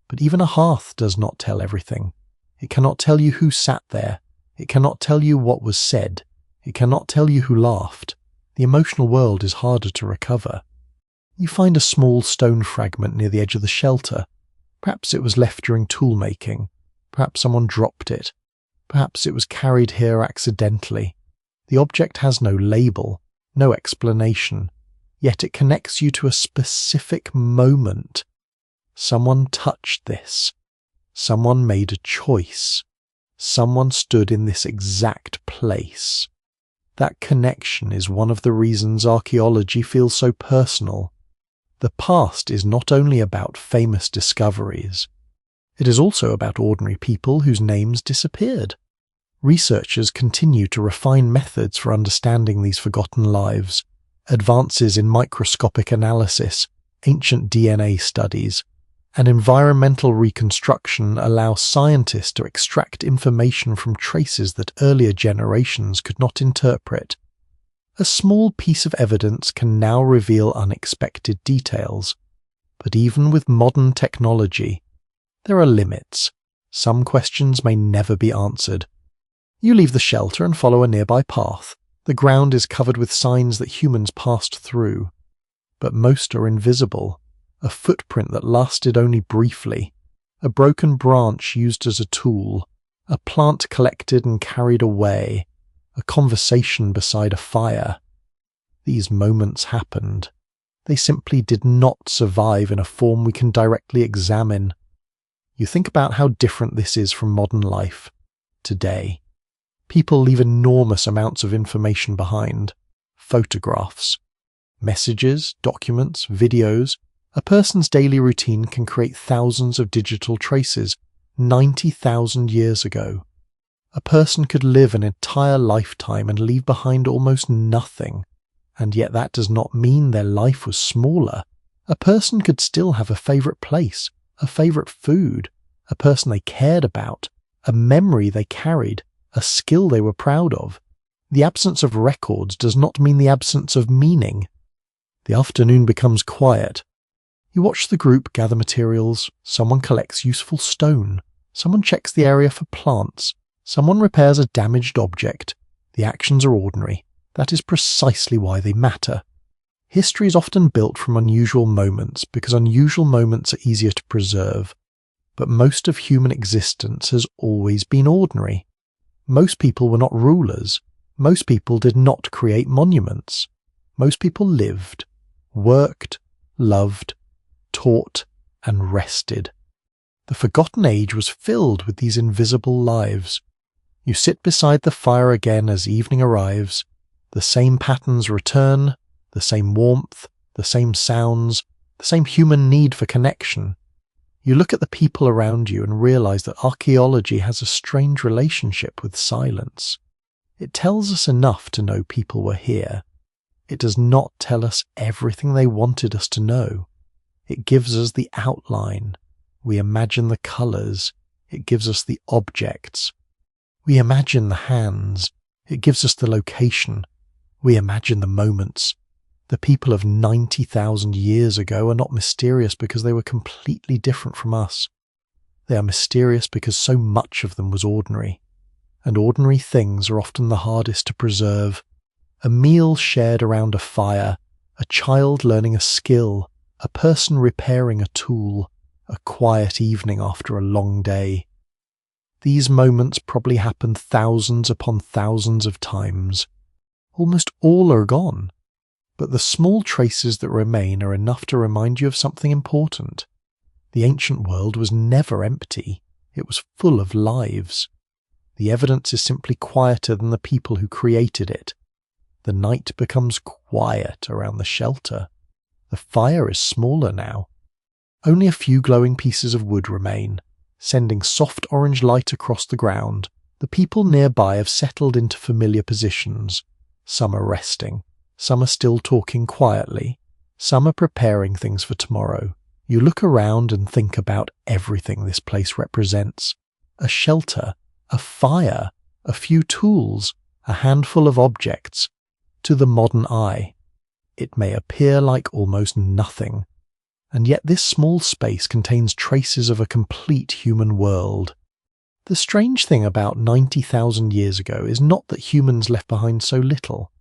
Speaker 1: But even a hearth does not tell everything. It cannot tell you who sat there. It cannot tell you what was said. It cannot tell you who laughed. The emotional world is harder to recover. You find a small stone fragment near the edge of the shelter. Perhaps it was left during tool making. Perhaps someone dropped it. Perhaps it was carried here accidentally. The object has no label, no explanation, yet it connects you to a specific moment. Someone touched this. Someone made a choice. Someone stood in this exact place. That connection is one of the reasons archaeology feels so personal. The past is not only about famous discoveries. It is also about ordinary people whose names disappeared. Researchers continue to refine methods for understanding these forgotten lives. Advances in microscopic analysis, ancient DNA studies, and environmental reconstruction allow scientists to extract information from traces that earlier generations could not interpret. A small piece of evidence can now reveal unexpected details. But even with modern technology, there are limits. Some questions may never be answered. You leave the shelter and follow a nearby path. The ground is covered with signs that humans passed through. But most are invisible. A footprint that lasted only briefly. A broken branch used as a tool. A plant collected and carried away. A conversation beside a fire. These moments happened. They simply did not survive in a form we can directly examine. You think about how different this is from modern life. Today, people leave enormous amounts of information behind. Photographs, messages, documents, videos. A person's daily routine can create thousands of digital traces 90,000 years ago. A person could live an entire lifetime and leave behind almost nothing, and yet that does not mean their life was smaller. A person could still have a favourite place, a favourite food, a person they cared about, a memory they carried, a skill they were proud of. The absence of records does not mean the absence of meaning. The afternoon becomes quiet. You watch the group gather materials. Someone collects useful stone. Someone checks the area for plants. Someone repairs a damaged object. The actions are ordinary. That is precisely why they matter. History is often built from unusual moments because unusual moments are easier to preserve. But most of human existence has always been ordinary. Most people were not rulers. Most people did not create monuments. Most people lived, worked, loved, taught, and rested. The forgotten age was filled with these invisible lives. You sit beside the fire again as evening arrives. The same patterns return, the same warmth, the same sounds, the same human need for connection. You look at the people around you and realize that archaeology has a strange relationship with silence. It tells us enough to know people were here. It does not tell us everything they wanted us to know. It gives us the outline. We imagine the colors. It gives us the objects. We imagine the hands. It gives us the location. We imagine the moments. The people of 90,000 years ago are not mysterious because they were completely different from us. They are mysterious because so much of them was ordinary. And ordinary things are often the hardest to preserve. A meal shared around a fire, a child learning a skill, a person repairing a tool, a quiet evening after a long day. These moments probably happened thousands upon thousands of times. Almost all are gone, but the small traces that remain are enough to remind you of something important. The ancient world was never empty. It was full of lives. The evidence is simply quieter than the people who created it. The night becomes quiet around the shelter. The fire is smaller now. Only a few glowing pieces of wood remain, sending soft orange light across the ground. The people nearby have settled into familiar positions. Some are resting. Some are still talking quietly. Some are preparing things for tomorrow. You look around and think about everything this place represents. A shelter, a fire, a few tools, a handful of objects. To the modern eye, it may appear like almost nothing, and yet this small space contains traces of a complete human world. The strange thing about 90,000 years ago is not that humans left behind so little.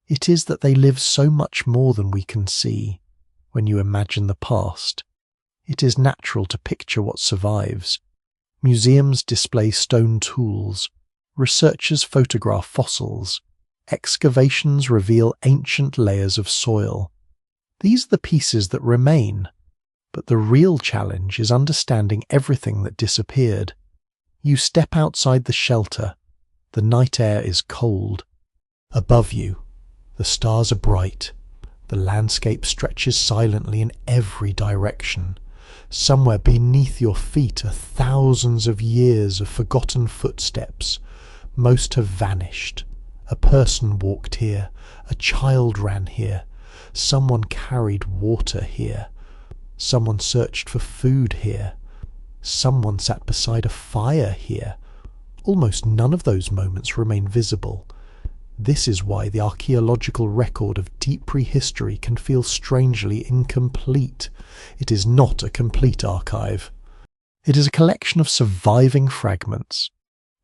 Speaker 1: It is that they live so much more than we can see. When you imagine the past, it is natural to picture what survives. Museums display stone tools. Researchers photograph fossils. Excavations reveal ancient layers of soil. These are the pieces that remain. But the real challenge is understanding everything that disappeared. You step outside the shelter. The night air is cold. Above you, the stars are bright. The landscape stretches silently in every direction. Somewhere beneath your feet are thousands of years of forgotten footsteps. Most have vanished. A person walked here. A child ran here. Someone carried water here. Someone searched for food here. Someone sat beside a fire here. Almost none of those moments remain visible. This is why the archaeological record of deep prehistory can feel strangely incomplete. It is not a complete archive. It is a collection of surviving fragments.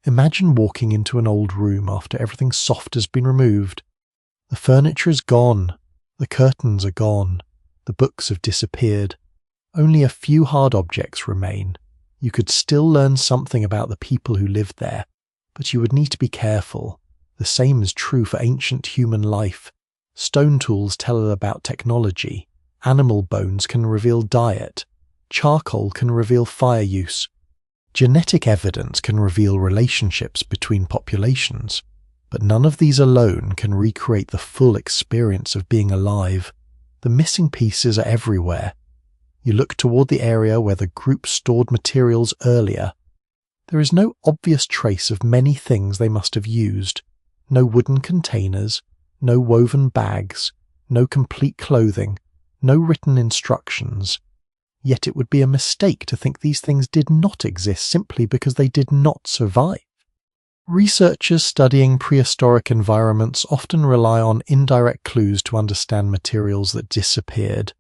Speaker 1: Imagine walking into an old room after everything soft has been removed. The furniture is gone. The curtains are gone. The books have disappeared. Only a few hard objects remain. You could still learn something about the people who lived there, but you would need to be careful. The same is true for ancient human life. Stone tools tell about technology. Animal bones can reveal diet. Charcoal can reveal fire use. Genetic evidence can reveal relationships between populations, but none of these alone can recreate the full experience of being alive. The missing pieces are everywhere. You look toward the area where the group stored materials earlier. There is no obvious trace of many things they must have used. No wooden containers, no woven bags, no complete clothing, no written instructions. Yet it would be a mistake to think these things did not exist simply because they did not survive. Researchers studying prehistoric environments often rely on indirect clues to understand materials that disappeared.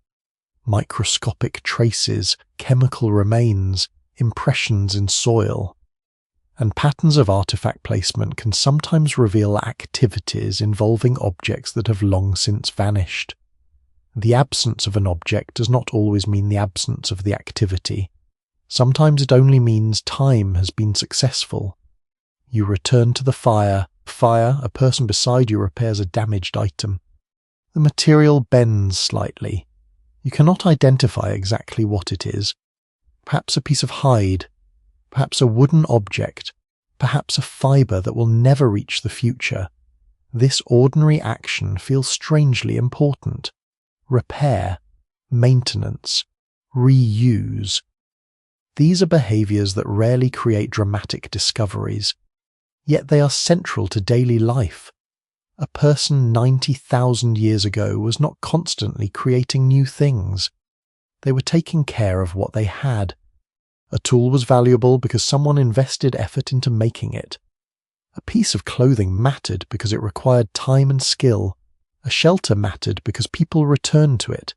Speaker 1: Microscopic traces, chemical remains, impressions in soil. And patterns of artifact placement can sometimes reveal activities involving objects that have long since vanished. The absence of an object does not always mean the absence of the activity. Sometimes it only means time has been successful. You return to the fire. A person beside you repairs a damaged item. The material bends slightly. You cannot identify exactly what it is. Perhaps a piece of hide. Perhaps a wooden object, perhaps a fibre that will never reach the future. This ordinary action feels strangely important. Repair, maintenance, reuse. These are behaviours that rarely create dramatic discoveries, yet they are central to daily life. A person 90,000 years ago was not constantly creating new things. They were taking care of what they had. A tool was valuable because someone invested effort into making it. A piece of clothing mattered because it required time and skill. A shelter mattered because people returned to it.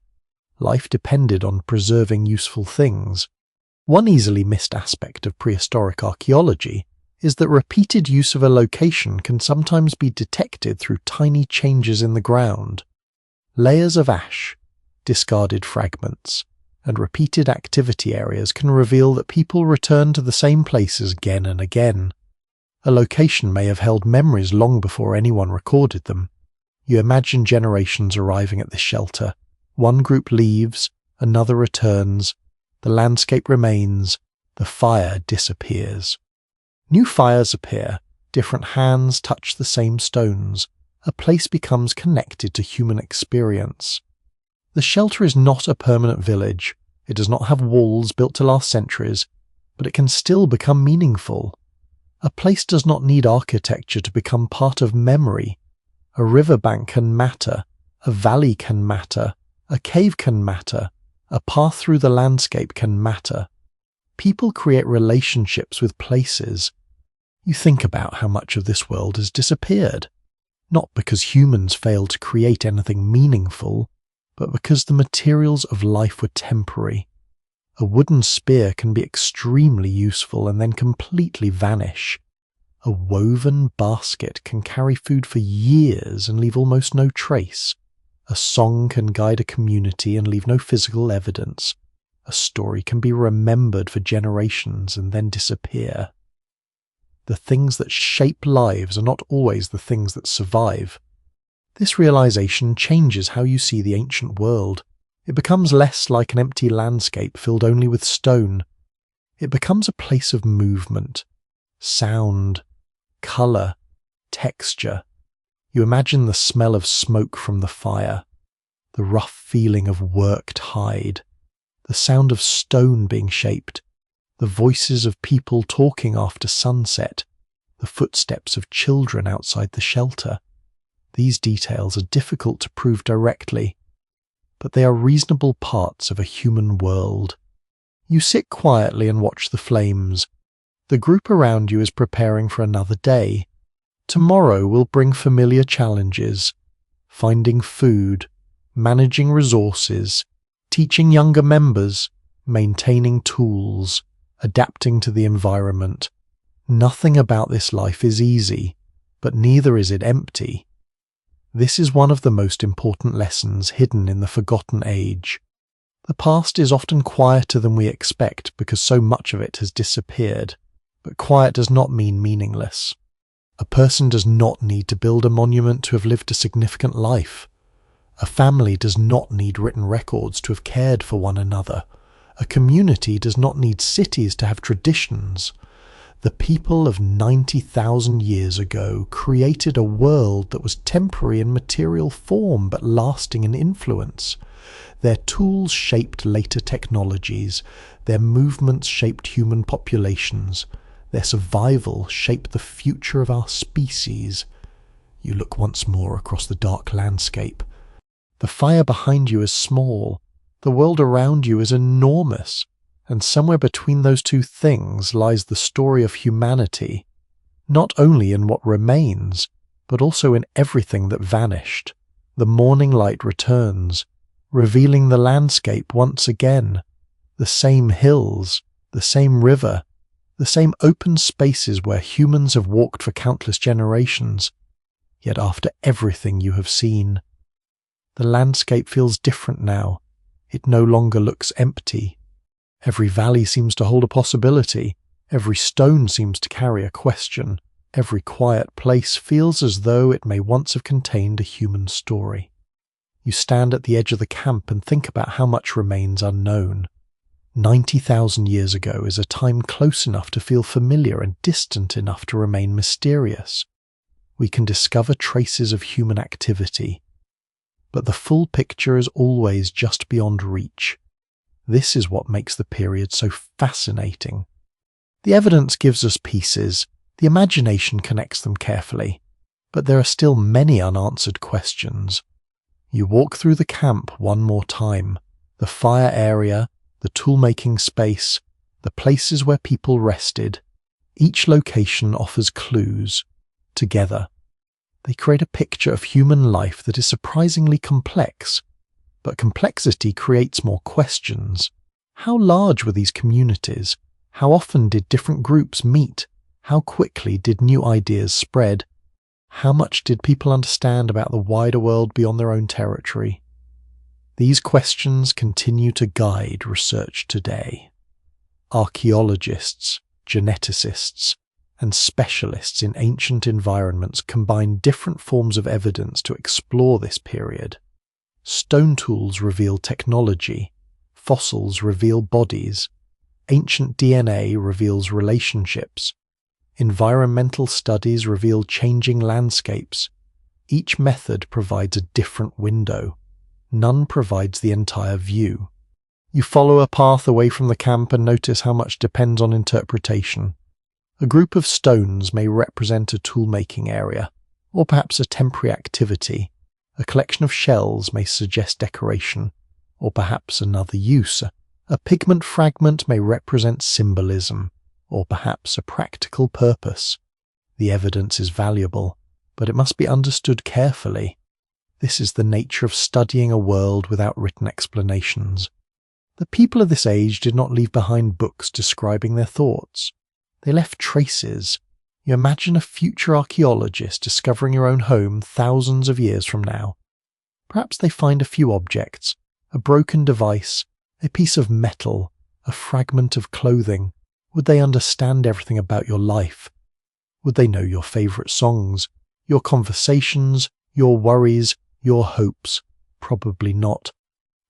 Speaker 1: Life depended on preserving useful things. One easily missed aspect of prehistoric archaeology is that repeated use of a location can sometimes be detected through tiny changes in the ground. Layers of ash, discarded fragments, and repeated activity areas can reveal that people return to the same places again and again. A location may have held memories long before anyone recorded them. You imagine generations arriving at this shelter. One group leaves, another returns, the landscape remains, the fire disappears. New fires appear, different hands touch the same stones. A place becomes connected to human experience. The shelter is not a permanent village. It does not have walls built to last centuries, but it can still become meaningful. A place does not need architecture to become part of memory. A riverbank can matter, a valley can matter, a cave can matter, a path through the landscape can matter. People create relationships with places. You think about how much of this world has disappeared, not because humans failed to create anything meaningful, but because the materials of life were temporary. A wooden spear can be extremely useful and then completely vanish. A woven basket can carry food for years and leave almost no trace. A song can guide a community and leave no physical evidence. A story can be remembered for generations and then disappear. The things that shape lives are not always the things that survive. This realization changes how you see the ancient world. It becomes less like an empty landscape filled only with stone. It becomes a place of movement, sound, color, texture. You imagine the smell of smoke from the fire, the rough feeling of worked hide, the sound of stone being shaped, the voices of people talking after sunset, the footsteps of children outside the shelter. These details are difficult to prove directly, but they are reasonable parts of a human world. You sit quietly and watch the flames. The group around you is preparing for another day. Tomorrow will bring familiar challenges: finding food, managing resources, teaching younger members, maintaining tools, adapting to the environment. Nothing about this life is easy, but neither is it empty. This is one of the most important lessons hidden in the forgotten age. The past is often quieter than we expect because so much of it has disappeared, but quiet does not mean meaningless. A person does not need to build a monument to have lived a significant life. A family does not need written records to have cared for one another. A community does not need cities to have traditions. The people of 90,000 years ago created a world that was temporary in material form but lasting in influence. Their tools shaped later technologies. Their movements shaped human populations. Their survival shaped the future of our species. You look once more across the dark landscape. The fire behind you is small. The world around you is enormous. And somewhere between those two things lies the story of humanity, not only in what remains, but also in everything that vanished. The morning light returns, revealing the landscape once again. The same hills, the same river, the same open spaces where humans have walked for countless generations. Yet after everything you have seen, the landscape feels different now. It no longer looks empty. Every valley seems to hold a possibility. Every stone seems to carry a question. Every quiet place feels as though it may once have contained a human story. You stand at the edge of the camp and think about how much remains unknown. 90,000 years ago is a time close enough to feel familiar and distant enough to remain mysterious. We can discover traces of human activity, but the full picture is always just beyond reach. This is what makes the period so fascinating. The evidence gives us pieces, the imagination connects them carefully, but there are still many unanswered questions. You walk through the camp one more time, the fire area, the tool-making space, the places where people rested. Each location offers clues. Together, they create a picture of human life that is surprisingly complex. But complexity creates more questions. How large were these communities? How often did different groups meet? How quickly did new ideas spread? How much did people understand about the wider world beyond their own territory? These questions continue to guide research today. Archaeologists, geneticists, and specialists in ancient environments combine different forms of evidence to explore this period. Stone tools reveal technology, fossils reveal bodies, ancient DNA reveals relationships, environmental studies reveal changing landscapes. Each method provides a different window. None provides the entire view. You follow a path away from the camp and notice how much depends on interpretation. A group of stones may represent a tool-making area, or perhaps a temporary activity. A collection of shells may suggest decoration, or perhaps another use. A pigment fragment may represent symbolism, or perhaps a practical purpose. The evidence is valuable, but it must be understood carefully. This is the nature of studying a world without written explanations. The people of this age did not leave behind books describing their thoughts. They left traces. You imagine a future archaeologist discovering your own home thousands of years from now. Perhaps they find a few objects, a broken device, a piece of metal, a fragment of clothing. Would they understand everything about your life? Would they know your favorite songs, your conversations, your worries, your hopes? Probably not.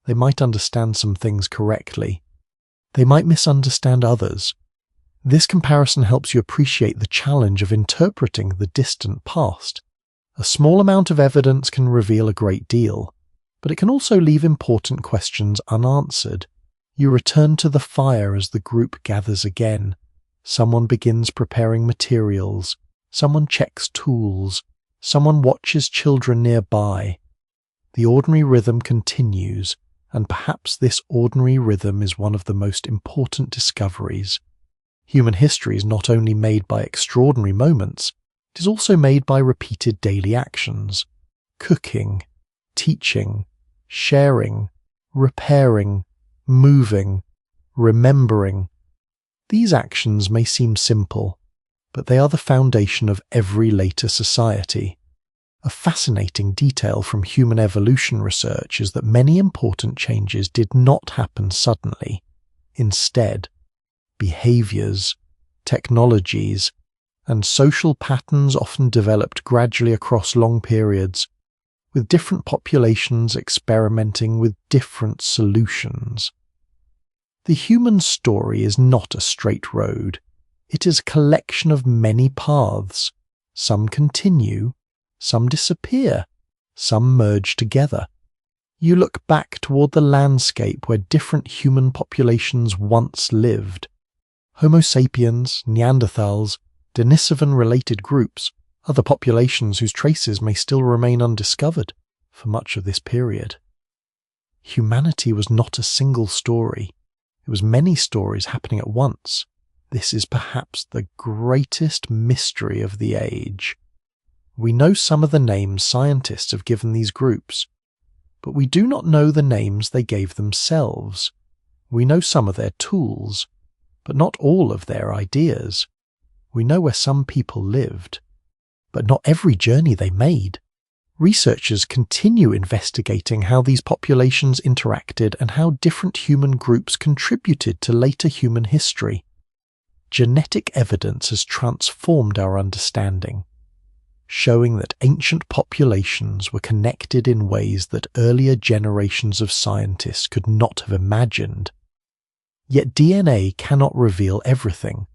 Speaker 1: They might understand some things correctly. They might misunderstand others. This comparison helps you appreciate the challenge of interpreting the distant past. A small amount of evidence can reveal a great deal, but it can also leave important questions unanswered. You return to the fire as the group gathers again. Someone begins preparing materials. Someone checks tools. Someone watches children nearby. The ordinary rhythm continues, and perhaps this ordinary rhythm is one of the most important discoveries. Human history is not only made by extraordinary moments, it is also made by repeated daily actions. Cooking, teaching, sharing, repairing, moving, remembering. These actions may seem simple, but they are the foundation of every later society. A fascinating detail from human evolution research is that many important changes did not happen suddenly. Instead, behaviors, technologies, and social patterns often developed gradually across long periods, with different populations experimenting with different solutions. The human story is not a straight road. It is a collection of many paths. Some continue, some disappear, some merge together. You look back toward the landscape where different human populations once lived. Homo sapiens, Neanderthals, Denisovan-related groups, other populations whose traces may still remain undiscovered for much of this period. Humanity was not a single story. It was many stories happening at once. This is perhaps the greatest mystery of the age. We know some of the names scientists have given these groups, but we do not know the names they gave themselves. We know some of their tools, but not all of their ideas. We know where some people lived, but not every journey they made. Researchers continue investigating how these populations interacted and how different human groups contributed to later human history. Genetic evidence has transformed our understanding, showing that ancient populations were connected in ways that earlier generations of scientists could not have imagined. Yet DNA cannot reveal everything.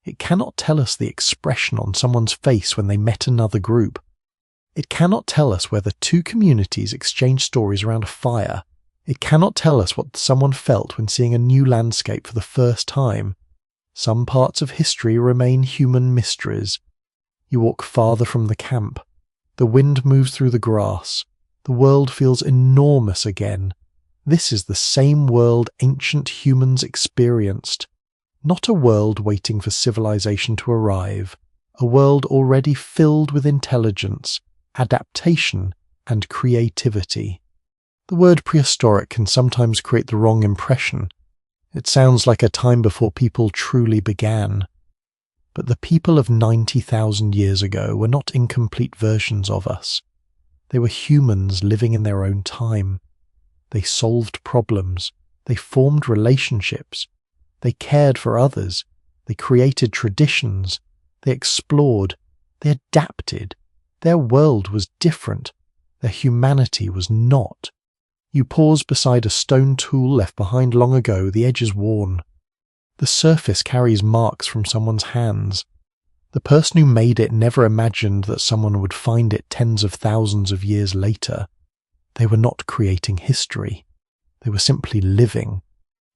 Speaker 1: It cannot tell us the expression on someone's face when they met another group. It cannot tell us whether two communities exchanged stories around a fire. It cannot tell us what someone felt when seeing a new landscape for the first time. Some parts of history remain human mysteries. You walk farther from the camp. The wind moves through the grass. The world feels enormous again. This is the same world ancient humans experienced. Not a world waiting for civilization to arrive. A world already filled with intelligence, adaptation, and creativity. The word prehistoric can sometimes create the wrong impression. It sounds like a time before people truly began. But the people of 90,000 years ago were not incomplete versions of us. They were humans living in their own time. They solved problems. They formed relationships. They cared for others. They created traditions. They explored. They adapted. Their world was different. Their humanity was not. You pause beside a stone tool left behind long ago, the edge is worn. The surface carries marks from someone's hands. The person who made it never imagined that someone would find it tens of thousands of years later. They were not creating history. They were simply living.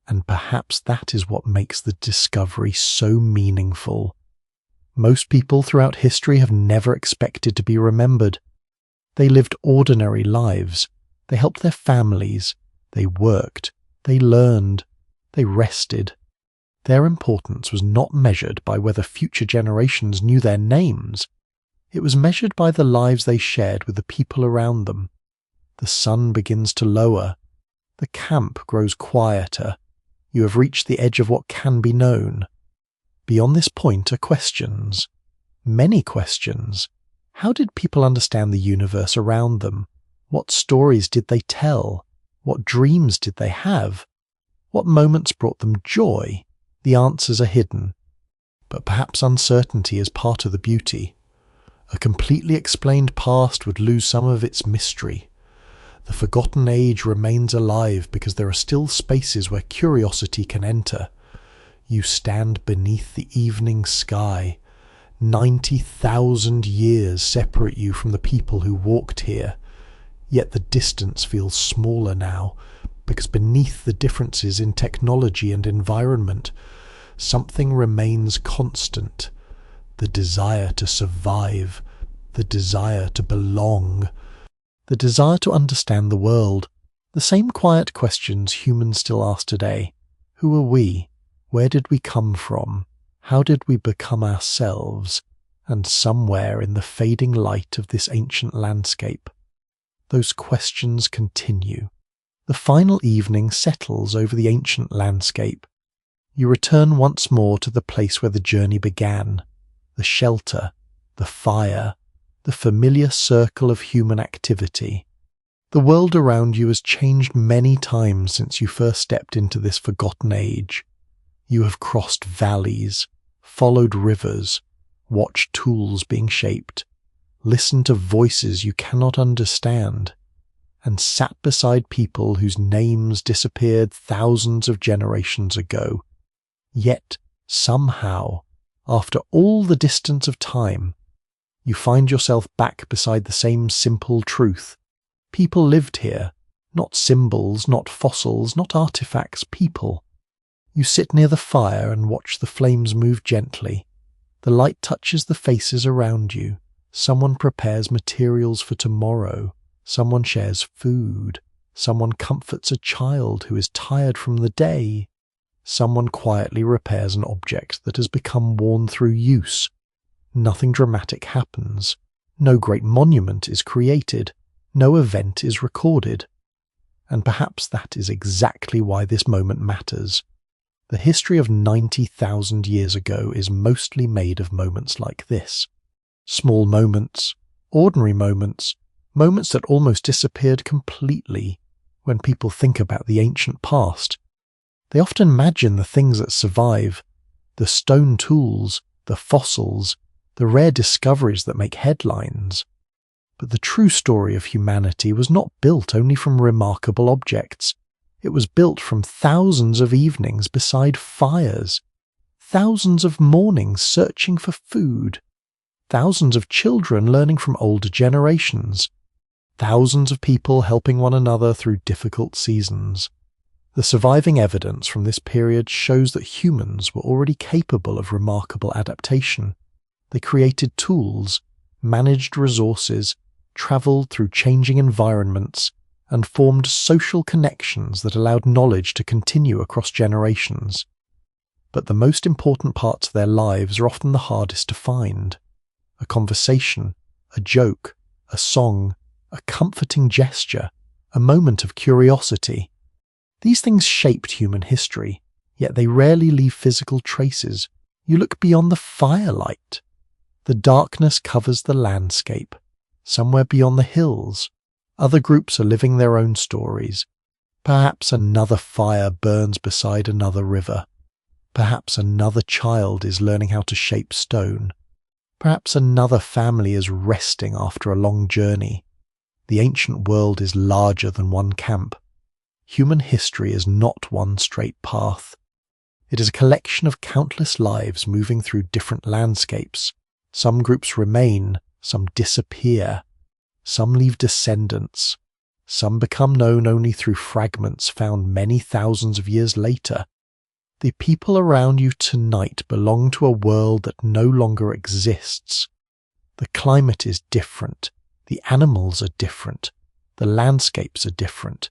Speaker 1: And perhaps that is what makes the discovery so meaningful. Most people throughout history have never expected to be remembered. They lived ordinary lives. They helped their families. They worked. They learned. They rested. Their importance was not measured by whether future generations knew their names. It was measured by the lives they shared with the people around them. The sun begins to lower. The camp grows quieter. You have reached the edge of what can be known. Beyond this point are questions. Many questions. How did people understand the universe around them? What stories did they tell? What dreams did they have? What moments brought them joy? The answers are hidden. But perhaps uncertainty is part of the beauty. A completely explained past would lose some of its mystery. The forgotten age remains alive because there are still spaces where curiosity can enter. You stand beneath the evening sky. 90,000 years separate you from the people who walked here. Yet the distance feels smaller now, because beneath the differences in technology and environment, something remains constant. The desire to survive, the desire to belong, the desire to understand the world, the same quiet questions humans still ask today. Who are we? Where did we come from? How did we become ourselves? And somewhere in the fading light of this ancient landscape, those questions continue. The final evening settles over the ancient landscape. You return once more to the place where the journey began, the shelter, the fire, the familiar circle of human activity. The world around you has changed many times since you first stepped into this forgotten age. You have crossed valleys, followed rivers, watched tools being shaped, listened to voices you cannot understand, and sat beside people whose names disappeared thousands of generations ago. Yet, somehow, after all the distance of time, you find yourself back beside the same simple truth. People lived here, not symbols, not fossils, not artifacts, people. You sit near the fire and watch the flames move gently. The light touches the faces around you. Someone prepares materials for tomorrow. Someone shares food. Someone comforts a child who is tired from the day. Someone quietly repairs an object that has become worn through use. Nothing dramatic happens. No great monument is created. No event is recorded. And perhaps that is exactly why this moment matters. The history of 90,000 years ago is mostly made of moments like this. Small moments, ordinary moments, moments that almost disappeared completely. When people think about the ancient past, they often imagine the things that survive, the stone tools, the fossils, the rare discoveries that make headlines. But the true story of humanity was not built only from remarkable objects. It was built from thousands of evenings beside fires, thousands of mornings searching for food, thousands of children learning from older generations, thousands of people helping one another through difficult seasons. The surviving evidence from this period shows that humans were already capable of remarkable adaptation. They created tools, managed resources, travelled through changing environments, and formed social connections that allowed knowledge to continue across generations. But the most important parts of their lives are often the hardest to find. A conversation, a joke, a song, a comforting gesture, a moment of curiosity. These things shaped human history, yet they rarely leave physical traces. You look beyond the firelight. The darkness covers the landscape. Somewhere beyond the hills, other groups are living their own stories. Perhaps another fire burns beside another river. Perhaps another child is learning how to shape stone. Perhaps another family is resting after a long journey. The ancient world is larger than one camp. Human history is not one straight path. It is a collection of countless lives moving through different landscapes. Some groups remain, some disappear. Some leave descendants. Some become known only through fragments found many thousands of years later. The people around you tonight belong to a world that no longer exists. The climate is different. The animals are different. The landscapes are different.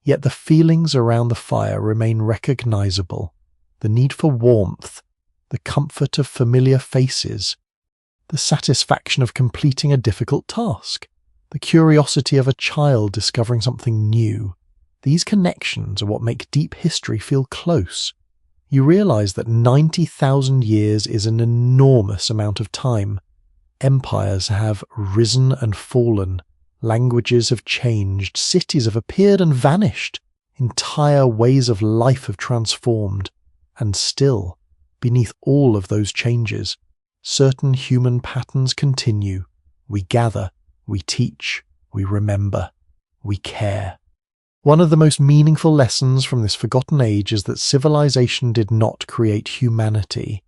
Speaker 1: Yet the feelings around the fire remain recognizable. the need for warmth, the comfort of familiar faces, the satisfaction of completing a difficult task, the curiosity of a child discovering something new. These connections are what make deep history feel close. You realize that 90,000 years is an enormous amount of time. Empires have risen and fallen, languages have changed, cities have appeared and vanished, entire ways of life have transformed, and still, beneath all of those changes, certain human patterns continue. We gather, we teach, we remember, we care. One of the most meaningful lessons from this forgotten age is that civilization did not create humanity.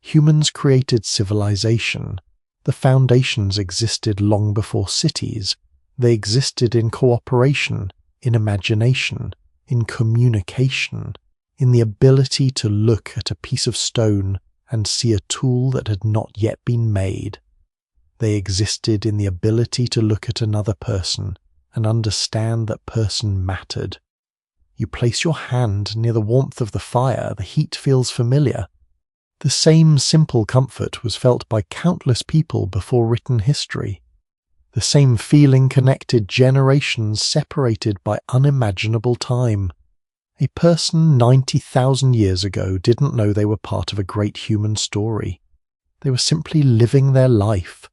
Speaker 1: Humans created civilization. The foundations existed long before cities. They existed in cooperation, in imagination, in communication, in the ability to look at a piece of stone and see a tool that had not yet been made. They existed in the ability to look at another person and understand that person mattered. You place your hand near the warmth of the fire, the heat feels familiar. The same simple comfort was felt by countless people before written history. The same feeling connected generations separated by unimaginable time. A person 90,000 years ago didn't know they were part of a great human story. They were simply living their life.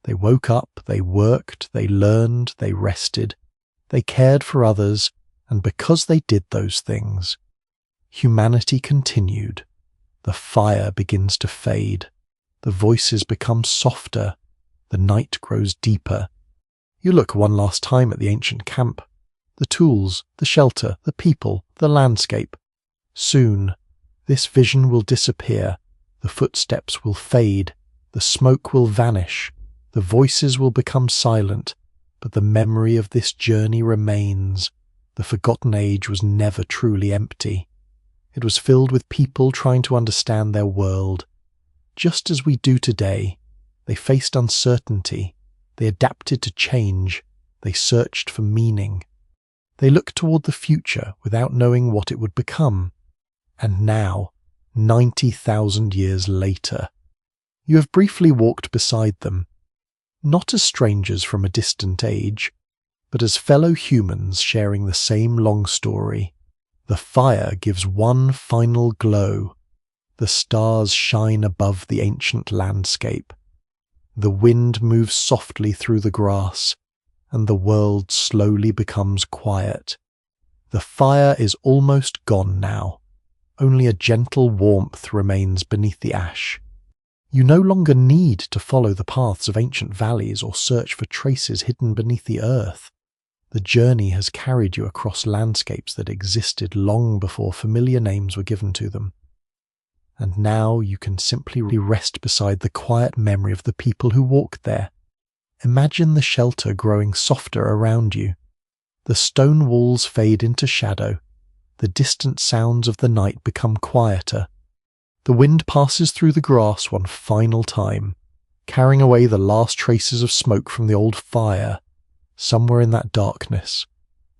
Speaker 1: They woke up, they worked, they learned, they rested. They cared for others, and because they did those things, humanity continued. The fire begins to fade. The voices become softer. The night grows deeper. You look one last time at the ancient camp. The tools, the shelter, the people, the landscape. Soon, this vision will disappear. The footsteps will fade. The smoke will vanish. The voices will become silent. But the memory of this journey remains. The forgotten age was never truly empty. It was filled with people trying to understand their world. Just as we do today, they faced uncertainty. They adapted to change. They searched for meaning. They looked toward the future without knowing what it would become. And now, 90,000 years later, you have briefly walked beside them, not as strangers from a distant age, but as fellow humans sharing the same long story. The fire gives one final glow. The stars shine above the ancient landscape. The wind moves softly through the grass, and the world slowly becomes quiet. The fire is almost gone now. Only a gentle warmth remains beneath the ash. You no longer need to follow the paths of ancient valleys or search for traces hidden beneath the earth. The journey has carried you across landscapes that existed long before familiar names were given to them. And now you can simply rest beside the quiet memory of the people who walked there. Imagine the shelter growing softer around you. The stone walls fade into shadow. The distant sounds of the night become quieter. The wind passes through the grass one final time, carrying away the last traces of smoke from the old fire. Somewhere in that darkness,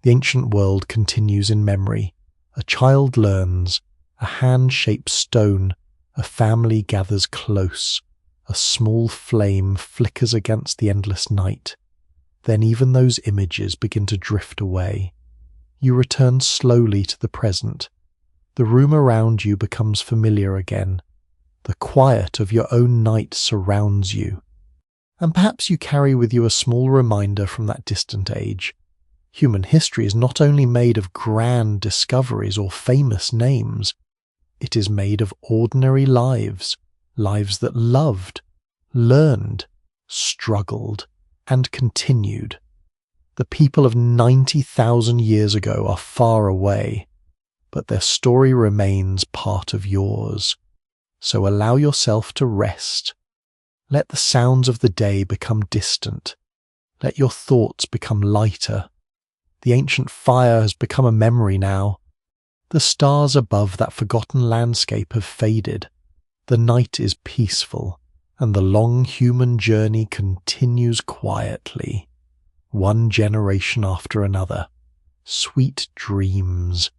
Speaker 1: the ancient world continues in memory. A child learns, a hand shapes stone, a family gathers close, a small flame flickers against the endless night. Then even those images begin to drift away. You return slowly to the present. The room around you becomes familiar again. The quiet of your own night surrounds you. And perhaps you carry with you a small reminder from that distant age. Human history is not only made of grand discoveries or famous names, it is made of ordinary lives, lives that loved, learned, struggled, and continued. The people of 90,000 years ago are far away, but their story remains part of yours. So allow yourself to rest. Let the sounds of the day become distant. Let your thoughts become lighter. The ancient fire has become a memory now. The stars above that forgotten landscape have faded. The night is peaceful, and the long human journey continues quietly, one generation after another. Sweet dreams.